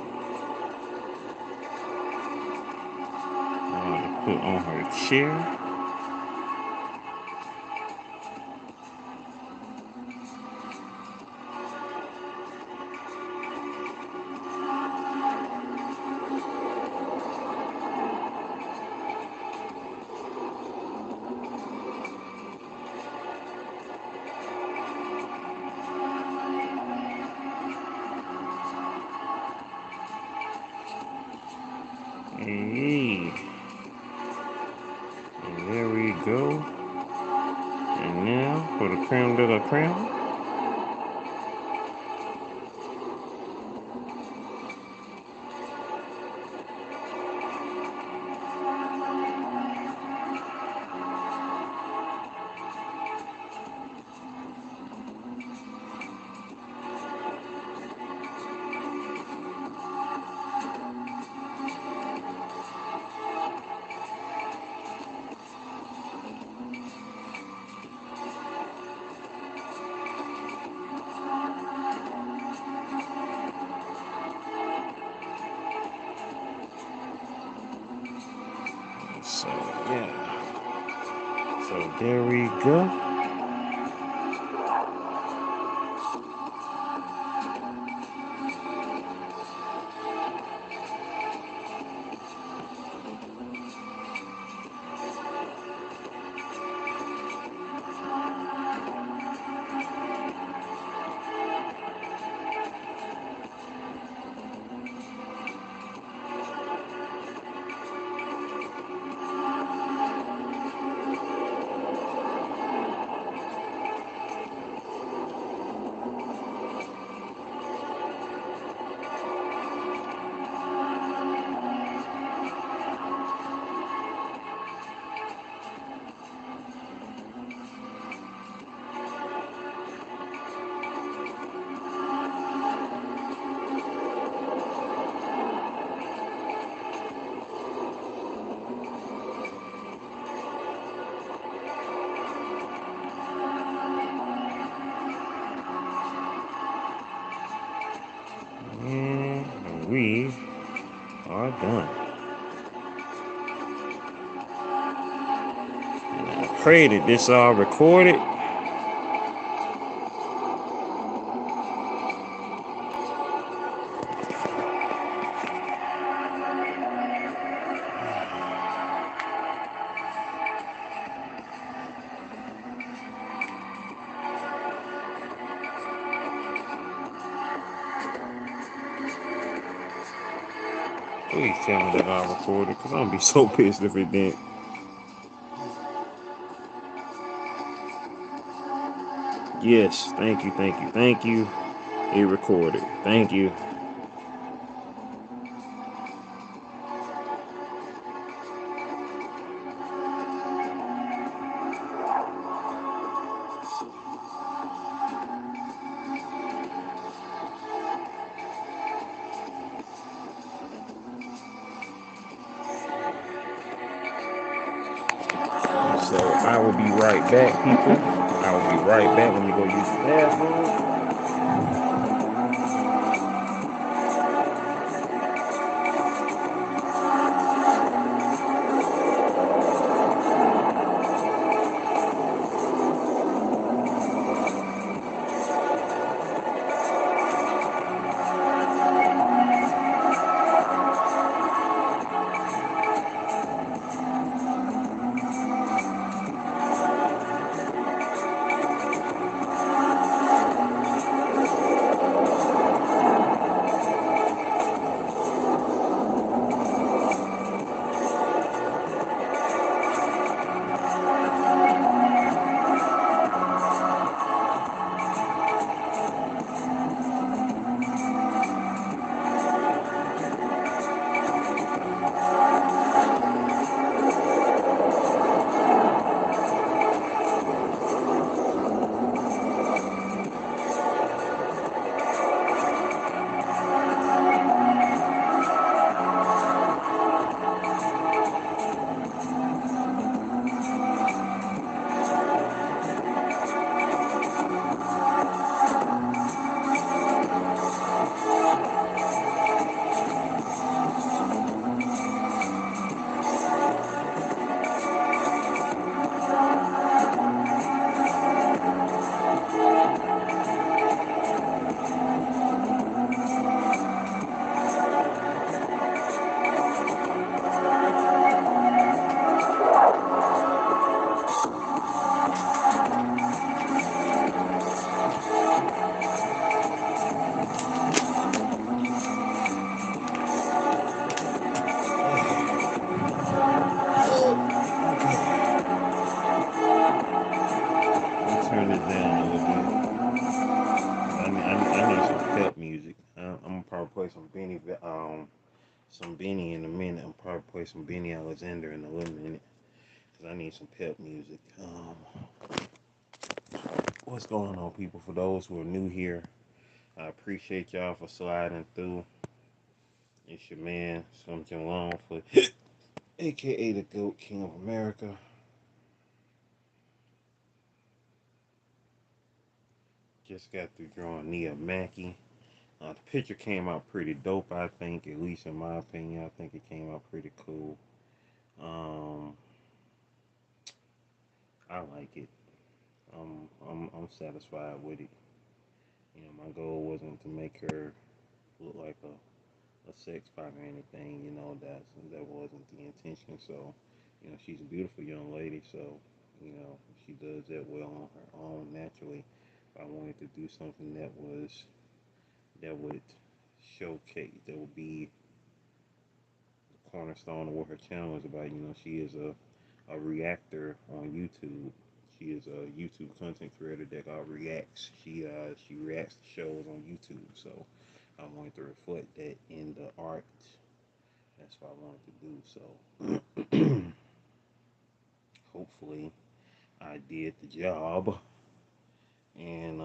I'm about to put on her chair. Hey, and there we go. And now for the creme de la creme. So yeah. So there we go. And we are done. I pray that this all recorded. Please tell me that I recorded, because I'm going to be so pissed if it didn't. Yes, thank you, thank you, thank you. It recorded. Thank you. So I will be right back, people. I will be right back. Let me go use the bathroom. Turn this down a little bit. I need some pep music. I'm gonna probably play some Benny in a minute. I'm probably play some Benny Alexander in a little minute because I need some pep music. What's going on, people? For those who are new here, I appreciate y'all for sliding through. It's your man, Something Longfoot, aka the GOAT King of America. Just got through drawing Nia Mackey. The picture came out pretty dope, I think, at least in my opinion. I think it came out pretty cool. Um, I like it. I'm satisfied with it. You know, my goal wasn't to make her look like a sex pot or anything. You know, that wasn't the intention. So, you know, she's a beautiful young lady. So, you know, she does that well on her own naturally. If I wanted to do something that would showcase, that would be the cornerstone of what her channel is about. You know, she is a reactor on YouTube. She is a YouTube content creator that reacts. She reacts to shows on YouTube. So I wanted to reflect that in the art. That's what I wanted to do. So hopefully I did the job, and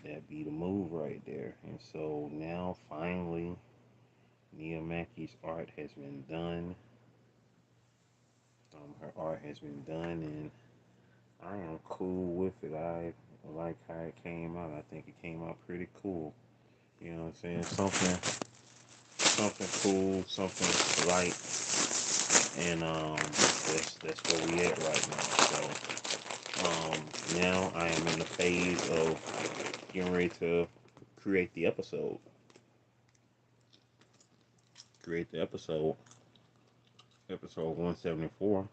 that be the move right there. And so now finally, Nia Mackey's art has been done. Her art has been done, and I am cool with it. I like how it came out. I think it came out pretty cool. You know what I'm saying? Something cool, something light, and that's where we at right now. So now I am in the phase of getting ready to create the episode. Create the episode 174,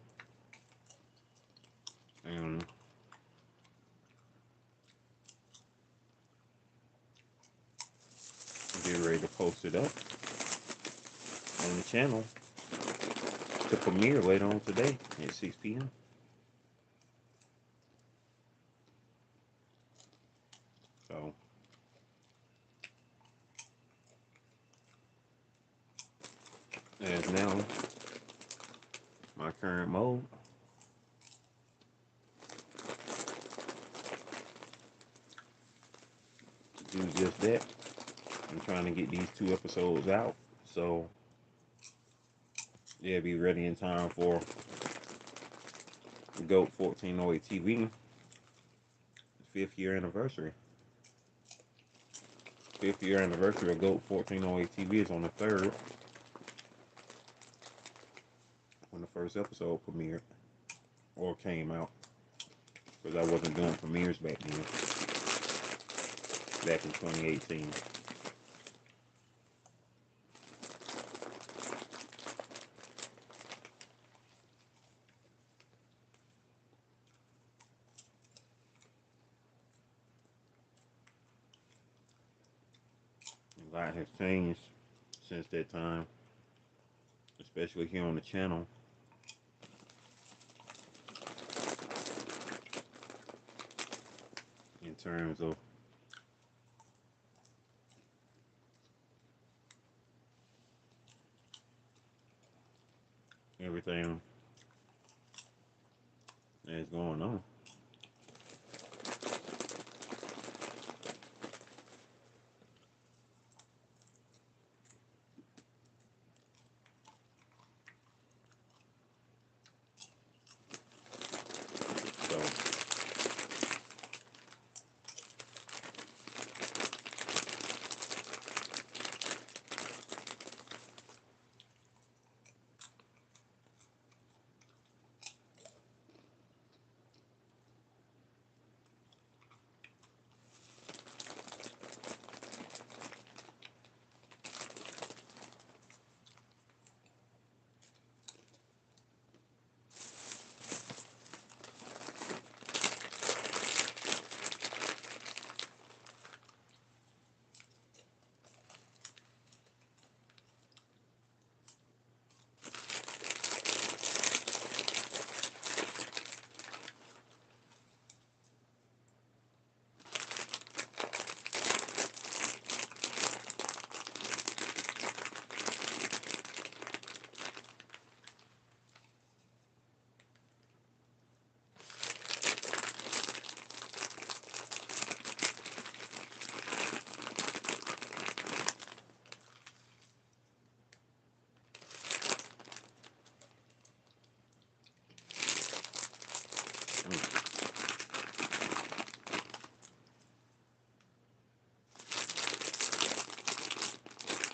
and get ready to post it up on the channel to premiere later on today at 6 p.m. So as now my current mode to do just that. I'm trying to get these 2 episodes out, so they'll be ready in time for GOAT 1408 TV 5th year anniversary. 5th year anniversary of GOAT 1408 TV is on the 3rd, when the first episode premiered or came out, because I wasn't doing premieres back then, back in 2018. A lot has changed since that time, especially here on the channel, in terms of everything that's going on. So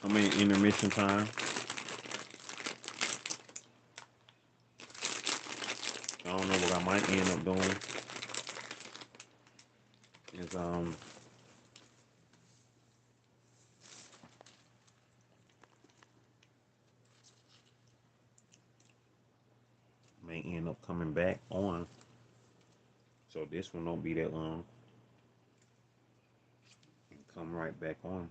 I'm in intermission time. up doing is may end up coming back on. So this one don't be that long and come right back on.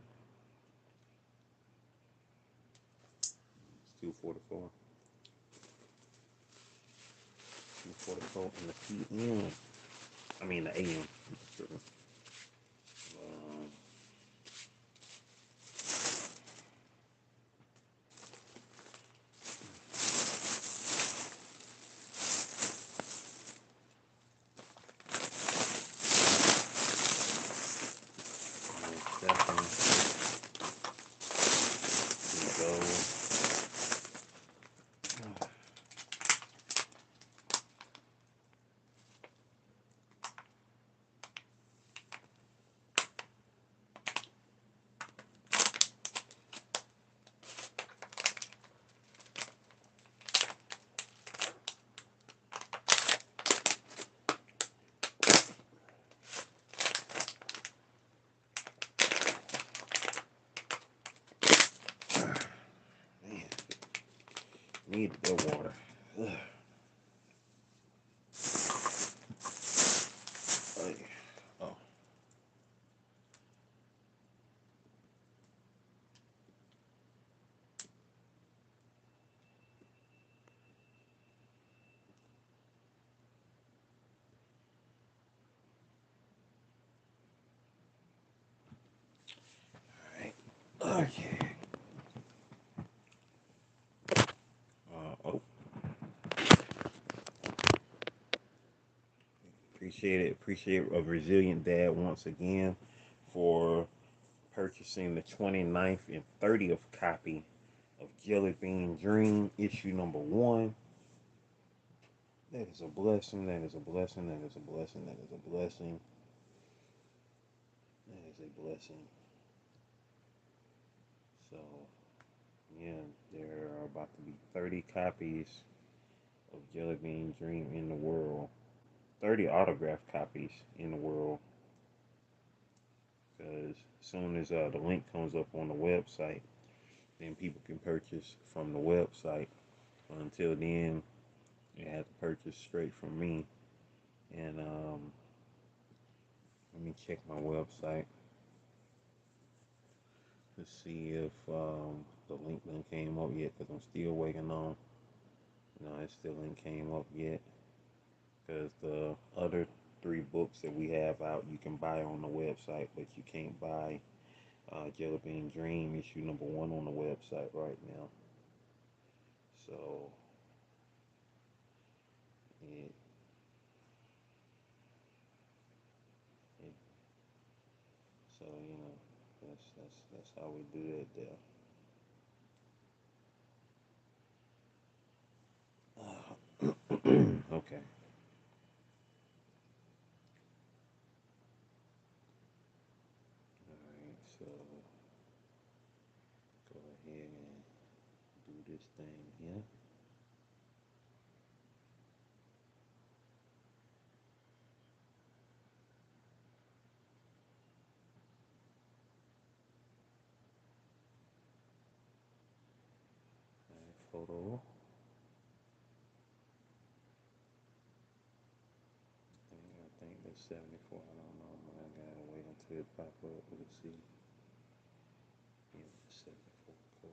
It's 2:44. 2:44 in the PM. I mean the AM. Um, go. Man, need the water. Ugh. Oh. Alright. Okay. Oh. Appreciate it. Appreciate a resilient dad once again for purchasing the 29th and 30th copy of Jelly Bean Dream, issue number 1. That is a blessing. That is a blessing. That is a blessing. That is a blessing. That is a blessing. So, yeah, there are about to be 30 copies of Jelly Bean Dream in the world. 30 autographed copies in the world. Because as soon as the link comes up on the website, then people can purchase from the website. Until then, you have to purchase straight from me. And let me check my website to see if the link done came up yet. Because I'm still waiting on. No, it still ain't came up yet. Because the other 3 books that we have out, you can buy on the website, but you can't buy Jelly Bean Dream issue number 1 on the website right now. So it, it so you know that's how we do it there. Okay. All right. So go ahead and do this thing here. All right, photo. I think that's 74. I don't know. I gotta wait until it pop up. Let's see. Yeah, 74. Cool.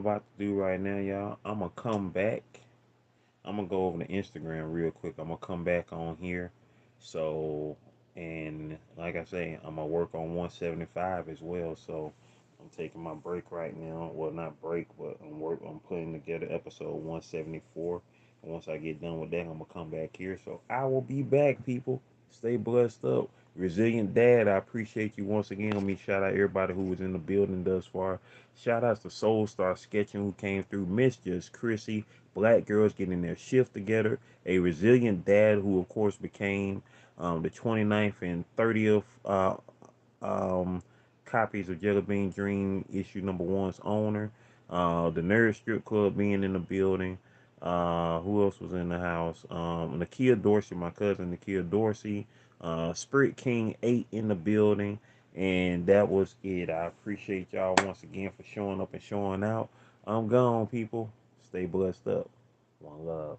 about to do right now, y'all, I'm gonna come back. I'm gonna go over to Instagram real quick. I'm gonna come back on here. So, and like I say, I'm gonna work on 175 as well. So, I'm taking my break right now. Well, not break, but I'm putting together episode 174. And once I get done with that, I'm gonna come back here. So I will be back, people. Stay blessed up. Resilient Dad, I appreciate you once again. Let me shout out everybody who was in the building thus far. Shout outs to Soul Star Sketching who came through. Miss Just Chrissy, Black girls getting their shift together. A resilient dad who, of course, became the 29th and 30th um, copies of Jelly Bean Dream issue number one's owner. The Nerd Strip Club being in the building. Who else was in the house? Nakia Dorsey, my cousin Nakia Dorsey. Spirit King 8 in the building. And that was it. I appreciate y'all once again for showing up and showing out. I'm gone, people. Stay blessed up. One love.